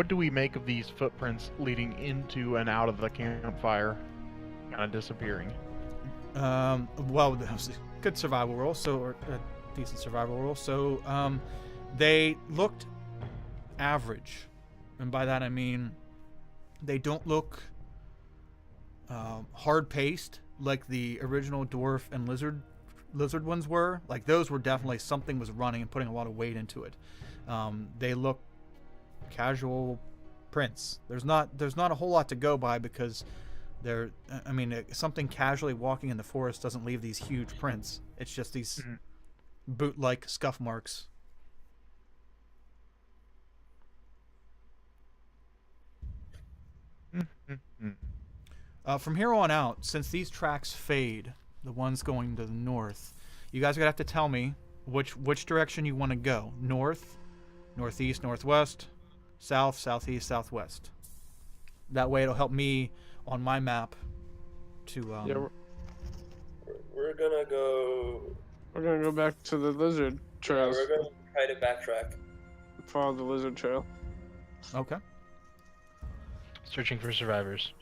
do we make of these footprints leading into and out of the campfire, kind of disappearing? Well, that was a good survival roll, or a decent survival roll. So, they looked average, and by that I mean they don't look hard-paced like the original dwarf and lizard ones were. Like, those were definitely something was running and putting a lot of weight into it. They look casual prints. There's not a whole lot to go by, because something casually walking in the forest doesn't leave these huge prints. It's just these boot-like scuff marks. From here on out, since these tracks fade, the ones going to the north, you guys are gonna have to tell me which direction you want to go. North, northeast, northwest, south, southeast, southwest. That way, it'll help me on my map to. Yeah, We're gonna go. we're gonna go back to the lizard trails. We're gonna try to backtrack. Follow the lizard trail. Okay. Searching for survivors.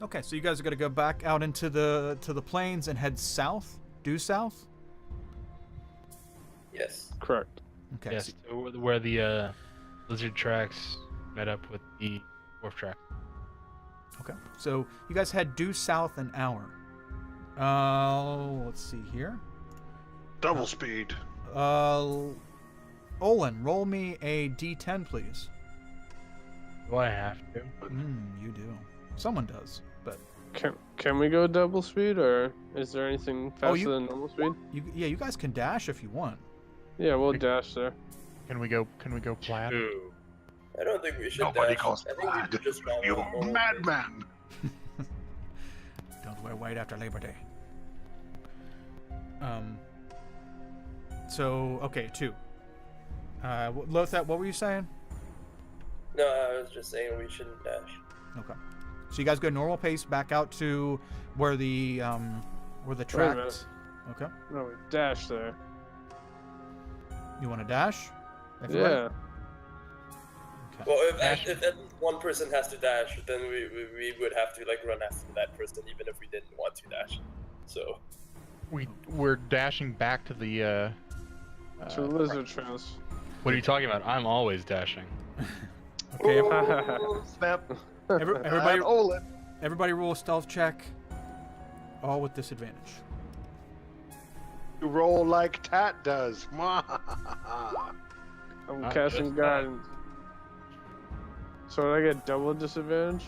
Okay, so you guys are gonna go back out into the plains and head south, due south. Yes. Correct. Okay. Yes, so- where the lizard tracks met up with the dwarf track. okay. So you guys head due south an hour. Let's see here. Double speed. Olin, roll me a D10, please. Do I have to? You do. Someone does, but Can we go double speed, or is there anything faster you- than normal speed? you guys can dash if you want. Yeah, we'll dash there. Can we go plaid? Two. I don't think we should Nobody dash. calls I think we plaid. should just follow You normal pace. madman. Don't wear white after Labor Day. So okay, 2. Lothar, what were you saying? No, I was just saying we shouldn't dash. Okay. So you guys go normal pace back out to where the minute. tracks. Okay. No, we dash there. You want to dash? Everybody? Yeah. Okay. Well, if at least one person has to dash, then we would have to like run after that person, even if we didn't want to dash. So We're dashing back to the. To the lizard trails. What are you talking about? I'm always dashing. Okay. Snap. Everybody, And Olin. everybody, roll a stealth check. All with disadvantage. You roll like Tat does. I'm Not casting just that. guidance. So did I get double disadvantage?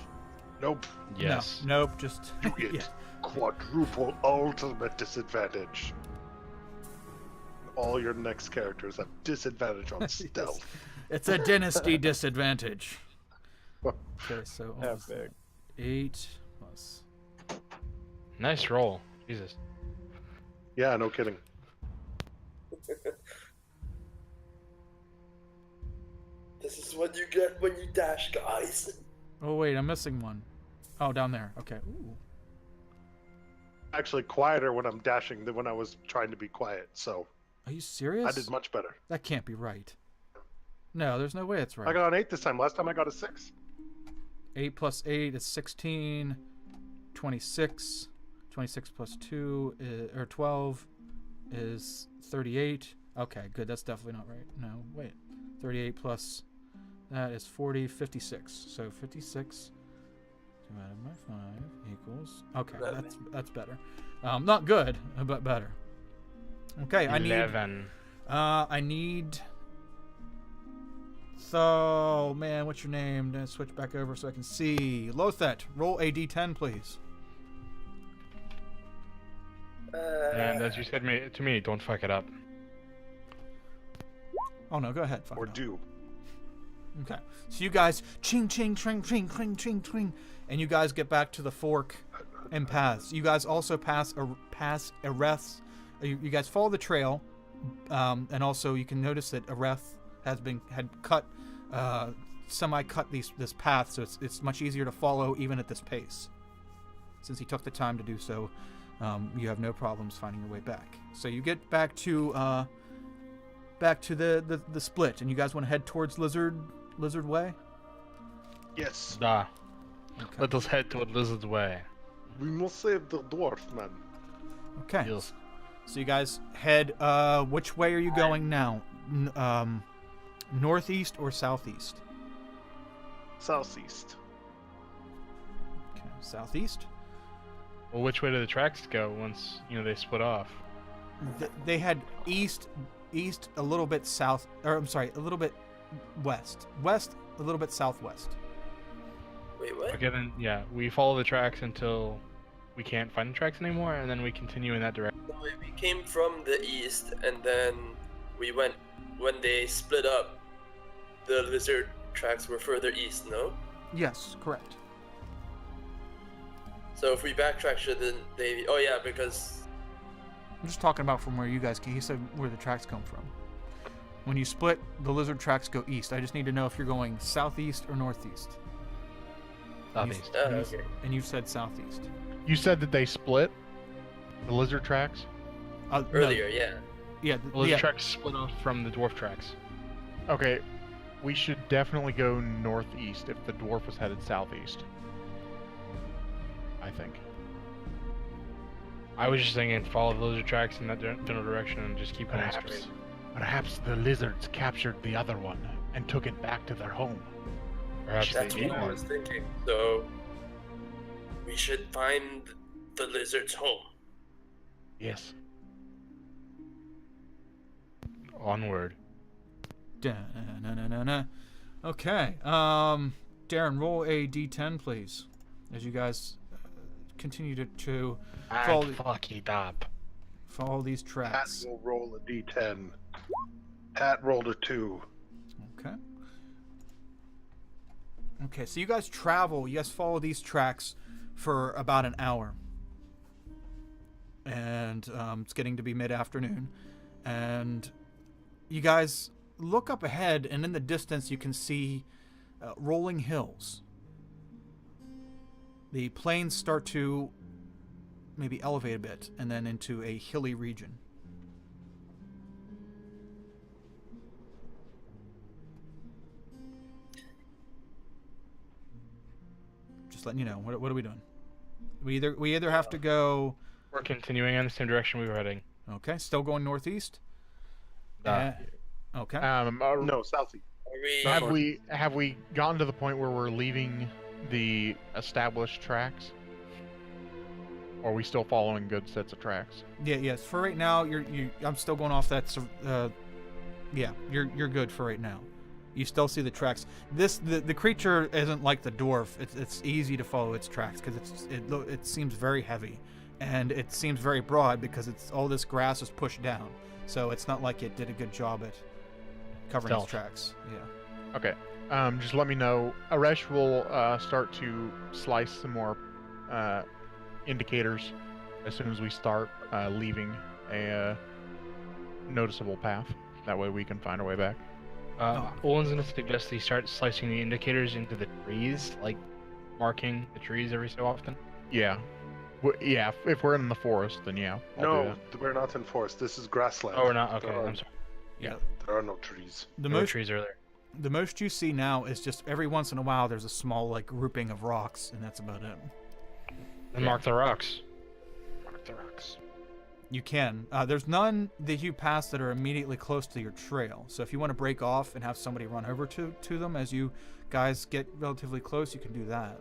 Nope. Yes. No, nope. Just You get yeah. quadruple ultimate disadvantage. All your next characters have disadvantage on stealth. It's a dynasty disadvantage. Okay, so Epic. 8 plus. Nice roll. Jesus. Yeah, no kidding. this is what you get when you dash, guys. Oh wait, I'm missing one. Oh, down there. Okay. Ooh. Actually, quieter when I'm dashing than when I was trying to be quiet. So Are you serious? I did much better. That can't be right. No, there's no way it's right. I got an 8 this time. Last time I got a 6. 8 plus 8 is 16. 26. 26 plus 2 is, or 12 is 38. Okay, good. That's definitely not right. No, wait. 38 plus that is 40, 56. So 56 divided by 5 equals. Okay, that's better. Not good, but better. Okay, 11. I need. So, man, what's your name? Then switch back over so I can see. Lothet, roll a d10, please. And as you said to me, don't fuck it up. Oh no, go ahead. Fuck Or it up. do. Okay. So you guys, ching, ching, tring, tring, tring, tring, tring, and you guys get back to the fork and paths. You guys also pass Areth's. You guys follow the trail, and also you can notice that Areth had cut, semi-cut this path, so it's much easier to follow even at this pace. Since he took the time to do so, you have no problems finding your way back. So you get back to the split, and you guys want to head towards Lizard Way. Yes. Da. Okay. Let us head toward Lizard's Way. We must save the dwarf, man. Okay. Yes. So you guys head. Which way are you going now? Northeast or southeast? Southeast. Okay, southeast. Well, which way do the tracks go once they split off? They had east, a little bit south, or I'm sorry, a little bit west, a little bit southwest. Wait, what? Okay, then we follow the tracks until we can't find the tracks anymore, and then we continue in that direction. No, we came from the east, and then we went when they split up. The lizard tracks were further east, no? Yes, correct. So if we backtrack, shouldn't they? Oh yeah, because I'm just talking about from where you guys came. He said where the tracks come from. When you split, the lizard tracks go east. I just need to know if you're going southeast or northeast. Southeast. okay. And you said southeast. You said that they split the lizard tracks. No, Earlier, yeah. yeah, Well, the yeah. tracks split off from the dwarf tracks. Okay, we should definitely go northeast if the dwarf was headed southeast. I think. I was just thinking follow the lizard tracks in that general direction and just keep going straight. Perhaps the lizards captured the other one and took it back to their home. Perhaps That's they what I was thinking. So we should find the lizard's home. Yes. Onward. Da-na-na-na-na. Okay. Darren, roll a d10, please, as you guys continue to follow, And fucky dop. follow these Pat tracks. will roll a d10. Pat rolled a 2. Okay. Okay, so you guys travel, you guys follow these tracks for about an hour. And it's getting to be mid-afternoon. And you guys look up ahead, and in the distance you can see rolling hills. The plains start to maybe elevate a bit, and then into a hilly region. Just letting you know. What are we doing? We either have to go. We're continuing in the same direction we were heading. Okay, still going northeast. Okay. No, southeast. Are we? Have we gotten to the point where we're leaving the established tracks? Or are we still following good sets of tracks? Yeah. Yes. For right now, I'm still going off that. Yeah. You're good for right now. You still see the tracks. The creature isn't like the dwarf. It's easy to follow its tracks because it seems very heavy, and it seems very broad because all this grass is pushed down. So it's not like it did a good job at covering its Stealth. tracks. Yeah. Okay. Just let me know. Aresh will start to slice some more indicators as soon as we start leaving a noticeable path. That way we can find our way back. Olin's gonna suggest that you start slicing the indicators into the trees, like marking the trees every so often. Yeah. Yeah, if we're in the forest, then yeah. I'll do No, that. we're not in forest. This is grassland. Oh, we're not. Okay, There are, I'm sorry. Yeah. there are no trees. The No most trees are there. the most you see now is just every once in a while there's a small like grouping of rocks, and that's about it. And mark the rocks. Mark the rocks. You can. There's none that you pass that are immediately close to your trail. So if you want to break off and have somebody run over to them as you guys get relatively close, you can do that.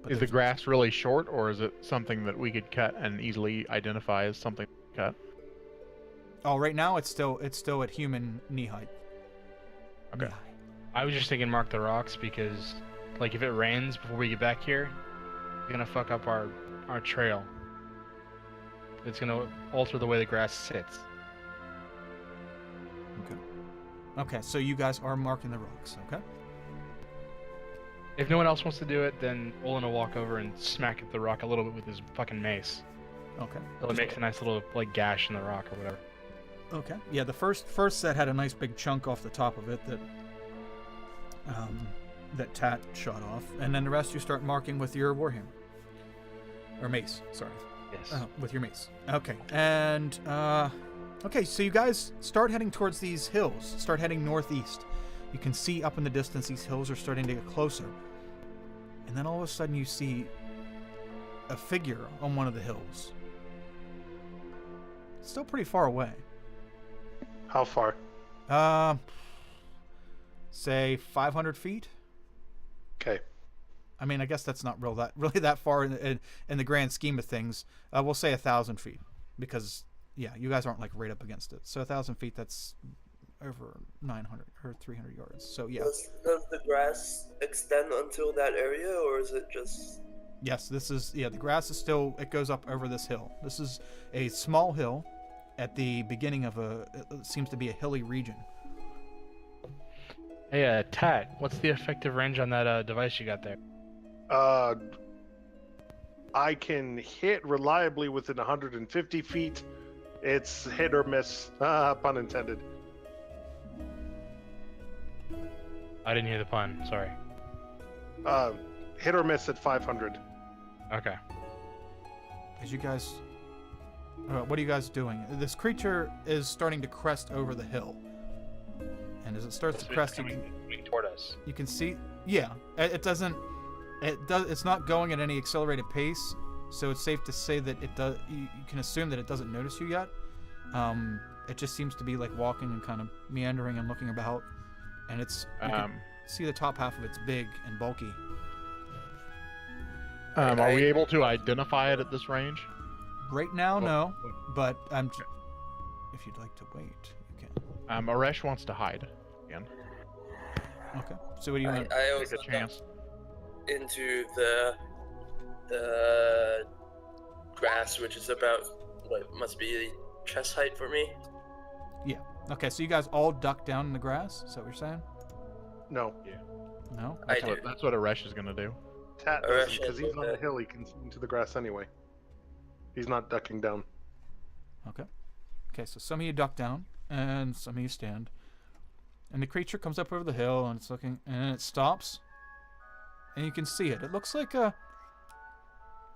But Is the there's- grass really short, or is it something that we could cut and easily identify as something to cut? Oh, right now it's still at human knee height. Okay. Knee height. I was just thinking mark the rocks because, like, if it rains before we get back here, it's gonna fuck up our trail. It's gonna alter the way the grass sits. Okay, so you guys are marking the rocks. Okay. If no one else wants to do it, then Olin will walk over and smack at the rock a little bit with his fucking mace. Okay. So it makes a nice little like gash in the rock or whatever. Okay. Yeah, the first set had a nice big chunk off the top of it that Tat shot off, and then the rest you start marking with your warhammer or mace. Sorry. Yes. With your mace. Okay. And okay, so you guys start heading towards these hills. Start heading northeast. You can see up in the distance these hills are starting to get closer. And then all of a sudden you see a figure on one of the hills. Still pretty far away. How far? Say 500 feet. Okay. I mean, I guess that's not really that far in the grand scheme of things. We'll say 1,000 feet because yeah, you guys aren't like right up against it. So 1,000 feet, that's over 900 or 300 yards. So yeah. Does the grass extend until that area, or is it just? Yes, the grass is still, it goes up over this hill. This is a small hill at the beginning of it seems to be a hilly region. Hey, Tat, what's the effective range on that device you got there? I can hit reliably within 150 feet. It's hit or miss, pun intended. I didn't hear the pun. Sorry. Hit or miss at 500. Okay. As you guys, what are you guys doing? This creature is starting to crest over the hill, and as it starts to crest, coming toward us. you can see. Yeah, it's not going at any accelerated pace, so it's safe to say that it does. You can assume that it doesn't notice you yet. It just seems to be like walking and kind of meandering and looking about, and you can see the top half of it's big and bulky. Are we able to identify it at this range? Right now, no, but if you'd like to wait, you can. Aresh wants to hide again. Okay. So what do you want? I Take also a chance. into the grass, which is about what must be chest height for me. Yeah. Okay. So you guys all duck down in the grass. Is that what you're saying? No. No. I That's do. that's what Aresh is gonna do. Tat Alright, doesn't, because he's on the hill. He can see into the grass anyway. He's not ducking down. Okay. Okay. So some of you duck down, and some of you stand, and the creature comes up over the hill, and it's looking, and it stops, and you can see it. It looks like a.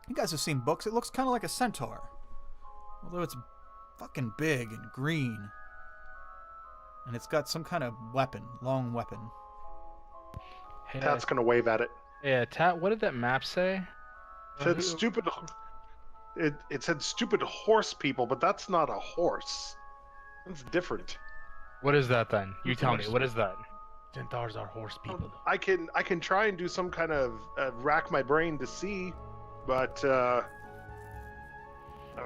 You guys have seen books. It looks kind of like a centaur, although it's fucking big and green, and it's got some kind of weapon, long weapon. Hey, Tat's gonna wave at it. yeah, Tat, what did that map say? It said stupid. It said stupid horse people, but that's not a horse. It's different. What is that then? You tell me. What is that? Centaurs are horse people. I can try and do some kind of rack my brain to see, but I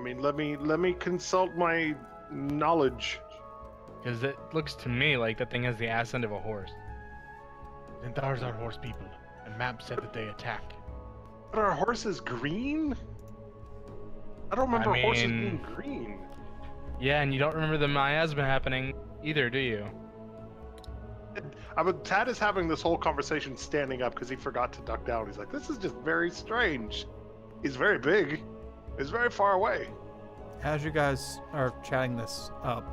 mean, let me consult my knowledge. Because it looks to me like that thing has the ass end of a horse. Centaurs are horse people, and map said that they attack. But are horses green? I don't remember I horses mean- being green. Yeah, and you don't remember the miasma happening either, do you? But Tad is having this whole conversation standing up because he forgot to duck down. He's like, this is just very strange. He's very big. He's very far away. As you guys are chatting this up,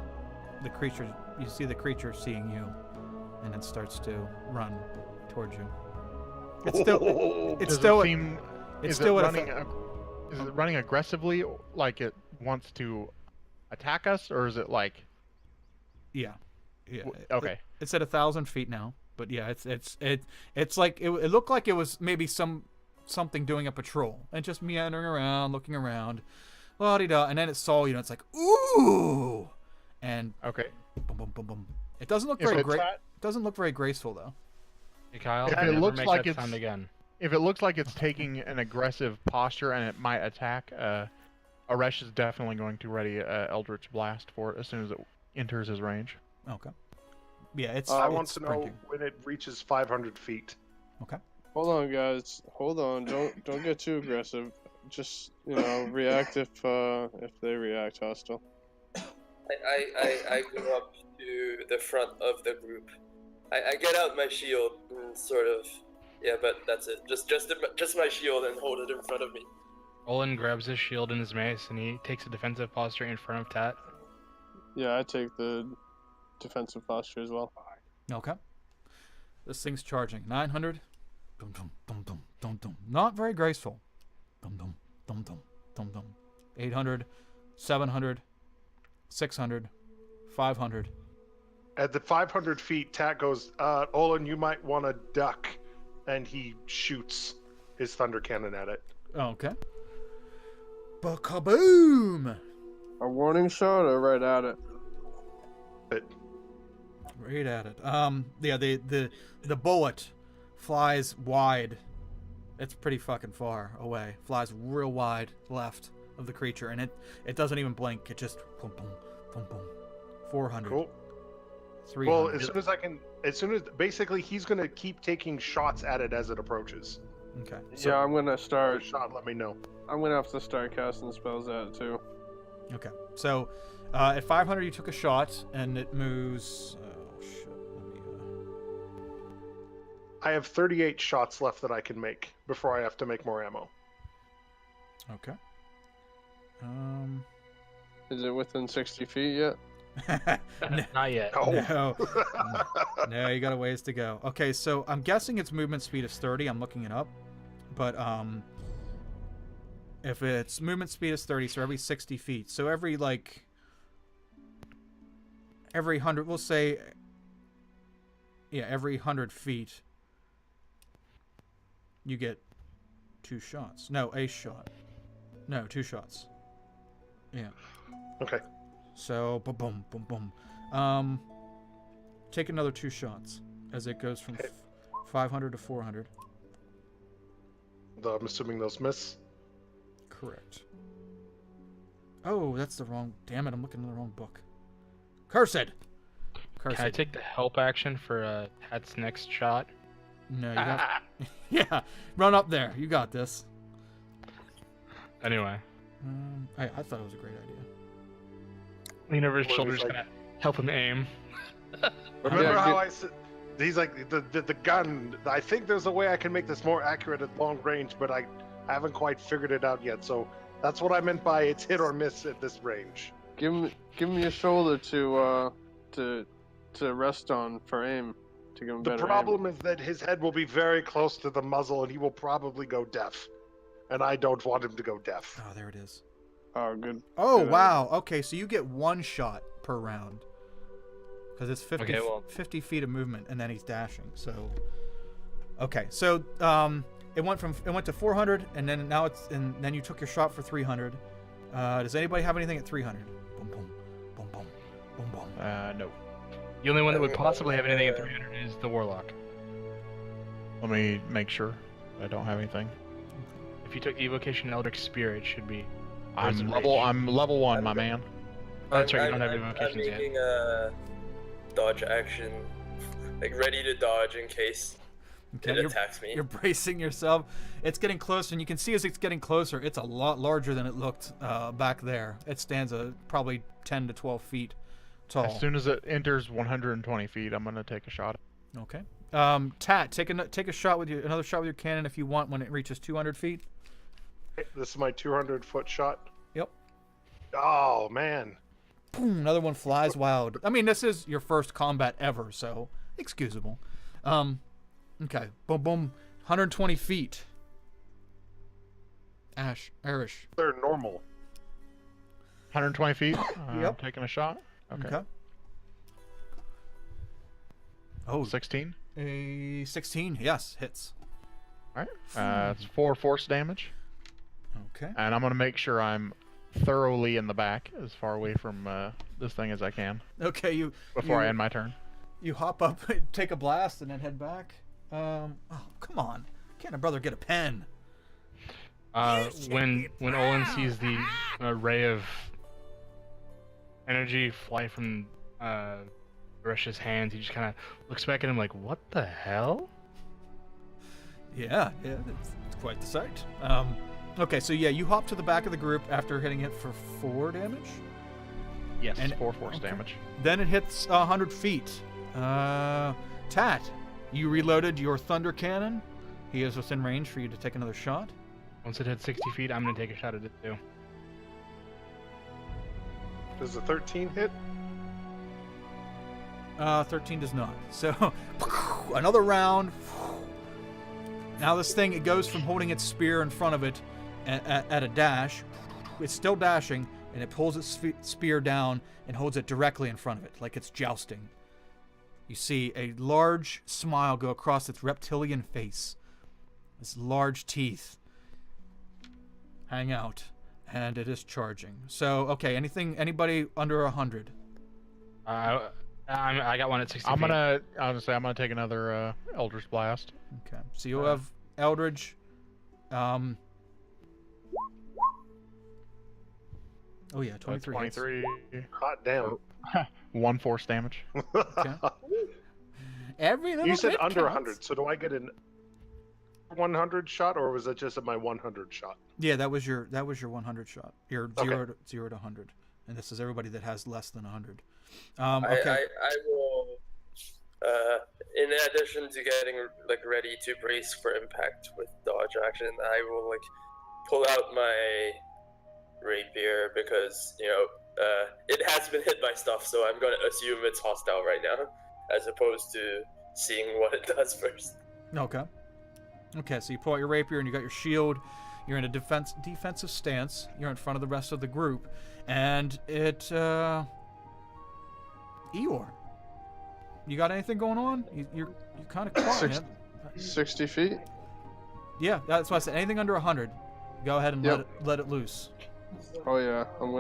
you see the creature seeing you, and it starts to run towards you. It's still, it's Does still, it seem, it's is still it at a running? Is it running aggressively, like it wants to attack us, or is it like? yeah. Okay. It's at 1,000 feet now, but yeah, it's like it looked like it was maybe something doing a patrol and just meandering around, looking around, la-di-da, and then it saw you, and it's like ooh, and Okay. boom, boom, boom, boom. It doesn't look If very it's great. at- Doesn't look very graceful though. Hey, Kyle. If it never looks make like that it's- sound again. If it looks like it's taking an aggressive posture and it might attack, Aresh is definitely going to ready Eldritch Blast for it as soon as it enters his range. Okay. Yeah, it's. I it's want to know sprinting. when it reaches 500 feet. Okay. Hold on, guys. Hold on. Don't get too aggressive. Just react if they react hostile. I go up to the front of the group. I get out my shield and sort of, yeah, but that's it. Just my shield and hold it in front of me. Olin grabs his shield and his mace, and he takes a defensive posture in front of Tat. Yeah, I take the defensive posture as well. Okay. This thing's charging 900. Dum dum dum dum dum dum. Not very graceful. Dum dum dum dum dum dum. 800, 700, 600, 500. At the 500 feet, Tat goes, Olin, you might want to duck. And he shoots his thunder cannon at it. Okay. Ba-kaboom! A warning shot or right at it? Right at it. Yeah, the bullet flies wide. It's pretty fucking far away. Flies real wide left of the creature, and it doesn't even blink. It just boom boom boom boom. 400. Cool. 300. Well, as soon as basically he's gonna keep taking shots at it as it approaches. Okay. Yeah, I'm gonna start. Shot, let me know. I'm gonna have to start casting spells at it too. Okay. So, at 500 you took a shot, and it moves. Oh shit. Let me. I have 38 shots left that I can make before I have to make more ammo. Okay. Is it within 60 feet yet? Not yet. Oh. No. No, you got a ways to go. Okay, so I'm guessing its movement speed is 30. I'm looking it up. But if its movement speed is 30, so every 60 feet. So every 100, we'll say, yeah, every 100 feet, you get 2 shots. No, a shot. No, 2 shots. Yeah. Okay. So, boom, boom, boom. Take another 2 shots as it goes from 500 to 400. I'm assuming those miss. Correct. Oh, that's the wrong. Damn it! I'm looking in the wrong book. Cursed. Can I take the help action for Tat's next shot? No, you have. Yeah, run up there. You got this. Anyway, I thought it was a great idea. lean over his Well, shoulder, he's just like- kind of help him aim. Remember Yeah, how get- I said? He's like the gun. I think there's a way I can make this more accurate at long range, but I haven't quite figured it out yet. So that's what I meant by it's hit or miss at this range. Give me a shoulder to rest on for aim to give him The better problem is that his head will be very close to the muzzle, and he will probably go deaf. And I don't want him to go deaf. Oh, there it is. Aim. Oh, good. Oh, Good wow. Okay, so you get 1 shot per round. Because it's 50, Okay, well- 50 feet of movement, and then he's dashing. So, okay, so it went to 400, and then you took your shot for 300. Does anybody have anything at 300? Boom, boom, boom, boom, boom, boom. No. The only one that would possibly have anything at 300 is the Warlock. Let me make sure I don't have anything. If you took Evocation Eldritch Spear, it should be. I'm Poison level. Rage. I'm level 1, my man. Oh, that's right, you don't have I'm invocations yet. making a dodge action, like ready to dodge in case Okay, it attacks me. You're bracing yourself. It's getting closer, and you can see as it's getting closer, it's a lot larger than it looked back there. It stands probably 10 to 12 feet tall. As soon as it enters 120 feet, I'm gonna take a shot. Okay. Tat, take a shot with another shot with your cannon if you want when it reaches 200 feet. This is my 200-foot shot. Yep. Oh man. Boom, another one flies wild. I mean, this is your first combat ever, so excusable. Okay. Boom, boom. 120 feet. Arish. They're normal. 120 feet. Yep. I'm taking a shot. Okay. Oh, 16. a 16. Yes, hits. All right. It's 4 force damage, Okay. and I'm gonna make sure I'm thoroughly in the back, as far away from this thing as I can, Okay, before I end my turn. You hop up, take a blast, and then head back. Oh, come on. Can't a brother get a pen? When Olin sees the ray of energy fly from Rush's hands, he just kind of looks back at him like, "What the hell?" Yeah, it's quite the sight. Okay, so yeah, you hop to the back of the group after hitting it for 4 damage. Yes, And- 4 force okay. damage. Then it hits 100 feet. Tat, you reloaded your thunder cannon. He is within range for you to take another shot. Once it hits 60 feet, I'm gonna take a shot at it too. Does the 13 hit? 13 does not. So, another round. Now this thing, it goes from holding its spear in front of it at a dash. It's still dashing, and it pulls its spear down and holds it directly in front of it, like it's jousting. You see a large smile go across its reptilian face. Its large teeth hang out, and it is charging. So, okay, anybody under 100? I got one at 60 I'm feet. gonna take another Eldritch Blast. Okay, so you'll have Eldridge. Oh yeah, 23. hits. 23. Hot damn. 1 force damage. Okay. Every little You said bit under counts. 100, so do I get an 100 shot, or was that just at my 100 shot? Yeah, that was your 100 shot. Your Okay. 0 to 100, and this is everybody that has less than 100. Okay. I will, in addition to getting like ready to brace for impact with dodge action, I will like pull out my rapier because it has been hit by stuff, so I'm gonna assume it's hostile right now, as opposed to seeing what it does first. Okay. Okay, so you pull out your rapier and you got your shield. You're in a defensive stance. You're in front of the rest of the group, and Eeyore. You got anything going on? You're kind of caught. 60 feet? Yeah, that's why I said anything under 100. Go ahead and Yep. let it loose. Oh yeah, I'm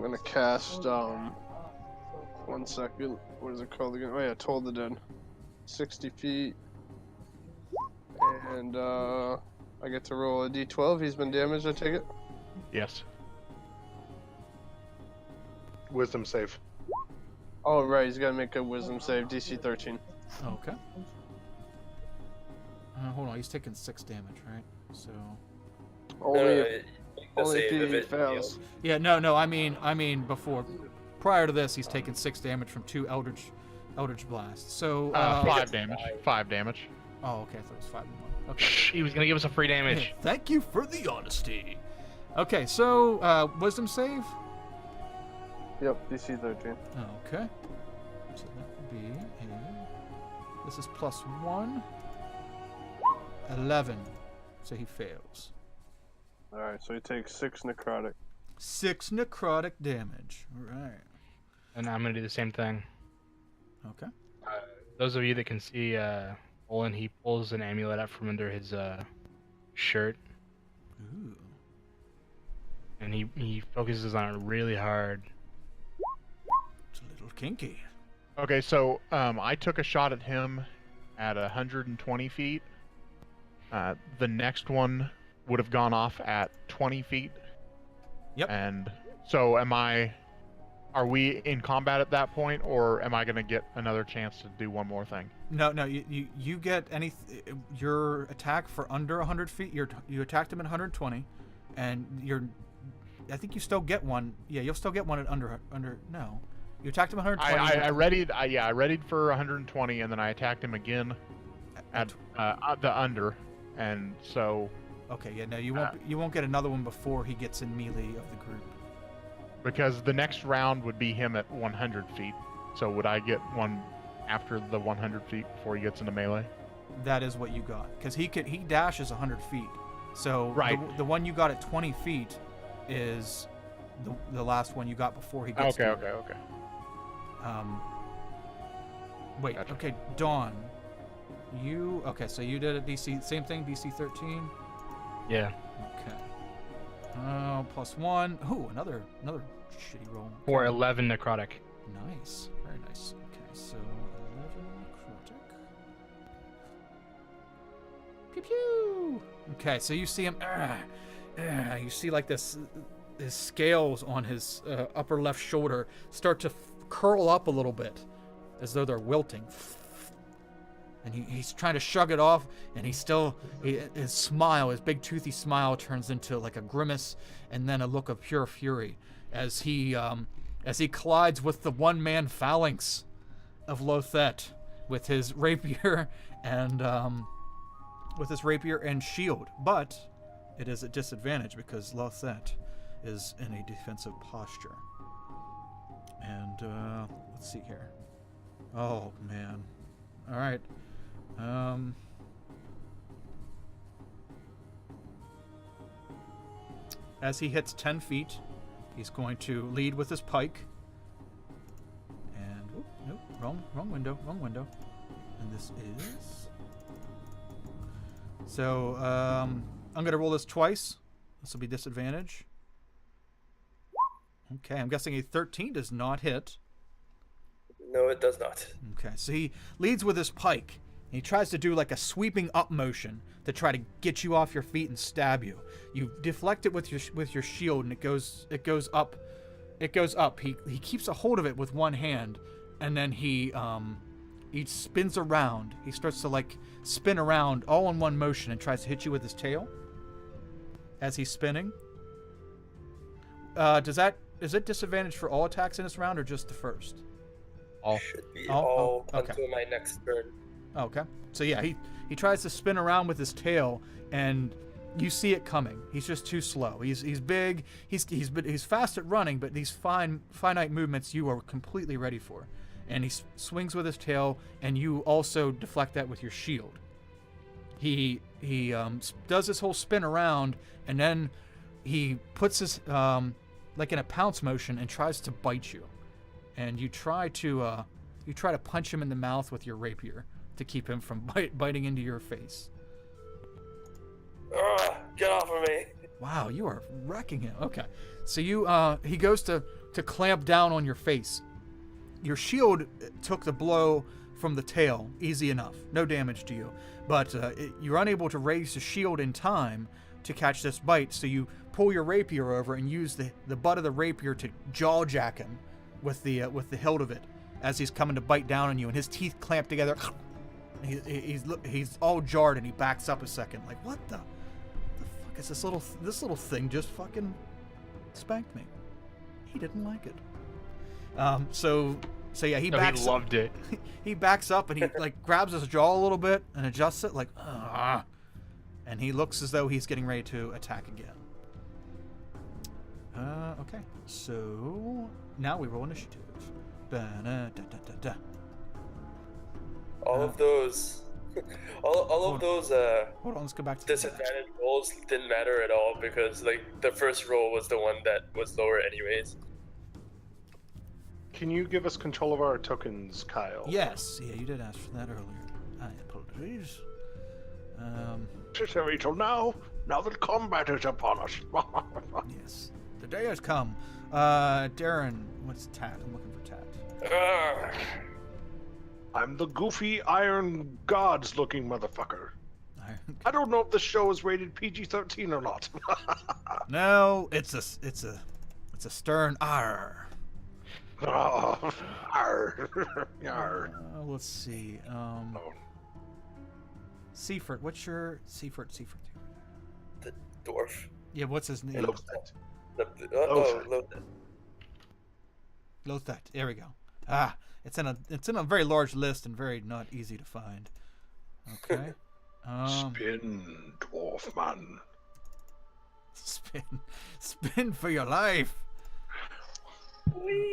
gonna cast 1 second. What is it called again? Oh yeah, Toll the Dead. 60 feet. And I get to roll a d12. He's been damaged, I take it? Yes. Wisdom save. Oh right, he's gotta make a wisdom save, DC 13. Okay. Hold on, he's taking 6 damage, right? So. Only Only if he fails. Yeah, no. I mean before, prior to this, he's taken 6 damage from 2 Eldritch blasts. So 5 damage. 5 damage. Oh, okay. I thought it was 5 and 1. Okay. Shh, he was gonna give us a free damage. Hey, thank you for the honesty. Okay, so wisdom save. Yep, DC 13. Okay. So that would be this is +1. 11. So he fails. Alright, so he takes 6 necrotic. 6 necrotic damage. Right. And I'm gonna do the same thing. Okay. Those of you that can see, Olin, he pulls an amulet out from under his shirt, Ooh. and he focuses on it really hard. It's a little kinky. Okay, so I took a shot at him at 120 feet. The next one would have gone off at 20 feet. Yep. And so are we in combat at that point, or am I going to get another chance to do one more thing? No, you get your attack for under 100 feet. You attacked him at 120, and I think you still get one. Yeah, you'll still get one at under. No, you attacked him at 120. I readied for 120, and then I attacked him again at the under, and so. Okay, yeah, no, you won't get another one before he gets in melee of the group. Because the next round would be him at 100 feet. So would I get one after the 100 feet before he gets into melee? That is what you got, because he dashes 100 feet. So right. the one you got at 20 feet is the last one you got before he gets. Okay. Wait. Gotcha. Okay, Dawn. So you did a DC, same thing, DC 13. Yeah. Okay. +1. Ooh, another shitty roll. Or 11 necrotic. Nice. Very nice. Okay, so 11 necrotic. Pew pew! Okay, so you see him. You see like his scales on his upper left shoulder start to curl up a little bit, as though they're wilting. And he's trying to shrug it off, and his smile, his big toothy smile, turns into like a grimace, and then a look of pure fury as he collides with the one-man phalanx of Lothet with his rapier and shield. But it is at disadvantage because Lothet is in a defensive posture. And let's see here. Oh man. All right. As he hits 10 feet, he's going to lead with his pike. And nope, wrong window. And this is. So I'm gonna roll this twice. This will be disadvantage. Okay, I'm guessing a 13 does not hit. No, it does not. Okay, so he leads with his pike. He tries to do like a sweeping up motion to try to get you off your feet and stab you. You deflect it with your shield, and it goes up. It goes up. He keeps a hold of it with one hand, and then he spins around. He starts to like spin around all in one motion and tries to hit you with his tail as he's spinning. Is it disadvantage for all attacks in this round or just the first? All. Should be Oh, all okay. until my next turn. Okay. So yeah, he tries to spin around with his tail, and you see it coming. He's just too slow. He's big. He's fast at running, but these finite movements you are completely ready for. And he swings with his tail, and you also deflect that with your shield. He does this whole spin around, and then he puts his like in a pounce motion and tries to bite you. And you try to punch him in the mouth with your rapier to keep him from biting into your face. Get off of me! Wow, you are wrecking him. Okay, so he goes to clamp down on your face. Your shield took the blow from the tail easy enough, no damage to you, but you're unable to raise the shield in time to catch this bite. So you pull your rapier over and use the butt of the rapier to jaw jack him with the hilt of it as he's coming to bite down on you, and his teeth clamp together. He's all jarred and he backs up a second, like, what the fuck is this little thing just fucking spanked me? He didn't like it. So yeah, he backs. He loved it. He backs up and he like grabs his jaw a little bit and adjusts it, like, and he looks as though he's getting ready to attack again. Okay, so now we roll initiative. Da-da-da-da-da-da. All of those Hold on, let's go back to disadvantage rolls didn't matter at all because like the first roll was the one that was lower anyways. Can you give us control of our tokens, Kyle? Yes, yeah, you did ask for that earlier. I apologize. Necessary till now that combat is upon us. Yes, the day has come. Darren, what's Tat? I'm looking for Tat. I'm the goofy iron gods looking motherfucker. I don't know if the show is rated PG-13 or not. No, it's a stern R. Oh, arr. Arr. Let's see. Seifert, what's your Seifert? The dwarf. Yeah, what's his name? Lothat. There we go. It's in a very large list and very not easy to find. Okay. Spin, dwarf man. Spin for your life.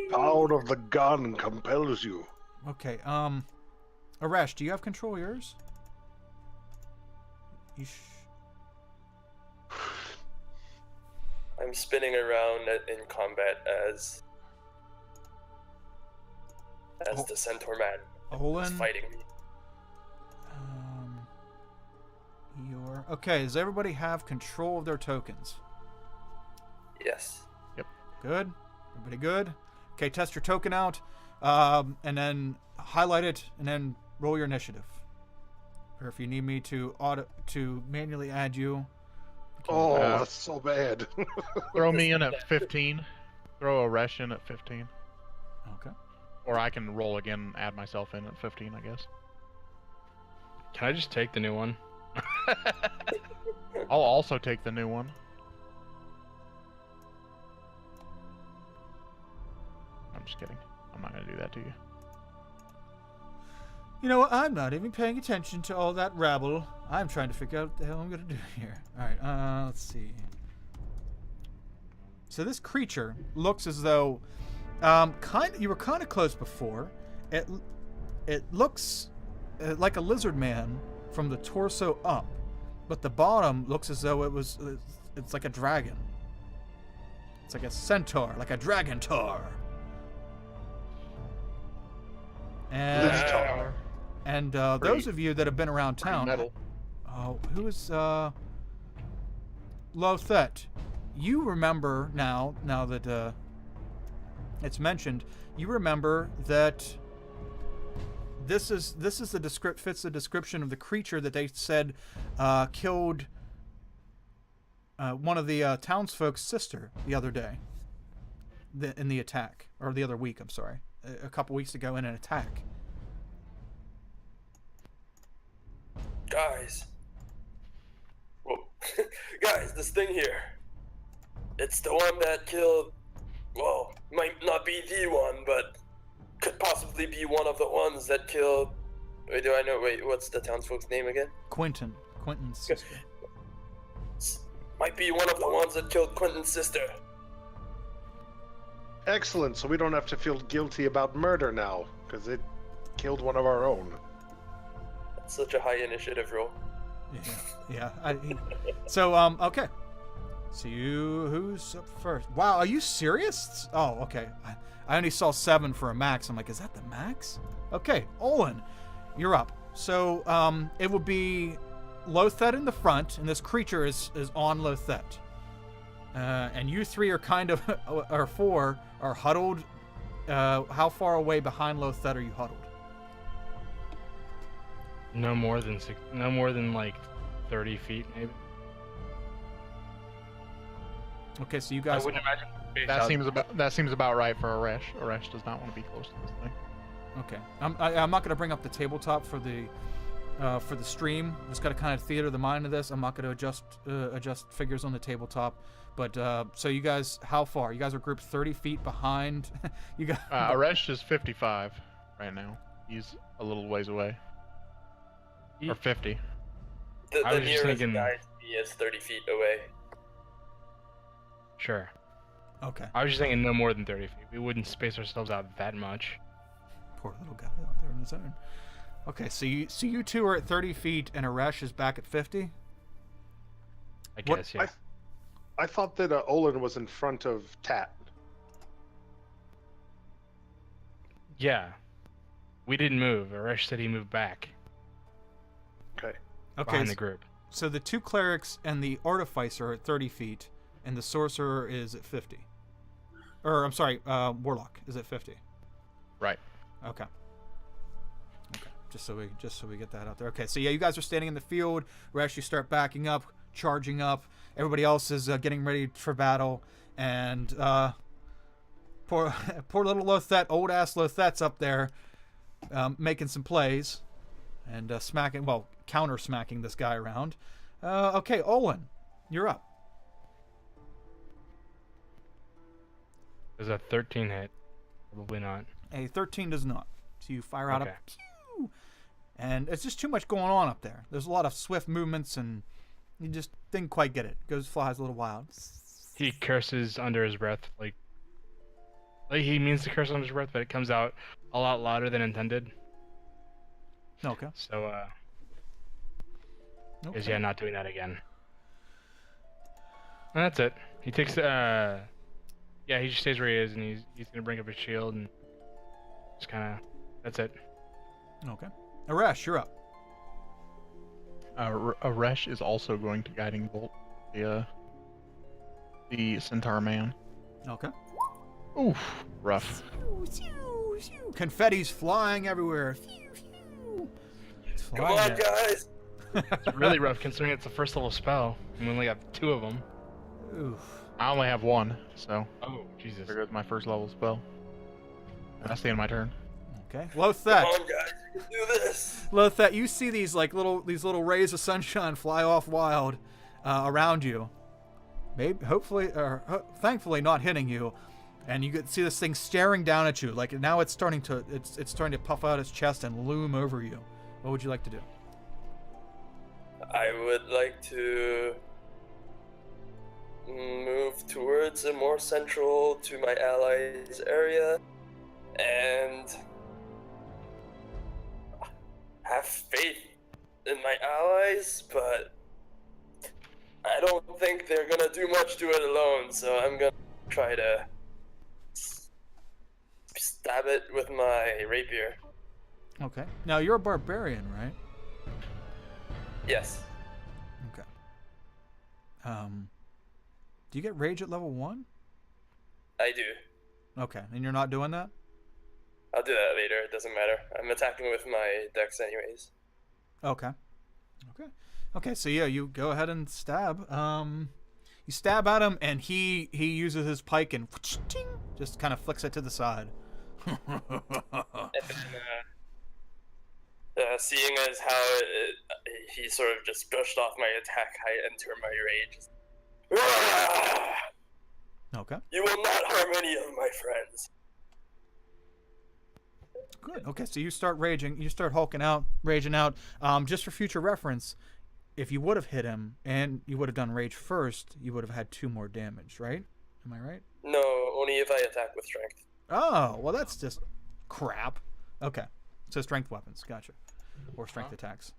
Power of the gun compels you. Okay. Arash, do you have control of yours? I'm spinning around in combat as the centaur man is fighting me. Okay, does everybody have control of their tokens? Yes. Yep. Good. Everybody good? Okay, test your token out, and then highlight it, and then roll your initiative. Or if you need me to manually add you. Oh, that's so bad. Throw me in at 15. Throw a Resh in at 15. Okay. Or I can roll again and add myself in at 15, I guess. Can I just take the new one? I'll also take the new one. I'm just kidding. I'm not going to do that to you. You know what? I'm not even paying attention to all that rabble. I'm trying to figure out what the hell I'm going to do here. Alright, let's see. So this creature looks as though... you were kind of close before. It looks like a lizard man from the torso up, but the bottom looks as though it's like a dragon. It's like a centaur, like a dragon tar. And those of you that have been around town, who is Lothet? You remember now that it's mentioned. You remember that this is fits the description of the creature that they said killed one of the townsfolk's sister the other day. In the attack, or the other week. I'm sorry, a couple weeks ago in an attack. Guys. Whoa. Guys, this thing here. It's the one that killed, well, might not be the one, but could possibly be one of the ones that killed... Wait, what's the townsfolk's name again? Quentin's sister. Might be one of the ones that killed Quentin's sister. Excellent, so we don't have to feel guilty about murder now, because it killed one of our own. That's such a high initiative roll. Yeah. So, okay. So who's up first? Wow, are you serious? Oh, okay. I only saw 7 for a max. I'm like, is that the max? Okay, Olin, you're up. So, it would be Lothet in the front, and this creature is on Lothet. And you 3 are kind of, or 4, are huddled. How far away behind Lothet are you huddled? No more than like 30 feet, maybe. Okay, so you guys. I wouldn't imagine. That seems about right for Aresh. Aresh does not want to be close to this thing. Okay, I'm not going to bring up the tabletop for the stream. Just got to kind of theater the mind of this. I'm not going to adjust figures on the tabletop. But so you guys, how far? You guys are grouped 30 feet behind. You got. Aresh is 55 right now. He's a little ways away. Or 50. The I was just nearest thinking- guy to me is 30 feet away. Sure. Okay. I was just thinking no more than 30 feet. We wouldn't space ourselves out that much. Poor little guy out there on his own. Okay, so you 2 are at 30 feet, and Aresh is back at 50. I guess, yeah. I thought that Olin was in front of Tat. Yeah. We didn't move. Aresh said he moved back Okay. Okay. behind the group. So the 2 clerics and the artificer are at 30 feet, and the sorcerer is at 50. Or I'm sorry, warlock is at 50. Right. Okay. Okay. Just so we get that out there. Okay. So yeah, you guys are standing in the field. Aresh, you start backing up, charging up. Everybody else is getting ready for battle, and poor little Lothet, old ass Lothet's up there, making some plays, and counter smacking this guy around. Okay, Olin, you're up. Does a 13 hit? Probably not. A 13 does not. So you fire out Okay. a pew, and it's just too much going on up there. There's a lot of swift movements, and you just didn't quite get it. Flies a little wild. He curses under his breath, like he means to curse under his breath, but it comes out a lot louder than intended. Okay. So, Okay. is not doing that again. And that's it. He takes he just stays where he is, and he's gonna bring up his shield and just kind of. That's it. Okay. Aresh, you're up. Aresh is also going to guiding bolt the centaur man. Okay. Oof, rough. Confetti's flying everywhere. It's Come flying on, there. guys! It's really rough considering it's a first level spell, and we only have 2 of them. Oof. I only have 1, so Oh, Jesus. there goes my first level spell. And that's the end of my turn. Okay. Come Lothet. on, guys! You can do this! Lothet, you see these little rays of sunshine fly off wild around you. Maybe, hopefully, or thankfully, not hitting you. And you could see this thing staring down at you. Like now, it's starting to puff out its chest and loom over you. What would you like to do? I would like to move towards a more central to my allies area and have faith in my allies, but I don't think they're gonna do much to it alone, so I'm gonna try to stab it with my rapier. Okay. Now you're a barbarian, right? Yes. Okay. Do you get rage at level 1? I do. Okay, and you're not doing that? I'll do that later, it doesn't matter. I'm attacking with my dex anyways. Okay. Okay, so yeah, you go ahead and stab. You stab at him, and he uses his pike and just kind of flicks it to the side. And seeing as how he sort of just brushed off my attack, I enter my rage. Okay. You will not harm any of my friends. Good. Okay, so you start raging. You start hulking out, raging out. Just for future reference, if you would have hit him and you would have done rage first, you would have had 2 more damage, right? Am I right? No, only if I attack with strength. Oh, well, that's just crap. Okay. So strength weapons. Gotcha. Or strength attacks.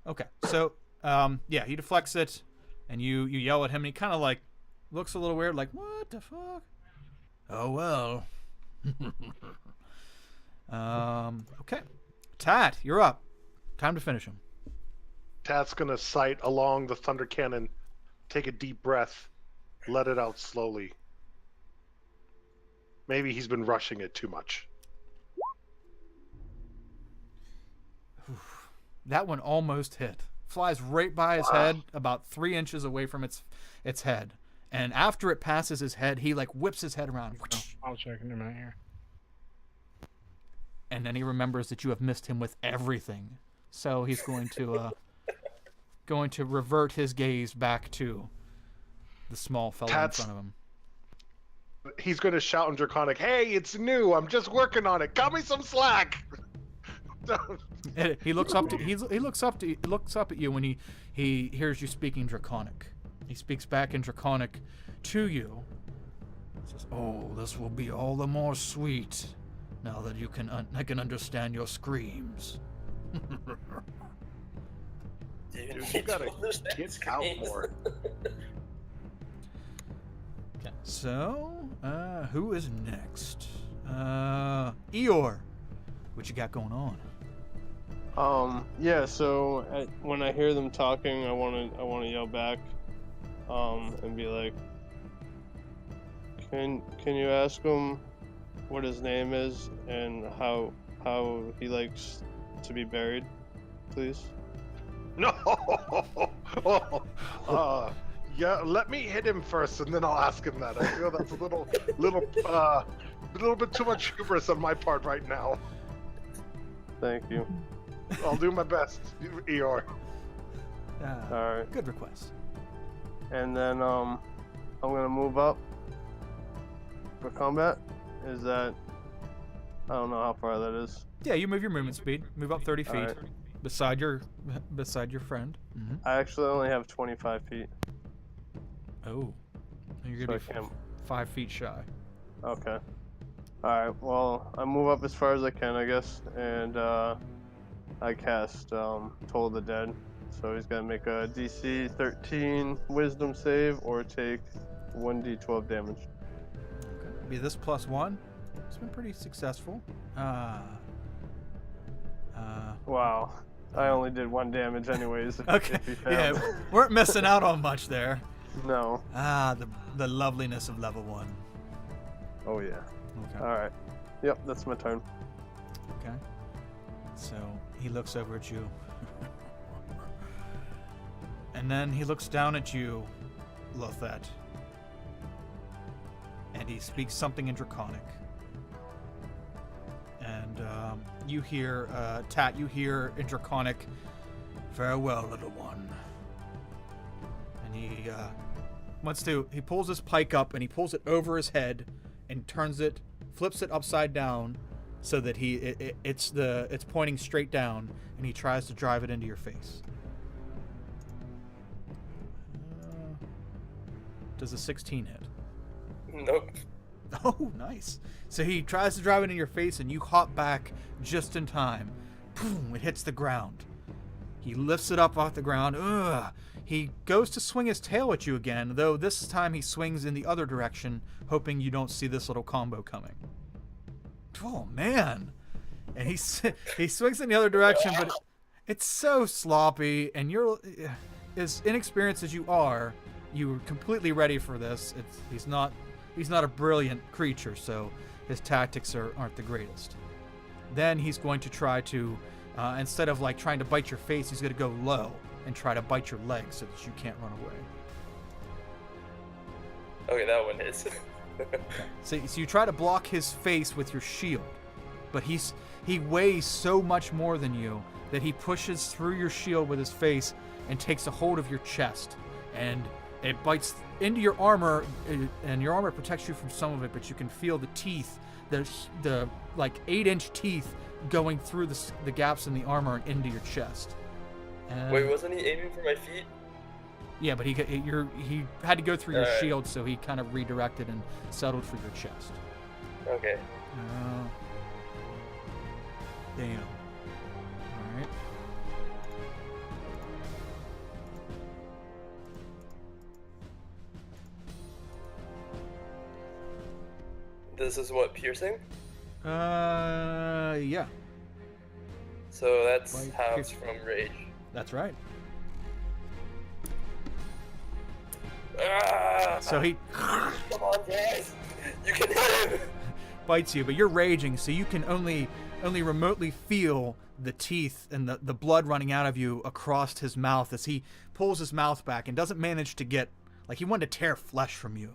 Okay. So, yeah, he deflects it, and you yell at him, and he kind of, like, looks a little weird, like, what the fuck? Oh, well. Okay. Tat, you're up. Time to finish him. Tat's gonna sight along the thunder cannon, take a deep breath, let it out slowly. Maybe he's been rushing it too much. That one almost hit. Flies right by his head, about 3 inches away from its head. And after it passes his head, he like whips his head around. I'll check in a minute here. And then he remembers that you have missed him with everything. So he's going to revert his gaze back to the small fellow in front of him. He's going to shout in Draconic, "Hey, it's new. I'm just working on it. Cut me some slack." He looks up at you when he hears you speaking Draconic. He speaks back in Draconic to you. He says, "Oh, this will be all the more sweet now that I can understand your screams." Dude, you gotta get out more. Okay. So, who is next? Eeyore, what you got going on? Yeah. So when I hear them talking, I wanna yell back, and be like, Can you ask him what his name is and how he likes to be buried, please? No. Yeah. Let me hit him first, and then I'll ask him that. I feel that's a little bit too much hubris on my part right now. Thank you. I'll do my best, Eeyore. All right. Good request. And then I'm gonna move up for combat. Is that? I don't know how far that is. Yeah, you move your movement speed. Move up 30 feet. Alright. Beside your friend. Mm-hmm. I actually only have 25 feet. Oh. You're So gonna I be can't. 5 feet shy. Okay. Alright, well, I move up as far as I can, I guess, and I cast Toll of the Dead. So he's gonna make a DC 13 Wisdom save or take 1d12 damage. Okay. Be this +1. It's been pretty successful. Wow. I only did 1 damage anyways. Okay. If he failed. Yeah, weren't missing out on much there. No. The loveliness of level 1. Oh yeah. Okay. Alright. Yep, that's my turn. Okay. So he looks over at you. And then he looks down at you, Lothet. And he speaks something in Draconic. And you hear, Tat, you hear in Draconic, "Farewell, little one." And he pulls his pike up and he pulls it over his head and turns it, flips it upside down so that it's pointing straight down, and he tries to drive it into your face. Does a 16 hit? Nope. Oh, nice. So he tries to drive it in your face, and you hop back just in time. Boom, it hits the ground. He lifts it up off the ground. Ugh. He goes to swing his tail at you again, though this time he swings in the other direction, hoping you don't see this little combo coming. Oh, man. And he swings in the other direction, but it's so sloppy, and you're as inexperienced as you are, you were completely ready for this. He's not a brilliant creature, so his tactics aren't the greatest. Then he's going to try to, instead of like trying to bite your face, he's going to go low and try to bite your leg so that you can't run away. Okay, that one is. Okay. So you try to block his face with your shield, but he weighs so much more than you that he pushes through your shield with his face and takes a hold of your chest, and it bites into your armor, and your armor protects you from some of it, but you can feel the teeth, the like 8-inch teeth going through the gaps in the armor and into your chest. Wait, wasn't he aiming for my feet? Yeah, but he had to go through your Alright. shield, so he kind of redirected and settled for your chest. Okay. Damn. All right. This is what, piercing? Yeah, So that's Like halves from rage. that's right. Ah! So he Come on, guys! You can hit him! bites you, but you're raging, so you can only remotely feel the teeth and the blood running out of you across his mouth as he pulls his mouth back and doesn't manage to get, like, he wanted to tear flesh from you,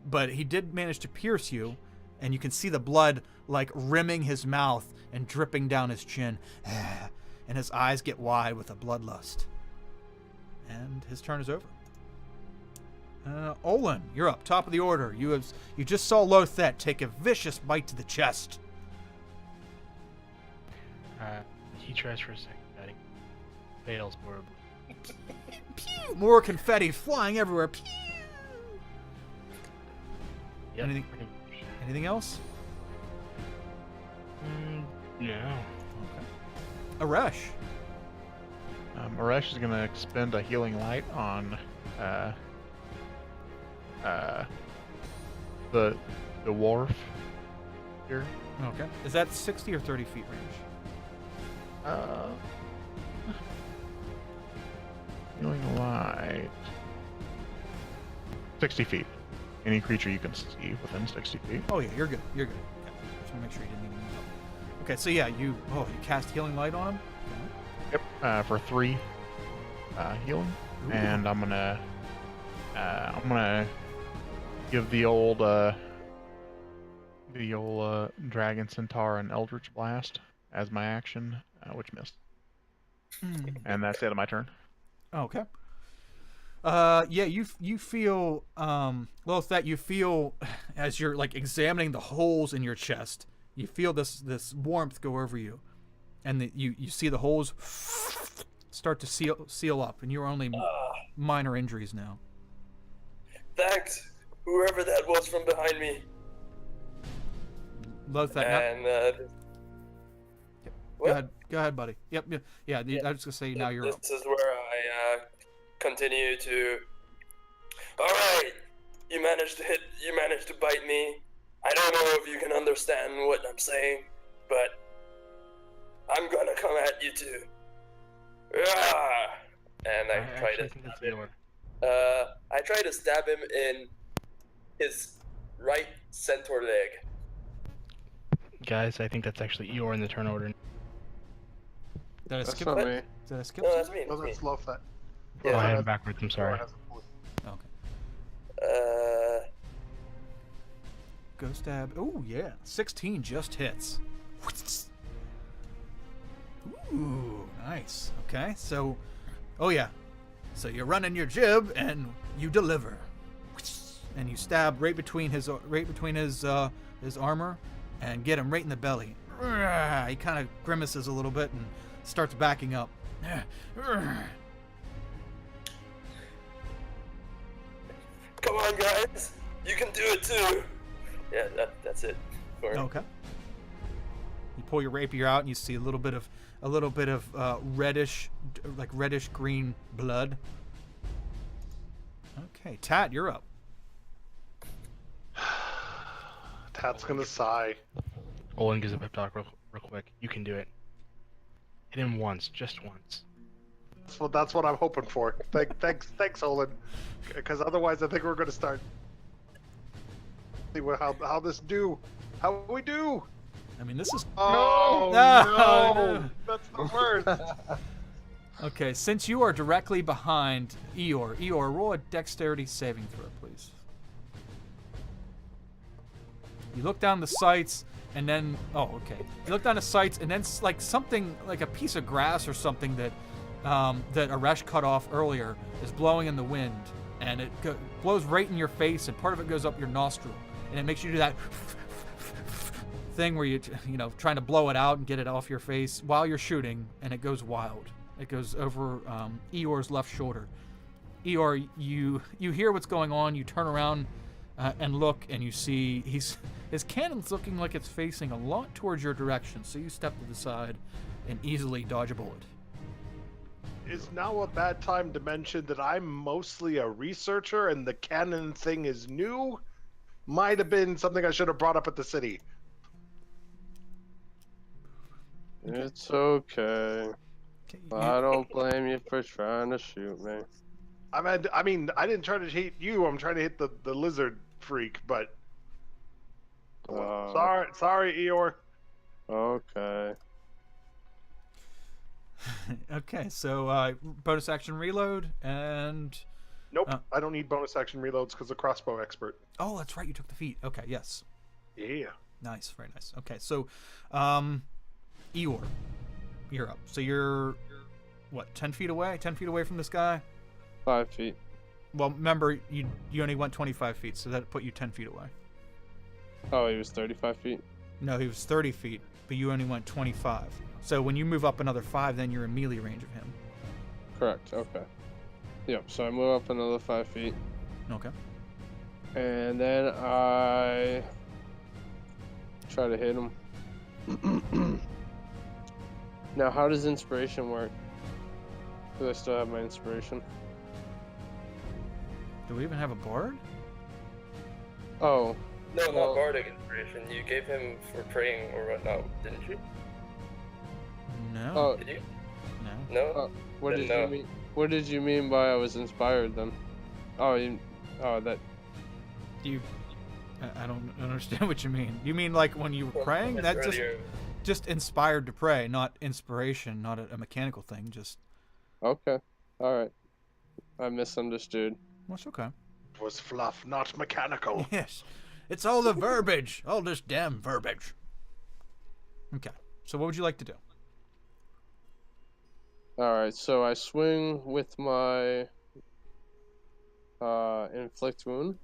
but he did manage to pierce you, and you can see the blood like rimming his mouth and dripping down his chin, and his eyes get wide with a bloodlust. And his turn is over. Olin, you're up, top of the order. You just saw Lothet take a vicious bite to the chest. He tries for a second. I think fails horribly. Pew! More confetti flying everywhere. Pew! Yep, Anything- pretty much. Anything else? No. Arash. Arash is gonna expend a healing light on the wharf here. Okay. Is that 60 or 30 feet range? Healing light. 60 feet. Any creature you can see within 60 feet. Oh yeah, you're good. You're good. Okay. Just want to make sure you didn't even move up. Okay, so yeah, you cast healing light on him. Yep. For 3 healing, Ooh. and I'm gonna give the old dragon centaur an eldritch blast as my action, which missed, and that's the end of my turn. Okay. Yeah, you feel well, if that you feel as you're like examining the holes in your chest, you feel this warmth go over you, and you see the holes start to seal up, and you're only minor injuries now. Thanks, whoever that was from behind me. Love that. And Go ahead, buddy. Yep. Yeah. I was gonna say now you're up. This is where I continue to. All right, you managed to bite me. I don't know if you can understand what I'm saying, but I'm gonna come at you too. Ah! And I try actually to think that's stab him. Stalwart. I try to stab him in his right centaur leg. Guys, I think that's actually Eeyore in the turn order. Did I That's skip? not Did me. I skip? No, that's me. No, That's that's me. Lothet. Oh, I Yeah. had it backwards. I'm sorry. Okay. Go stab. Oh yeah, 16 just hits. Ooh, nice. Okay, so, oh yeah, so you're running your jib and you deliver, and you stab right between his armor, and get him right in the belly. He kind of grimaces a little bit and starts backing up. Come on, guys. You can do it too. Yeah, that's it. For him. Okay. You pull your rapier out and you see a little bit of reddish green blood. Okay, Tat, you're up. Tat's gonna sigh. Olin gives a pep talk real quick. You can do it. Hit him once, just once. That's what I'm hoping for. Thanks, Olin. Because otherwise, I think we're gonna start. See how this do. How we do. I mean, this is Oh No. That's the worst. okay. Since you are directly behind Eeyore, roll a dexterity saving throw, please. You look down the sights, and then you look down the sights, and then like something like a piece of grass or something that Arash cut off earlier is blowing in the wind, and it blows right in your face, and part of it goes up your nostril, and it makes you do that thing where you trying to blow it out and get it off your face while you're shooting, and it goes wild. It goes over Eeyore's left shoulder. Eeyore, you hear what's going on. You turn around and look, and you see his cannon's looking like it's facing a lot towards your direction. So you step to the side and easily dodge a bullet. Is now a bad time to mention that I'm mostly a researcher and the cannon thing is new? Might have been something I should have brought up at the city. It's okay. I don't blame you for trying to shoot me. I mean, I didn't try to hit you. I'm trying to hit the lizard freak, but sorry, Eeyore. Okay. Okay, so bonus action reload and. Nope, I don't need bonus action reloads because the crossbow expert. Oh, that's right. You took the feat. Okay, yes. Yeah. Nice, very nice. Okay, so, Eeyore, you're up. So you're, what, 10 feet away? 10 feet away from this guy? 5 feet. Well, remember, you only went 25 feet, so that put you 10 feet away. Oh, he was 35 feet? No, he was 30 feet, but you only went 25. So when you move up another 5, then you're in melee range of him. Correct, okay. Yep, so I move up another 5 feet. Okay. And then I try to hit him. Now, how does inspiration work? Do I still have my inspiration? Do we even have a bard? Oh. No, not bardic inspiration. You gave him for praying or whatnot, didn't you? No. Oh, Did you? No. No? what Then did no. you mean? What did you mean by I was inspired then? Oh, that. I don't understand what you mean. You mean like when you were praying? That's just inspired to pray, not inspiration, not a mechanical thing. Just. Okay. All right. I misunderstood. That's okay. It was fluff, not mechanical. Yes. It's all the verbiage. All this damn verbiage. Okay. So what would you like to do? Alright, so I swing with my inflict wound,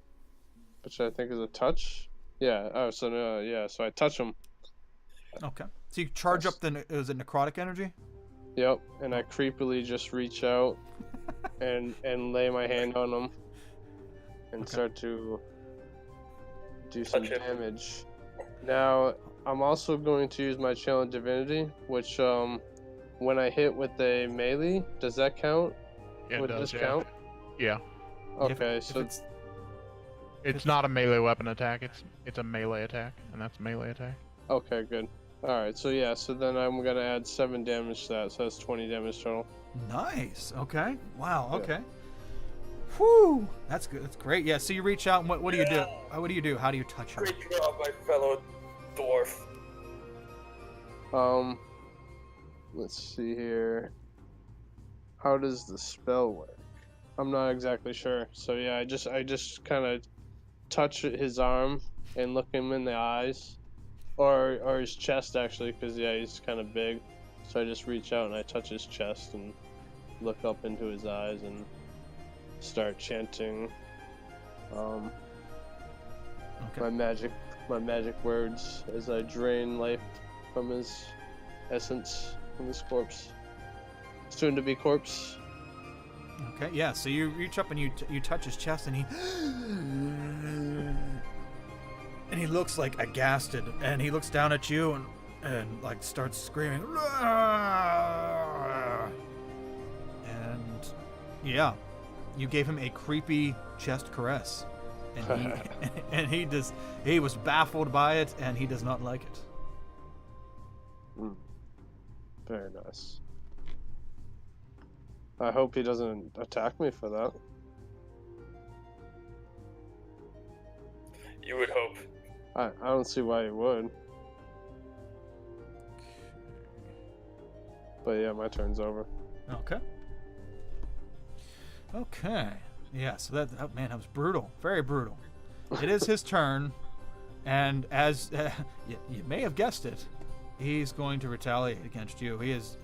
which I think is a touch. Yeah, so I touch him. Okay. So you charge up is it necrotic energy? Yep, and I creepily just reach out and lay my hand on him and start to do some damage. Now, I'm also going to use my Channel Divinity, which when I hit with a melee, does that count? Yeah, Would it does, this yeah. count? Yeah. Okay, If so It's not a melee weapon attack, it's a melee attack, and that's melee attack. okay, good. Alright, so yeah, so then I'm gonna add 7 damage to that, so that's 20 damage total. Nice. Okay. Wow. Yeah. Okay. Whew. That's good. That's great. Yeah. So you reach out and what do you do? What do you do? How do you touch him? Great job, my fellow dwarf. Let's see here. How does the spell work? I'm not exactly sure. So yeah, I just kind of touch his arm and look him in the eyes, or his chest actually, because yeah, he's kind of big. So I just reach out and I touch his chest and look up into his eyes and start chanting my magic words as I drain life from his essence, from his corpse, soon to be corpse. Okay. Yeah. So you reach up and you touch his chest and he looks like aghasted and he looks down at you and like starts screaming. And yeah, you gave him a creepy chest caress, and he was baffled by it and he does not like it. Very nice. I hope he doesn't attack me for that. You would hope. I don't see why he would. But yeah, my turn's over. Okay. Okay. Yeah, so that was brutal. Very brutal. It is his turn, and as you may have guessed it, he's going to retaliate against you. He is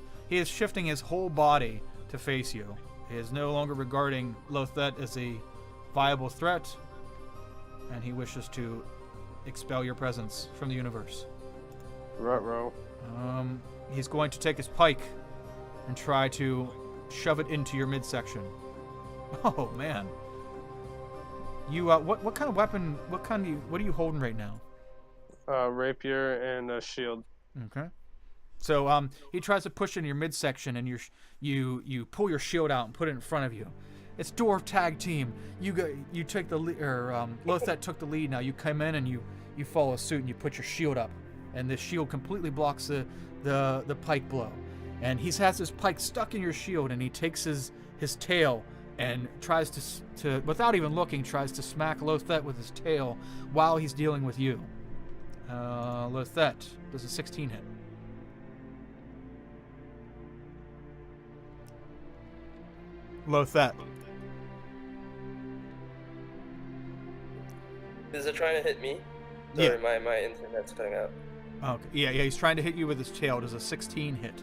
shifting his whole body to face you. He is no longer regarding Lothet as a viable threat, and he wishes to expel your presence from the universe. Ruh-roh. He's going to take his pike and try to shove it into your midsection. Oh man. You what kind of weapon? What are you holding right now? Rapier and a shield. Okay. So he tries to push in your midsection, and you pull your shield out and put it in front of you. It's dwarf tag team. You take the lead, or Lothet took the lead. Now you come in and you follow suit and you put your shield up, and the shield completely blocks the pike blow. And he has his pike stuck in your shield, and he takes his tail and tries to without even looking, tries to smack Lothet with his tail while he's dealing with you. Lothet, does a 16 hit? Lothet. Is it trying to hit me? Yeah. Sorry, my internet's cutting out. Okay. Yeah, he's trying to hit you with his tail. Does a 16 hit?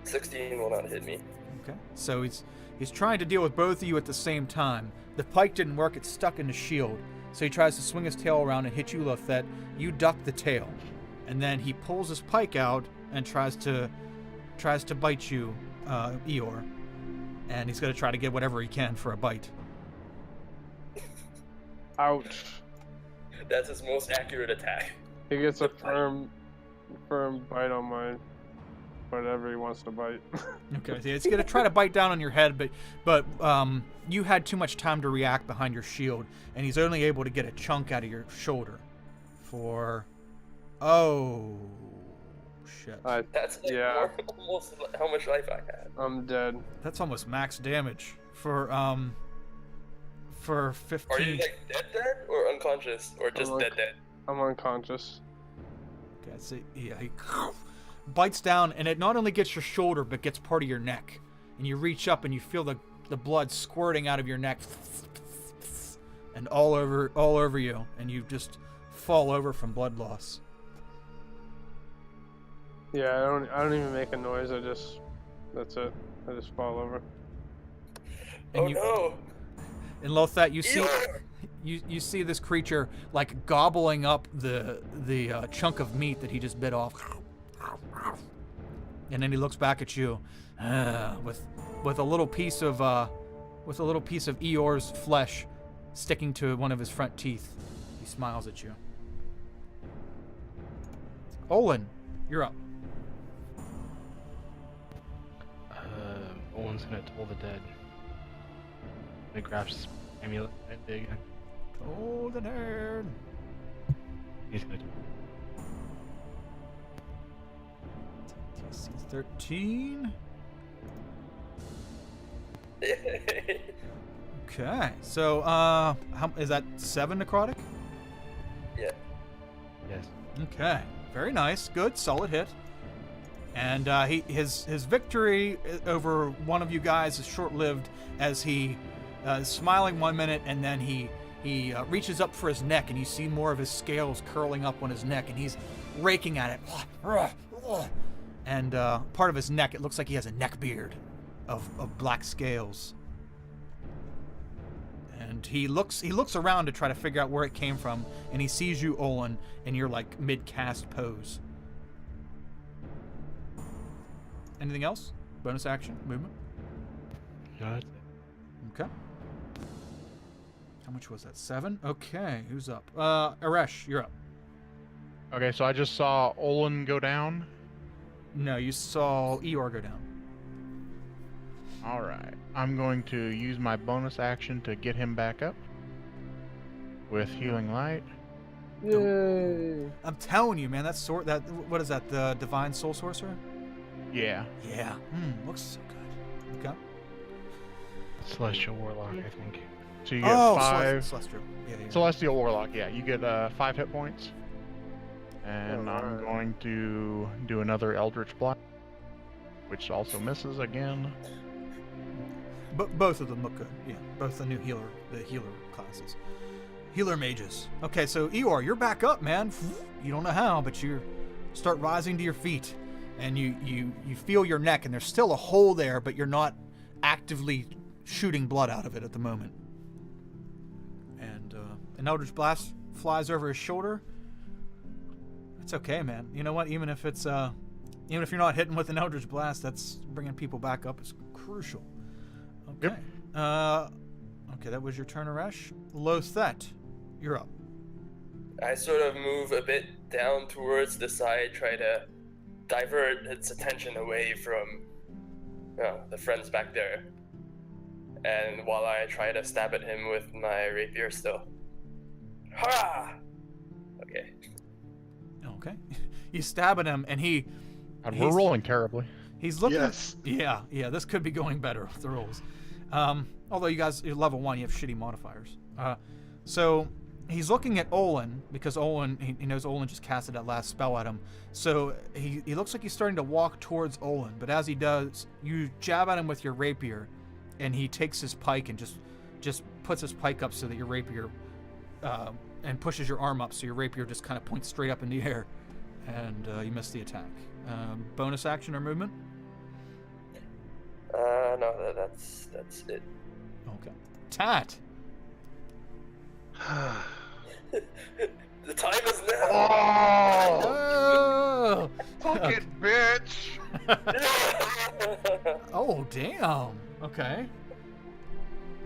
16 will not hit me. Okay. So he's trying to deal with both of you at the same time. The pike didn't work, it's stuck in the shield. So he tries to swing his tail around and hit you, Lothet. You duck the tail. And then he pulls his pike out and tries to bite you, Eeyore. And he's going to try to get whatever he can for a bite. Ouch. That's his most accurate attack. He gets a firm bite on my whatever he wants to bite. Okay, so it's going to try to bite down on your head, but you had too much time to react behind your shield, and he's only able to get a chunk out of your shoulder for... Oh, shit. That's like almost how much life I had. I'm dead. That's almost max damage for 15. Are you like dead or unconscious or just dead? I'm unconscious. Okay, so yeah, he bites down, and it not only gets your shoulder, but gets part of your neck. And you reach up, and you feel the blood squirting out of your neck, and all over you, and you just fall over from blood loss. Yeah, I don't even make a noise. That's it. I just fall over. And no! In Lothet, you see this creature like gobbling up the chunk of meat that he just bit off, and then he looks back at you with a little piece of Eeyore's flesh sticking to one of his front teeth. He smiles at you. Olin, you're up. Owen's gonna toll the dead. He grabs his amulet and dig. Oh, the nerd. He's gonna do TC 13. Okay, so how is that 7 necrotic? Yeah. Yes. Okay, very nice, good, solid hit. And his victory over one of you guys is short-lived, as he is smiling 1 minute, and then he reaches up for his neck, and you see more of his scales curling up on his neck, and he's raking at it. And part of his neck, it looks like he has a neck beard of black scales. And he looks around to try to figure out where it came from, and he sees you, Olin, in your like mid-cast pose. Anything else? Bonus action? Movement? No, that's it. Okay. How much was that? 7? Okay, who's up? Aresh, you're up. Okay, so I just saw Olin go down. No, you saw Eeyore go down. Alright. I'm going to use my bonus action to get him back up with Healing Light. Yay! I'm telling you, man, what is that, the Divine Soul Sorcerer? Yeah. Yeah. Looks so good. Okay. Celestial Warlock, I think. So you get 5. Celestial. Yeah. Celestial Warlock, yeah. You get 5 hit points. And I'm going to do another Eldritch Blast, which also misses again. But both of them look good. Yeah, both the healer classes. Healer mages. Okay, so Eeyore, you're back up, man. You don't know how, but you start rising to your feet. And you feel your neck, and there's still a hole there, but you're not actively shooting blood out of it at the moment. And an Eldritch Blast flies over his shoulder. It's okay, man. You know what? Even if it's Even if you're not hitting with an Eldritch Blast, that's bringing people back up is crucial. Okay. Okay, that was your turn, Arash. Lothet, you're up. I sort of move a bit down towards the side, try to divert its attention away from the friends back there. And while I try to stab at him with my rapier still. Ha! Okay. Okay. You stab at him, and And we're rolling terribly. he's looking. Yes. Yeah, this could be going better with the rolls. Although you're level 1, you have shitty modifiers. So he's looking at Olin, because Olin, he knows Olin just casted that last spell at him. So he looks like he's starting to walk towards Olin, but as he does, you jab at him with your rapier, and he takes his pike and just puts his pike up so that your rapier, and pushes your arm up so your rapier just kind of points straight up in the air, and you miss the attack. Bonus action or movement? No, that's it. Okay. Tat. The time is now! Oh! Fucking bitch! Oh, damn. Okay.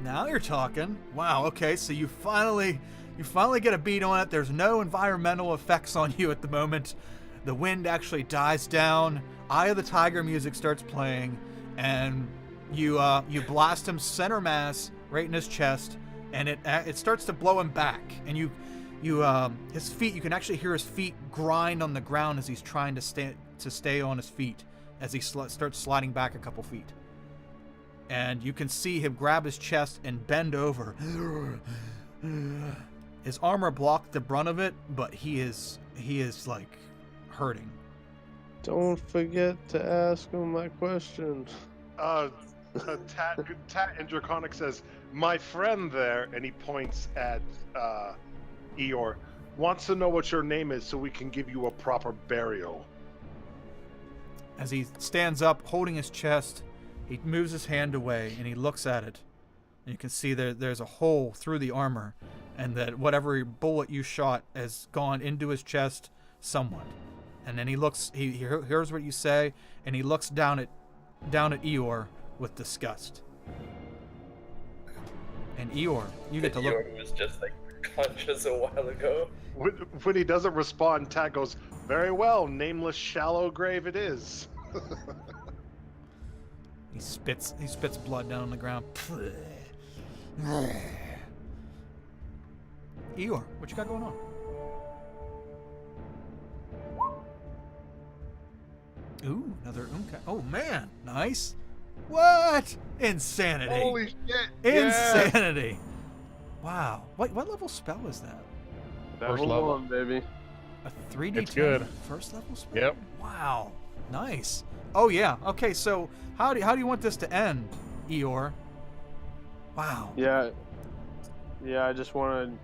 Now you're talking. Wow, okay, so you finally get a beat on it. There's no environmental effects on you at the moment. The wind actually dies down. Eye of the Tiger music starts playing, and you blast him center mass right in his chest, and it starts to blow him back. And his feet, you can actually hear his feet grind on the ground as he's trying to stay on his feet as he starts sliding back a couple feet. And you can see him grab his chest and bend over. His armor blocked the brunt of it, but he is like hurting. Don't forget to ask him my question. Tat in Draconic says, "My friend there," and he points at Eeyore, "wants to know what your name is so we can give you a proper burial." As he stands up, holding his chest, he moves his hand away and he looks at it. And you can see there's a hole through the armor, and that whatever bullet you shot has gone into his chest somewhat. And then he hears what you say, and he looks down at Eeyore with disgust. And Eeyore, you get to look. Eeyore was just like conscious a while ago. When he doesn't respond, Tat goes, "Very well, nameless shallow grave it is." He spits blood down on the ground. Eeyore, what you got going on? Ooh, another Unka. Oh man, nice. What? Insanity. Holy shit! Insanity. Wow. What level spell is that? First Level level. 1, baby. A 3d10 It's good. first level spell? Yep. Wow. Nice. Oh yeah. Okay, so how do you want this to end, Eeyore? Wow. Yeah, I just wanted,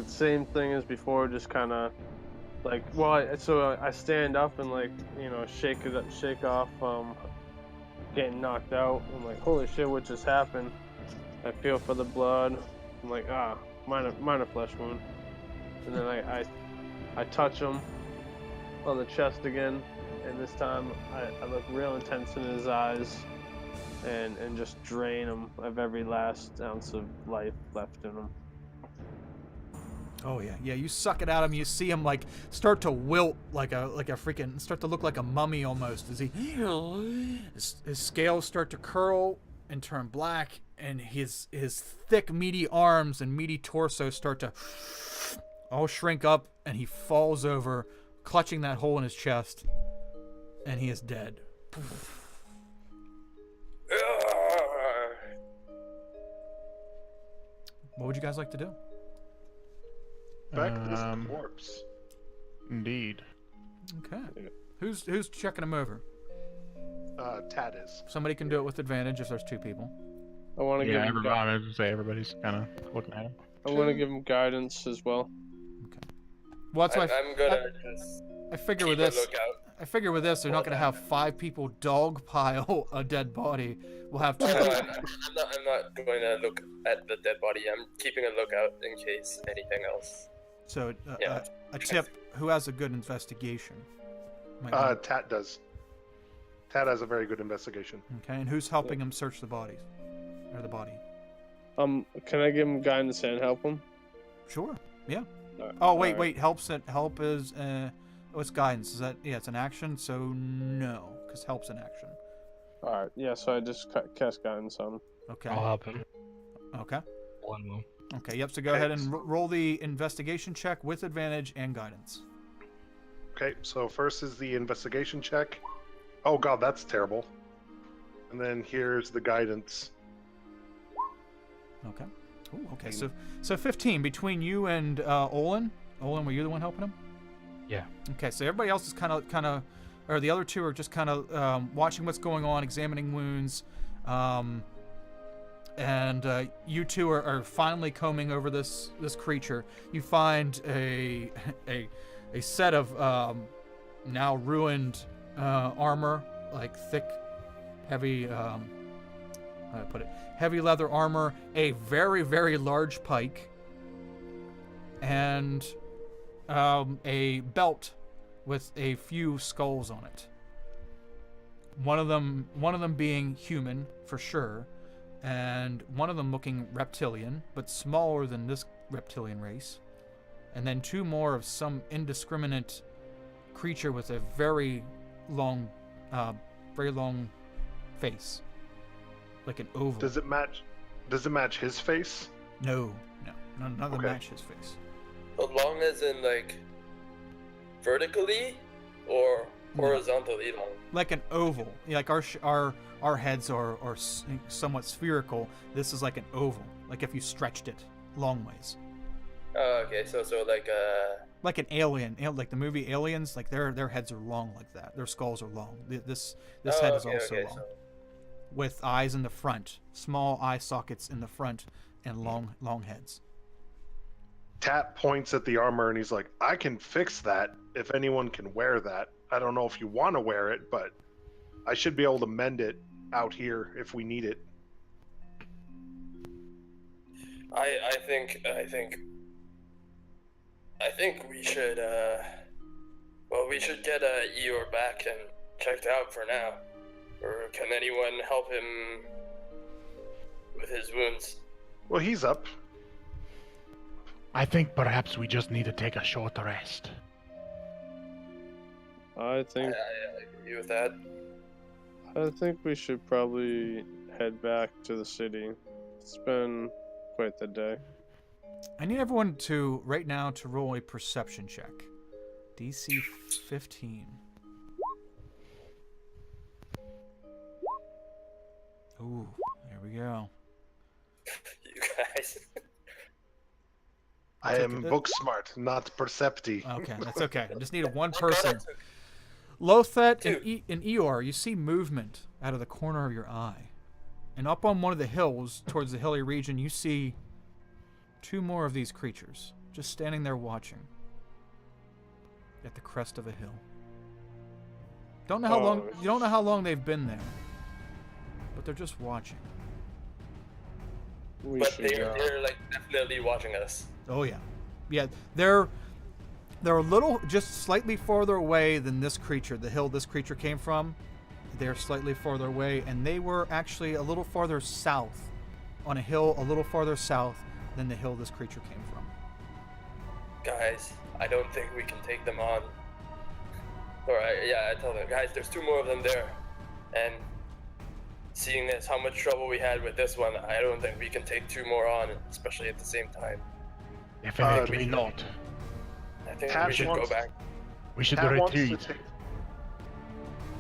same thing as before, just kind of, like, so I stand up and, like, shake off, getting knocked out. I'm like, holy shit, what just happened? I feel for the blood. I'm like, minor flesh wound. And then I touch him on the chest again, and this time I look real intense in his eyes. And just drain him of every last ounce of life left in him. Oh yeah. You suck it out of him. You see him like start to wilt like a freaking start to look like a mummy almost. As his scales start to curl and turn black, and his thick meaty arms and meaty torso start to all shrink up, and he falls over, clutching that hole in his chest, and he is dead. What would you guys like to do? Back to this corpse. Indeed. Okay. Who's checking him over? Tat is. Somebody can do it with advantage if there's two people. I want to give him. I was gonna say everybody's kind of looking at him. I want to give him guidance as well. Okay. Well, that's why I'm gonna just I figure keep with a this. lookout. I figure with this, they're not going to have 5 people dogpile a dead body. We'll have 2. I'm not going to look at the dead body. I'm keeping a lookout in case anything else. So Yeah. a tip: who has a good investigation? Might wanna- Tat does. Tat has a very good investigation. Okay, and who's helping him search the bodies? Or the body? Can I give him guidance and help him? Sure. Yeah. Alright, Oh, wait, alright. wait. Help is, what's guidance? Is that, yeah, it's an action, so no, because help's an action. Alright, yeah, so I just cast guidance on him. Okay. I'll help him. Okay. One will. Okay, yep, so go Okay, ahead and roll the investigation check with advantage and guidance. Okay, so first is the investigation check. Oh god, that's terrible. And then here's the guidance. Okay. Ooh, okay, so 15 between you and Olin. Olin, were you the one helping him? Yeah. Okay, so everybody else is kind of, or the other two are just kind of watching what's going on, examining wounds, and you two are finally combing over this creature. You find a set of now ruined armor, like thick, heavy. How do I put it? Heavy leather armor, a very, very large pike, and a belt with a few skulls on it. One of them being human for sure, and one of them looking reptilian, but smaller than this reptilian race. And then two more of some indiscriminate creature with a very long face. Like an oval. Does it match his face? No. None of them Okay. match his face. As long as in like vertically or horizontally long. Like an oval. Like our heads are somewhat spherical. This is like an oval. Like if you stretched it long ways. Oh, okay, so Like an alien, like the movie Aliens. Like their heads are long like that. Their skulls are long. This head is also long, so with eyes in the front, small eye sockets in the front, and long heads. Tat points at the armor and he's like, I can fix that if anyone can wear that. I don't know if you want to wear it, but I should be able to mend it out here if we need it. I think we should we should get Eeyore back and checked out for now. Or can anyone help him with his wounds? Well, he's up. I think perhaps we just need to take a short rest. I think I agree with that. we should probably head back to the city. It's been quite the day. I need everyone to right now to roll a perception check. DC 15. Ooh, there we go. You guys. I am book smart, not percepti. Okay, that's okay. I just needed one God, person. I took- Lothet Two. and Eeyore, you see movement out of the corner of your eye. And up on one of the hills, towards the hilly region, you see two more of these creatures, just standing there watching. At the crest of a hill. Don't know how long you don't know how long they've been there. But they're just watching. But they're like definitely watching us. Oh yeah. Yeah, they're a little just slightly farther away than this creature, the hill this creature came from. They're slightly farther away, and they were actually a little farther south, on a hill a little farther south than the hill this creature came from. Guys, I don't think we can take them on. I tell them, guys, there's two more of them there. And seeing as how much trouble we had with this one, I don't think we can take two more on, especially at the same time. Definitely not. I think Tat we should go wants- back. We should Tat wants to retreat. take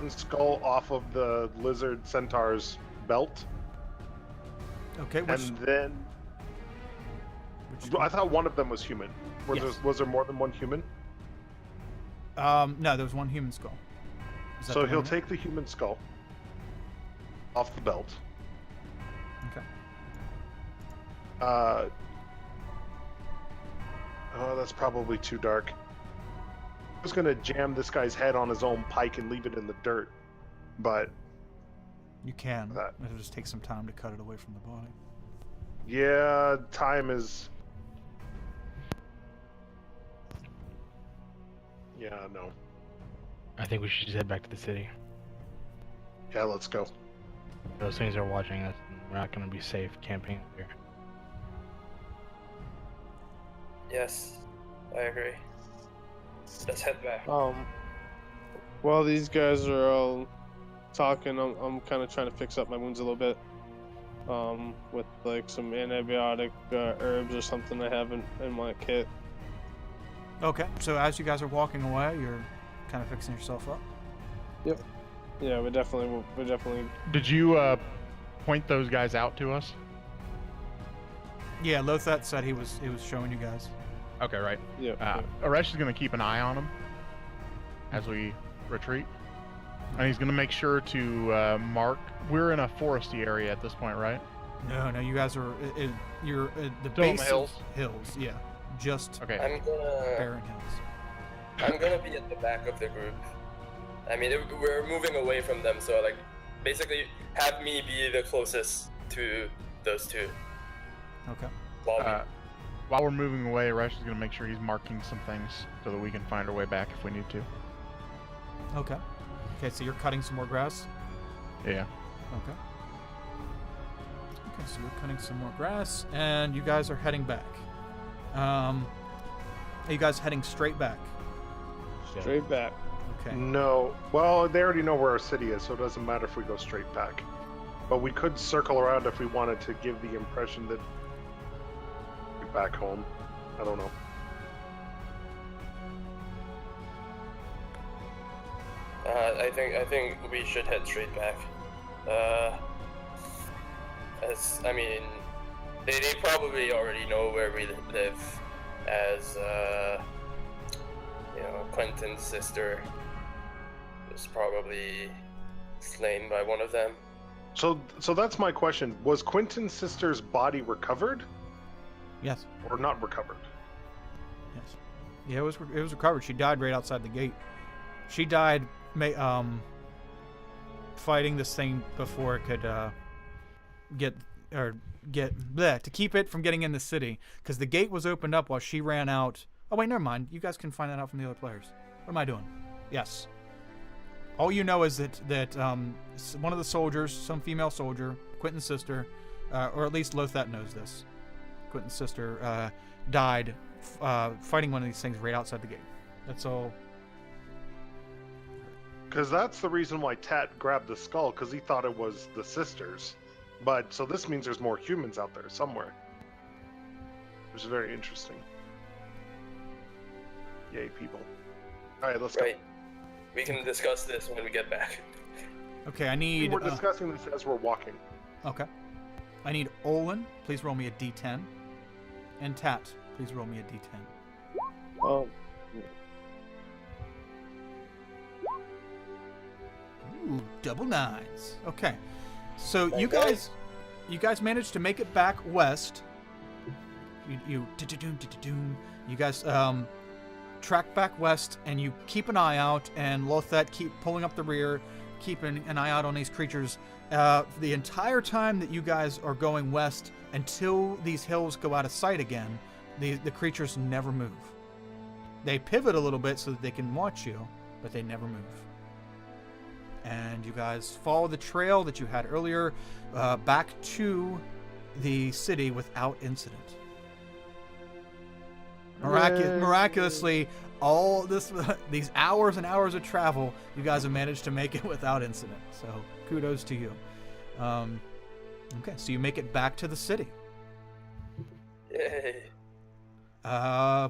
the skull off of the lizard centaur's belt, Okay, and then I thought one of them was human. Yes. Was there more than one human? no, there was one human skull. Is that So the he'll one? take the human skull off the belt. Okay. That's probably too dark. I was gonna jam this guy's head on his own pike and leave it in the dirt, but You can. That- It'll just take some time to cut it away from the body. yeah, time is. Yeah, no. I think we should just head back to the city. Yeah, let's go. Those things are watching us, and we're not gonna be safe camping here. Yes, I agree. Let's head back. While these guys are all talking, I'm kind of trying to fix up my wounds a little bit. With like some antibiotic herbs or something I have in my kit. Okay, so as you guys are walking away, you're kind of fixing yourself up. Yep. Yeah, we definitely. Did you point those guys out to us? Yeah, Lothat said he was showing you guys. Okay, right. Yeah. Aresh is going to keep an eye on them as we retreat. And he's going to make sure to mark. We're in a foresty area at this point, right? No, you guys are. You're at the Still in base the hills? of hills. Yeah, just Okay. barren hills. I'm gonna be at the back of the group. I mean, we're moving away from them, so like, basically, have me be the closest to those two. Okay. While we're moving away, Aresh is going to make sure he's marking some things so that we can find our way back if we need to. Okay. Okay, so you're cutting some more grass? Yeah. Okay. Okay, so you're cutting some more grass, and you guys are heading back. Are you guys heading straight back? Straight back. Okay. No. Well, they already know where our city is, so it doesn't matter if we go straight back. But we could circle around if we wanted to give the impression that we're back home. I don't know. I think we should head straight back. I mean, they probably already know where we live, as Quentin's sister was probably slain by one of them. So that's my question. Was Quentin's sister's body recovered Yes. or not recovered? Yes. Yeah, it was recovered. She died right outside the gate. She died fighting this thing before it could to keep it from getting in the city, because the gate was opened up while she ran out. Oh wait, never mind. You guys can find that out from the other players. What am I doing? Yes. All you know is that one of the soldiers, some female soldier, Quentin's sister, or at least Lothat knows this. Quentin's sister died fighting one of these things right outside the gate. That's all. Because that's the reason why Tat grabbed the skull, because he thought it was the sisters. But so this means there's more humans out there somewhere, which is very interesting. Yay, people! All right, let's go. Right. We can discuss this when we get back. Okay, I need. We're discussing this as we're walking. Okay. I need Olin. Please roll me a d10. And Tat, please roll me a d10. Oh. Ooh, double nines. Okay. So you guys managed to make it back west. You guys track back west, and you keep an eye out, and Lothat keep pulling up the rear, keeping an eye out on these creatures. The entire time that you guys are going west, until these hills go out of sight again, the creatures never move. They pivot a little bit so that they can watch you, but they never move. And you guys follow the trail that you had earlier back to the city without incident. Miraculously, all these hours and hours of travel, you guys have managed to make it without incident. So kudos to you. Okay, so you make it back to the city. Yay. Yeah,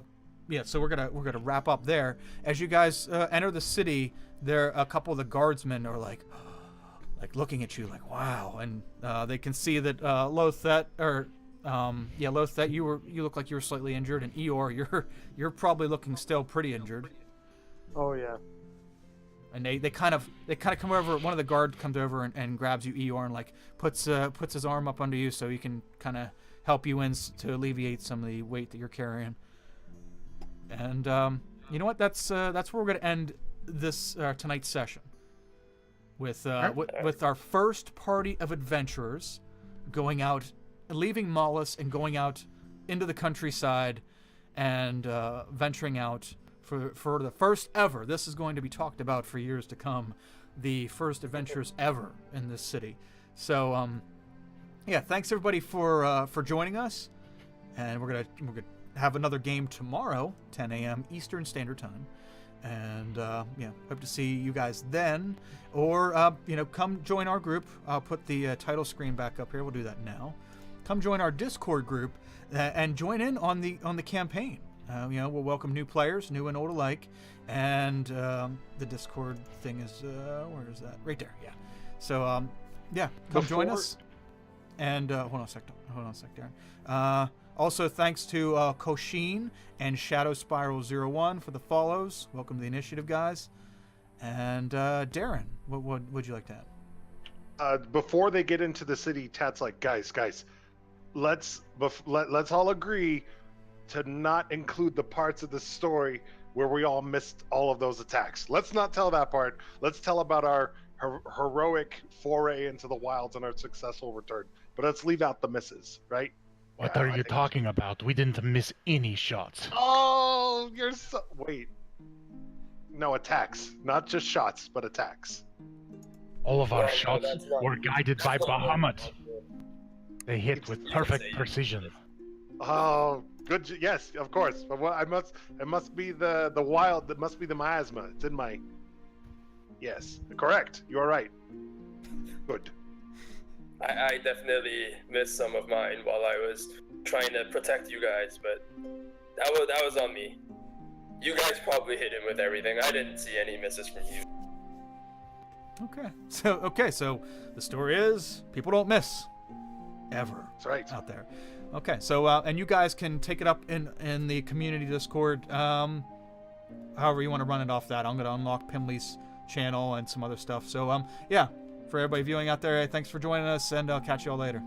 so we're gonna wrap up there. As you guys enter the city, there a couple of the guardsmen are like looking at you like, wow, and they can see that Lothat, you look like you were slightly injured, and Eeyore, you're probably looking still pretty injured. Oh yeah. And they kind of come over. One of the guards comes over and grabs you, Eeyore, and like puts his arm up under you so he can kind of help you in to alleviate some of the weight that you're carrying. And you know what? That's where we're gonna end this tonight's session with our first party of adventurers going out, leaving Mollis and going out into the countryside and venturing out for the first ever. This is going to be talked about for years to come. The first adventures ever in this city. So yeah, thanks everybody for joining us, and we're gonna have another game tomorrow, 10 a.m. Eastern Standard Time, and yeah, hope to see you guys then, or come join our group. I'll put the title screen back up here. We'll do that now. Come join our Discord group and join in on the campaign. We'll welcome new players, new and old alike, and the Discord thing is where is that? Right there. Yeah. So yeah, come join us. And hold on a sec, Darren. Also, thanks to Koshin and Shadow Spiral 01 for the follows. Welcome to the initiative, guys. And Darren, what would you like to add? Before they get into the city, Tat's like, guys, let's all agree to not include the parts of the story where we all missed all of those attacks. Let's not tell that part. Let's tell about our heroic foray into the wilds and our successful return. But let's leave out the misses, right? What Yeah, are I you think- talking about? We didn't miss any shots. Oh, you're so... Wait. No, attacks. Not just shots, but attacks. All of our No, shots that's not- were guided by that's not Bahamut. what- They hit with perfect precision. Oh, good. Yes, of course. But what it must be the wild. That must be the miasma. It's in my. Yes, correct. You are right. Good. I definitely missed some of mine while I was trying to protect you guys, but that was on me. You guys probably hit him with everything. I didn't see any misses from you. Okay. So the story is people don't miss ever. That's right. Out there. Okay, so and you guys can take it up in the community Discord, however you want to run it off that. I'm gonna unlock Pimley's channel and some other stuff. So yeah, for everybody viewing out there, thanks for joining us, and I'll catch you all later.